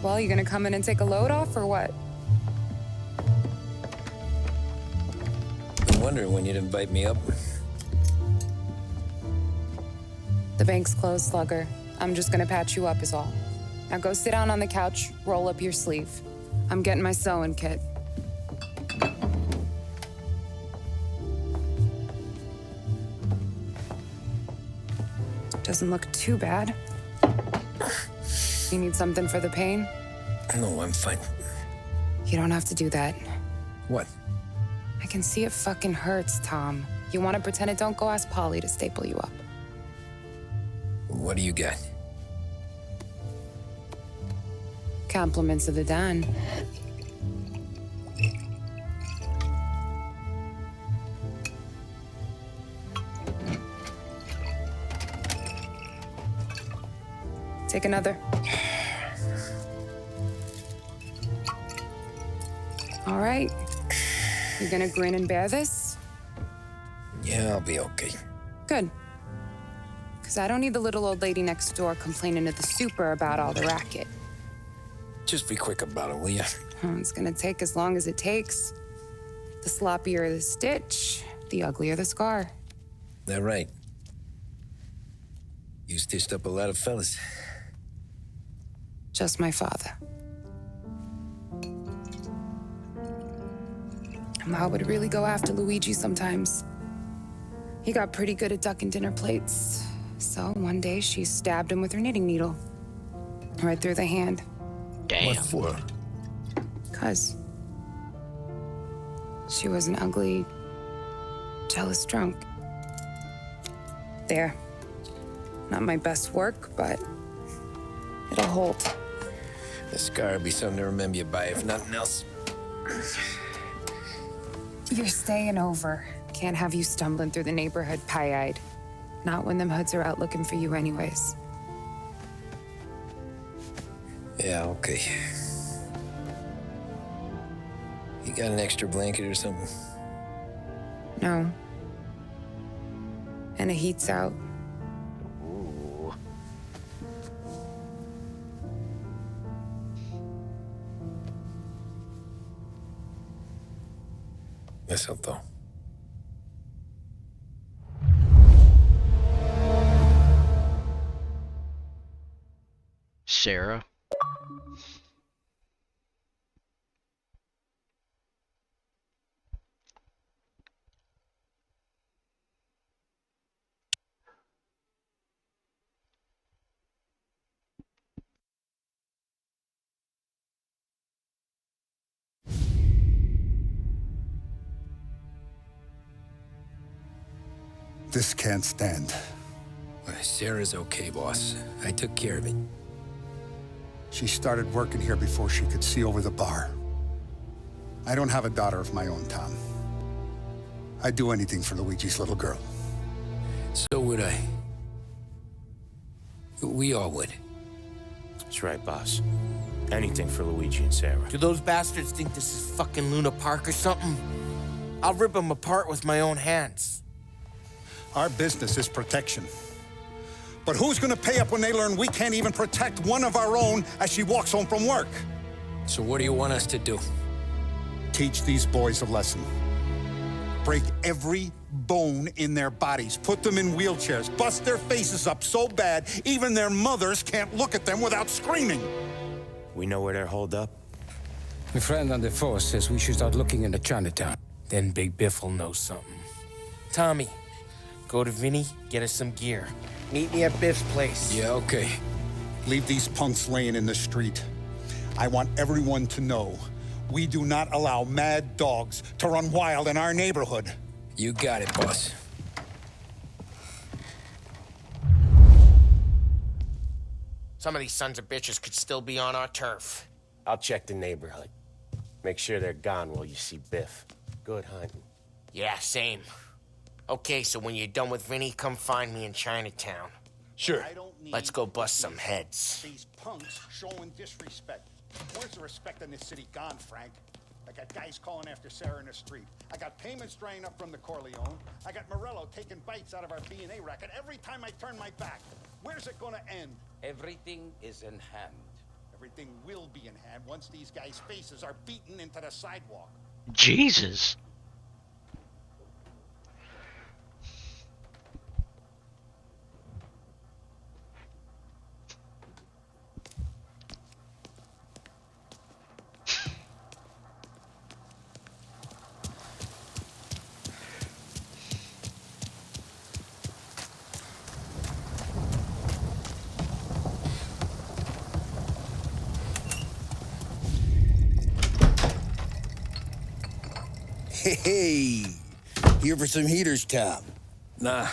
F: Well, you gonna come in and take a load off, or what?
C: Been wondering when you'd invite me up.
F: The bank's closed, Slugger. I'm just gonna patch you up is all. Now go sit down on the couch, roll up your sleeve. I'm getting my sewing kit. Doesn't look too bad. You need something for the pain?
C: No, I'm fine.
F: You don't have to do that.
C: What?
F: I can see it fucking hurts, Tom. You want to pretend it don't go ask Polly to staple you up.
C: What do you got?
F: Compliments of the Don. Take another. All right. You gonna grin and bear this?
C: Yeah, I'll be okay.
F: Good. Because I don't need the little old lady next door complaining to the super about all the racket.
C: Just be quick about it, will ya?
F: It's gonna take as long as it takes. The sloppier the stitch, the uglier the scar.
C: That right. You stitched up a lot of fellas.
F: Just my father. Ma would really go after Luigi sometimes. He got pretty good at ducking dinner plates. So one day she stabbed him with her knitting needle. Right through the hand.
A: Damn.
T: What for?
F: 'Cause She was an ugly, jealous drunk. There. Not my best work, but it'll hold.
C: This scar will be something to remember you by, if nothing else.
F: You're staying over. Can't have you stumbling through the neighborhood pie-eyed. Not when them hoods are out looking for you anyways.
C: Yeah, okay. You got an extra blanket or something?
F: No. And the heat's out.
C: Ooh. Eso todo.
A: Sarah.
I: This can't stand.
C: Sarah's okay, boss. I took care of it.
I: She started working here before she could see over the bar. I don't have a daughter of my own, Tom. I'd do anything for Luigi's little girl.
C: So would I. We all would.
J: That's right, boss. Anything for Luigi and Sarah.
E: Do those bastards think this is fucking Luna Park or something? I'll rip them apart with my own hands.
I: Our business is protection. But who's gonna pay up when they learn we can't even protect one of our own as she walks home from work?
C: So what do you want us to do?
I: Teach these boys a lesson. Break every bone in their bodies. Put them in wheelchairs. Bust their faces up so bad, even their mothers can't look at them without screaming.
J: We know where they're holed up?
K: My friend on the force says we should start looking into Chinatown.
E: Then Big Biff will know something. Tommy, go to Vinny, get us some gear. Meet me at Biff's place.
C: Yeah, okay.
I: Leave these punks laying in the street. I want everyone to know we do not allow mad dogs to run wild in our neighborhood.
C: You got it, boss.
E: Some of these sons of bitches could still be on our turf.
J: I'll check the neighborhood. Make sure they're gone while you see Biff. Good hunting.
E: Yeah, same. Okay, so when you're done with Vinny, come find me in Chinatown.
J: Sure.
E: Let's go bust some heads.
I: These punks showing disrespect. Where's the respect in this city gone, Frank? I got guys calling after Sarah in the street. I got payments drying up from the Corleone. I got Morello taking bites out of our B&A racket every time I turn my back. Where's it gonna end?
K: Everything is in hand.
I: Everything will be in hand once these guys' faces are beaten into the sidewalk.
A: Jesus.
B: Hey, here for some heaters, Tom?
C: Nah,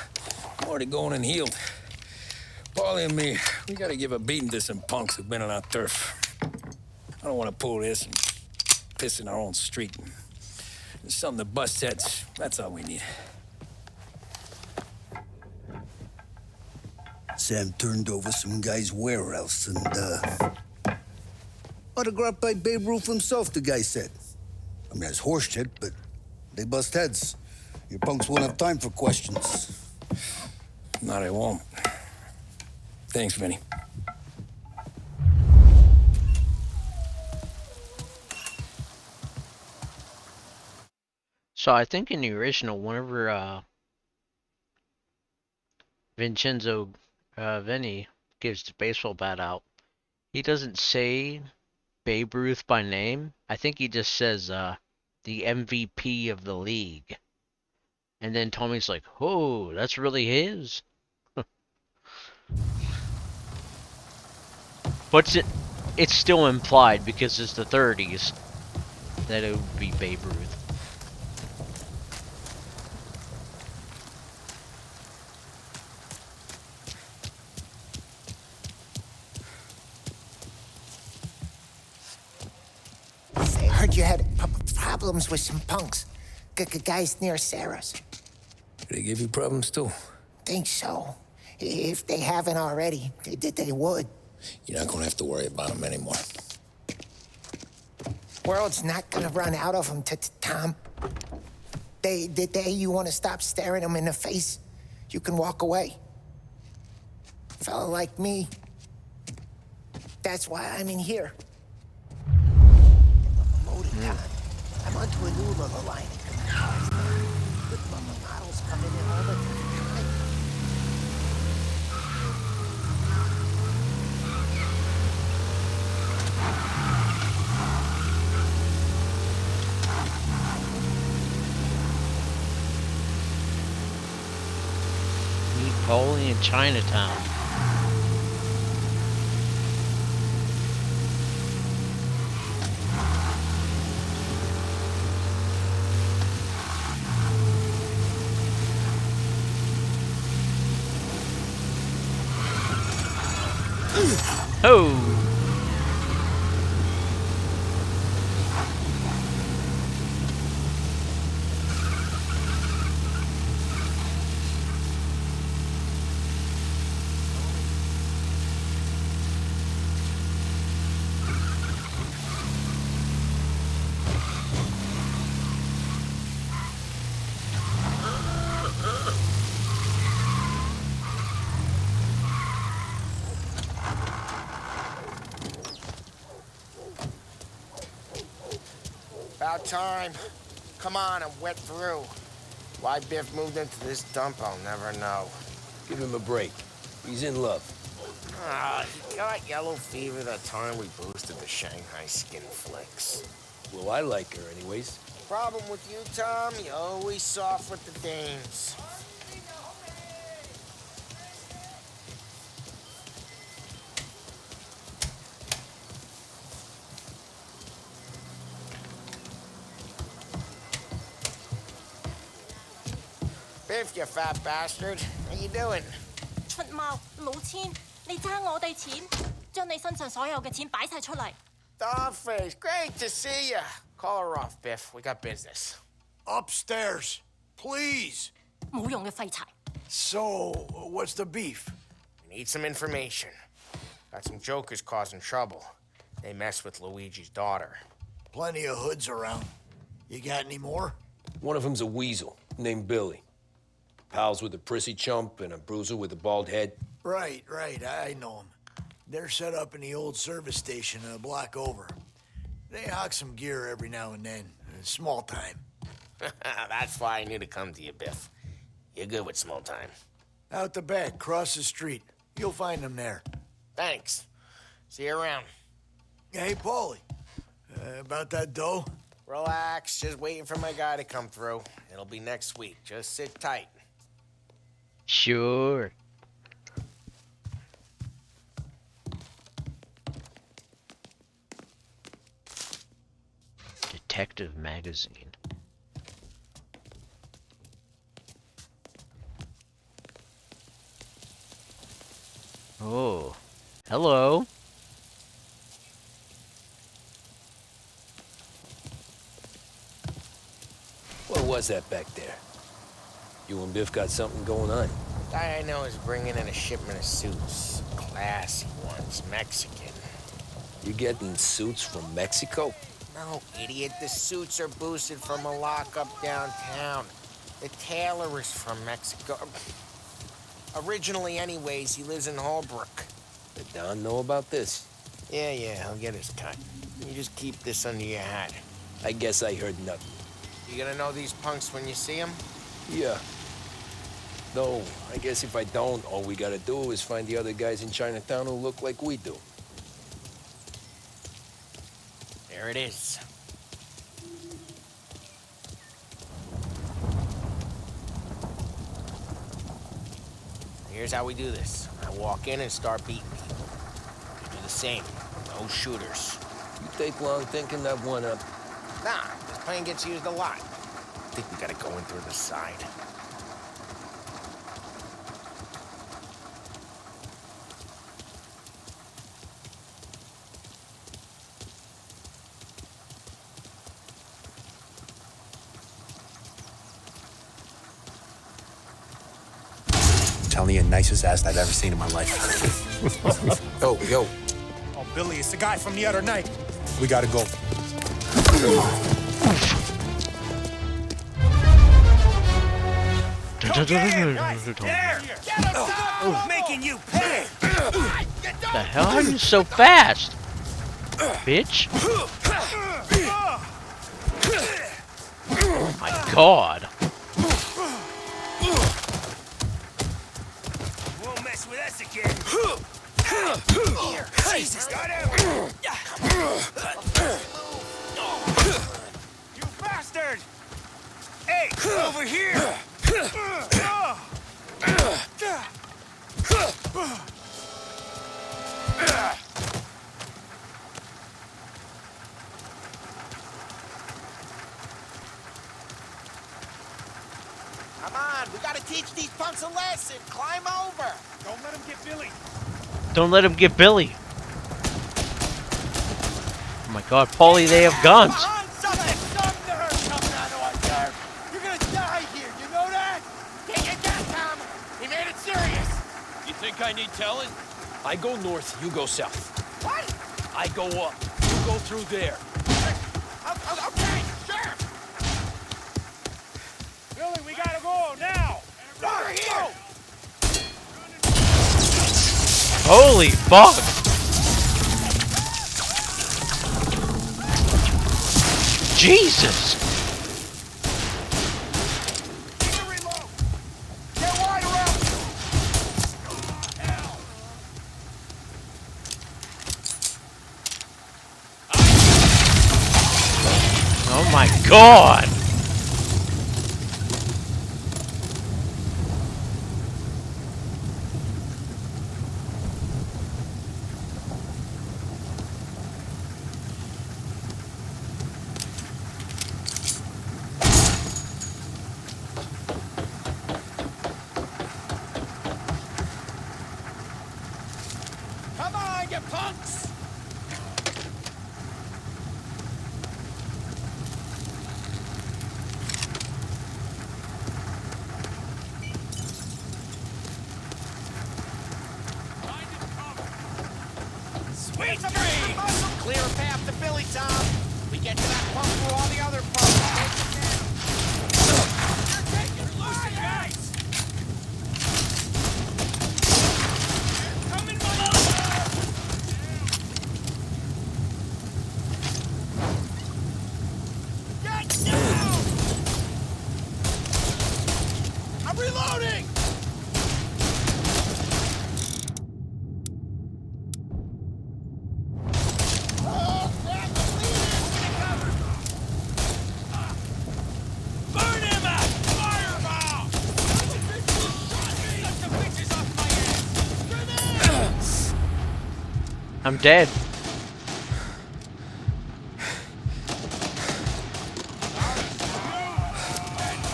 C: I'm already going and healed. Paulie and me, we gotta give a beating to some punks who've been on our turf. I don't want to pull this and piss in our own street. There's something to bust heads. That's all we need.
B: Sam turned over some guy's warehouse and, autographed by Babe Ruth himself, the guy said. I mean, that's horse shit, but they bust heads. Your punks won't have time for questions.
C: No, they won't. Thanks, Vinny.
A: So I think in the original, whenever Vincenzo Vinny gives the baseball bat out, he doesn't say Babe Ruth by name. I think he just says the MVP of the league. And then Tommy's like, "Oh, that's really his." But it's still implied because it's the 30s that it would be Babe Ruth.
L: you had problems with some punks. Guys near Sarah's.
T: They give you problems too?
L: Think so. If they haven't already, they would.
T: You're not gonna have to worry about them anymore.
L: World's not gonna run out of them, Tom. The day you want to stop staring them in the face, you can walk away. Fella like me. That's why I'm in here. Loading time. I'm onto a new level line. Good models coming in all the time.
A: Meet Polly in Chinatown. Oh!
E: About time. Come on, I'm wet through. Why Biff moved into this dump, I'll never know.
V: Give him a break. He's in love.
E: He got yellow fever that time we boosted the Shanghai skin flicks.
V: Well, I like her anyways.
E: Problem with you, Tom, you always soft with the dames. Biff, you fat bastard. How you doing?
O: 出貓老千，你爭我哋錢，將你身上所有嘅錢擺晒出嚟。
E: Dollface, great to see you. Call her off, Biff. We got business.
U: Upstairs, please.
O: 冇用嘅廢柴。
U: So, what's the beef?
E: We need some information. Got some jokers causing trouble. They mess with Luigi's daughter.
U: Plenty of hoods around. You got any more?
V: One of them's a weasel named Billy. Pals with a prissy chump and a bruiser with a bald head.
U: Right, I know them. They're set up in the old service station a block over. They hawk some gear every now and then. Small time.
E: That's why I knew to come to you, Biff. You're good with small time.
U: Out the back, cross the street. You'll find them there.
E: Thanks. See you around.
U: Hey, Paulie. About that dough?
E: Relax. Just waiting for my guy to come through. It'll be next week. Just sit tight.
A: Sure. Detective magazine. Oh, hello.
V: What was that back there? You and Biff got something going on.
E: Guy I know is bringing in a shipment of suits. Classy ones, Mexican.
V: You getting suits from Mexico?
E: No, idiot. The suits are boosted from a lockup downtown. The tailor is from Mexico. Originally, anyways, he lives in Holbrook.
V: Did Don know about this?
E: Yeah, he'll get his cut. You just keep this under your hat.
V: I guess I heard nothing.
E: You gonna know these punks when you see them?
V: Yeah. Though, I guess if I don't, all we gotta do is find the other guys in Chinatown who look like we do.
E: There it is. Here's how we do this. I walk in and start beating people. You do the same. No shooters.
V: You take long thinking that one up.
E: Nah, this plane gets used a lot. I think we gotta go in through the side.
P: telling you, nicest ass I've ever seen in my life.
H: Yo.
U: Oh, Billy, it's the guy from the other night.
P: We gotta go.
E: Making you pay.
A: The hell are you so fast, bitch? Oh my god.
E: Won't mess with us again. Here, Jesus, got him. You bastard! Hey, over here!
N: Come on, we gotta teach these punks a lesson. Climb over.
U: Don't let him get Billy.
A: Don't let him get Billy. Oh my god, Paulie, they have guns.
N: You're gonna die here, you know that? Take it down, Tom. He made it serious.
R: You think I need telling? I go north, you go south.
N: What?
R: I go up, you go through there.
N: Okay, sure.
U: Billy, we gotta go now.
N: Over here.
A: Holy fuck! Jesus! Oh my god!
N: Come on, you punks.
E: Sweet dream! Clear a path to Billy, Tom. We get to that pump through all the other pumps. You're taking loose, guys! Coming, Get down! I'm reloading! Burn him out! Fireball! Let the bitches off my ass!
A: I'm dead.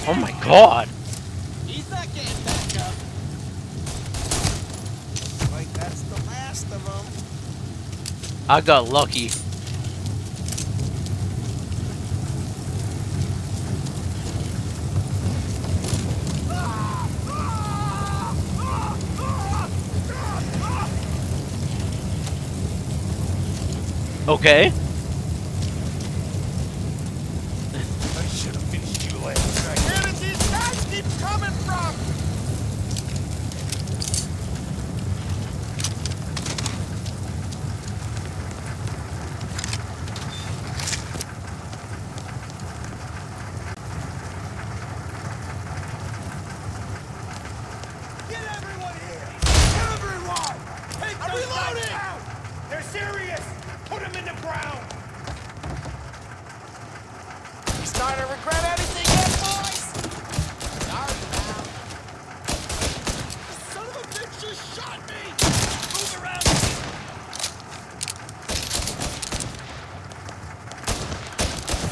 A: Oh my god!
N: He's not getting back up. Like that's the last of them.
A: I got lucky. Okay.
E: I should have finished you last night. Where does these guys keep coming from? Get everyone here! Everyone! Take those guys out! They're serious! Put them in the ground! You starting to regret anything yet, boys? Sorry, pal. The son of a bitch just shot me! Move around!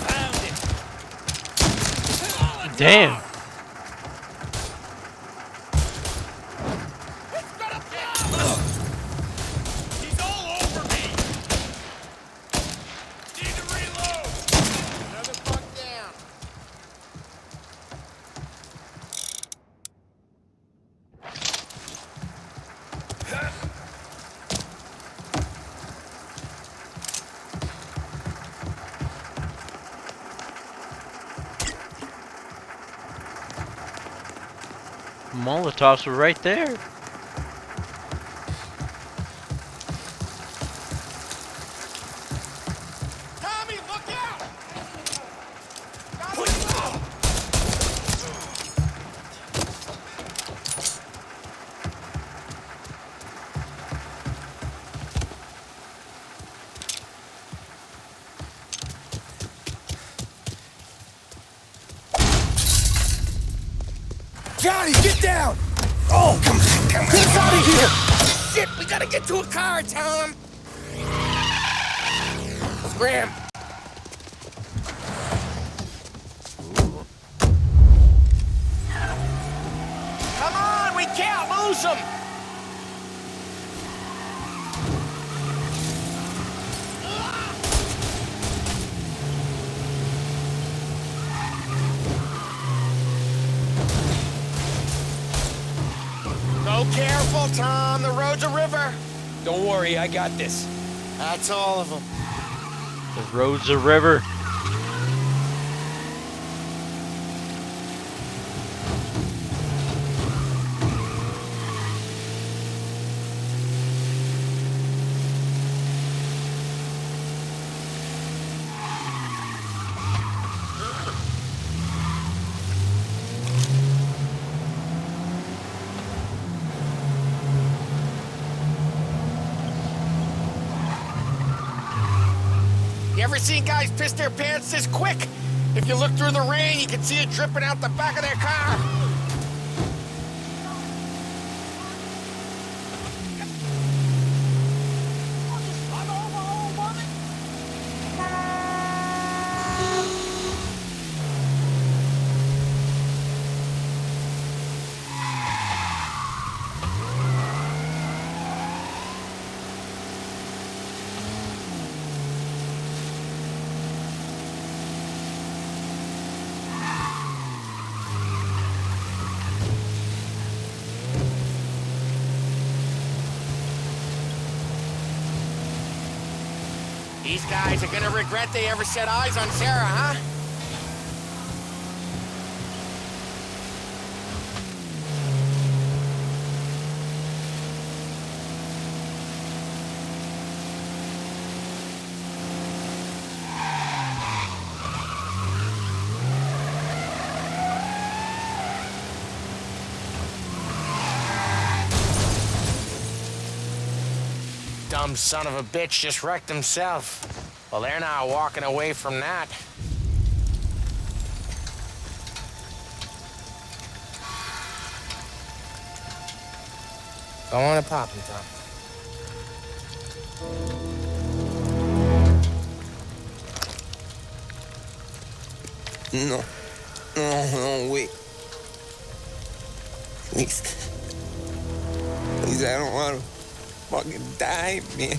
E: Found it!
A: Damn.
E: He's all over me! Need to reload! Another buck down.
A: Molotovs were right there.
E: Tommy, look out! Johnny, get down! Oh, come on. Get us out of here! Shit, we gotta get to a car, Tom! Scram! Come on, we can't lose him! Go careful, Tom. The road's a river.
R: Don't worry, I got this.
E: That's all of them.
A: The road's a river.
E: You ever seen guys piss their pants this quick? If you look through the rain, you can see it dripping out the back of their car. These guys are gonna regret they ever set eyes on Sarah, huh? Dumb son of a bitch just wrecked himself. Well, they're not walking away from that. Go on and pop him, Tom.
T: No. No, wait. Please. Please, I don't want to fucking die, man.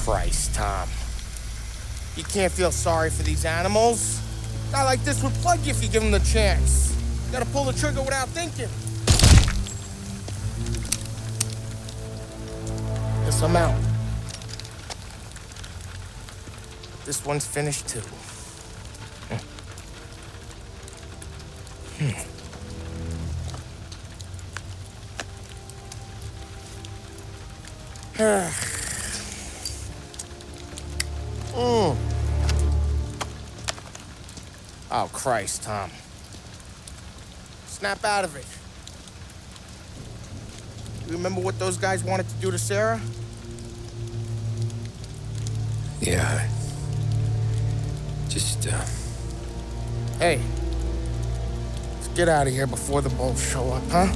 E: Christ, Tom. You can't feel sorry for these animals. A guy like this would plug you if you give him the chance. You gotta pull the trigger without thinking. Guess I'm out. This one's finished too. Oh, Christ, Tom. Snap out of it. You remember what those guys wanted to do to Sarah?
T: Yeah. Just,
E: Hey. Let's get out of here before the bulls show up, huh?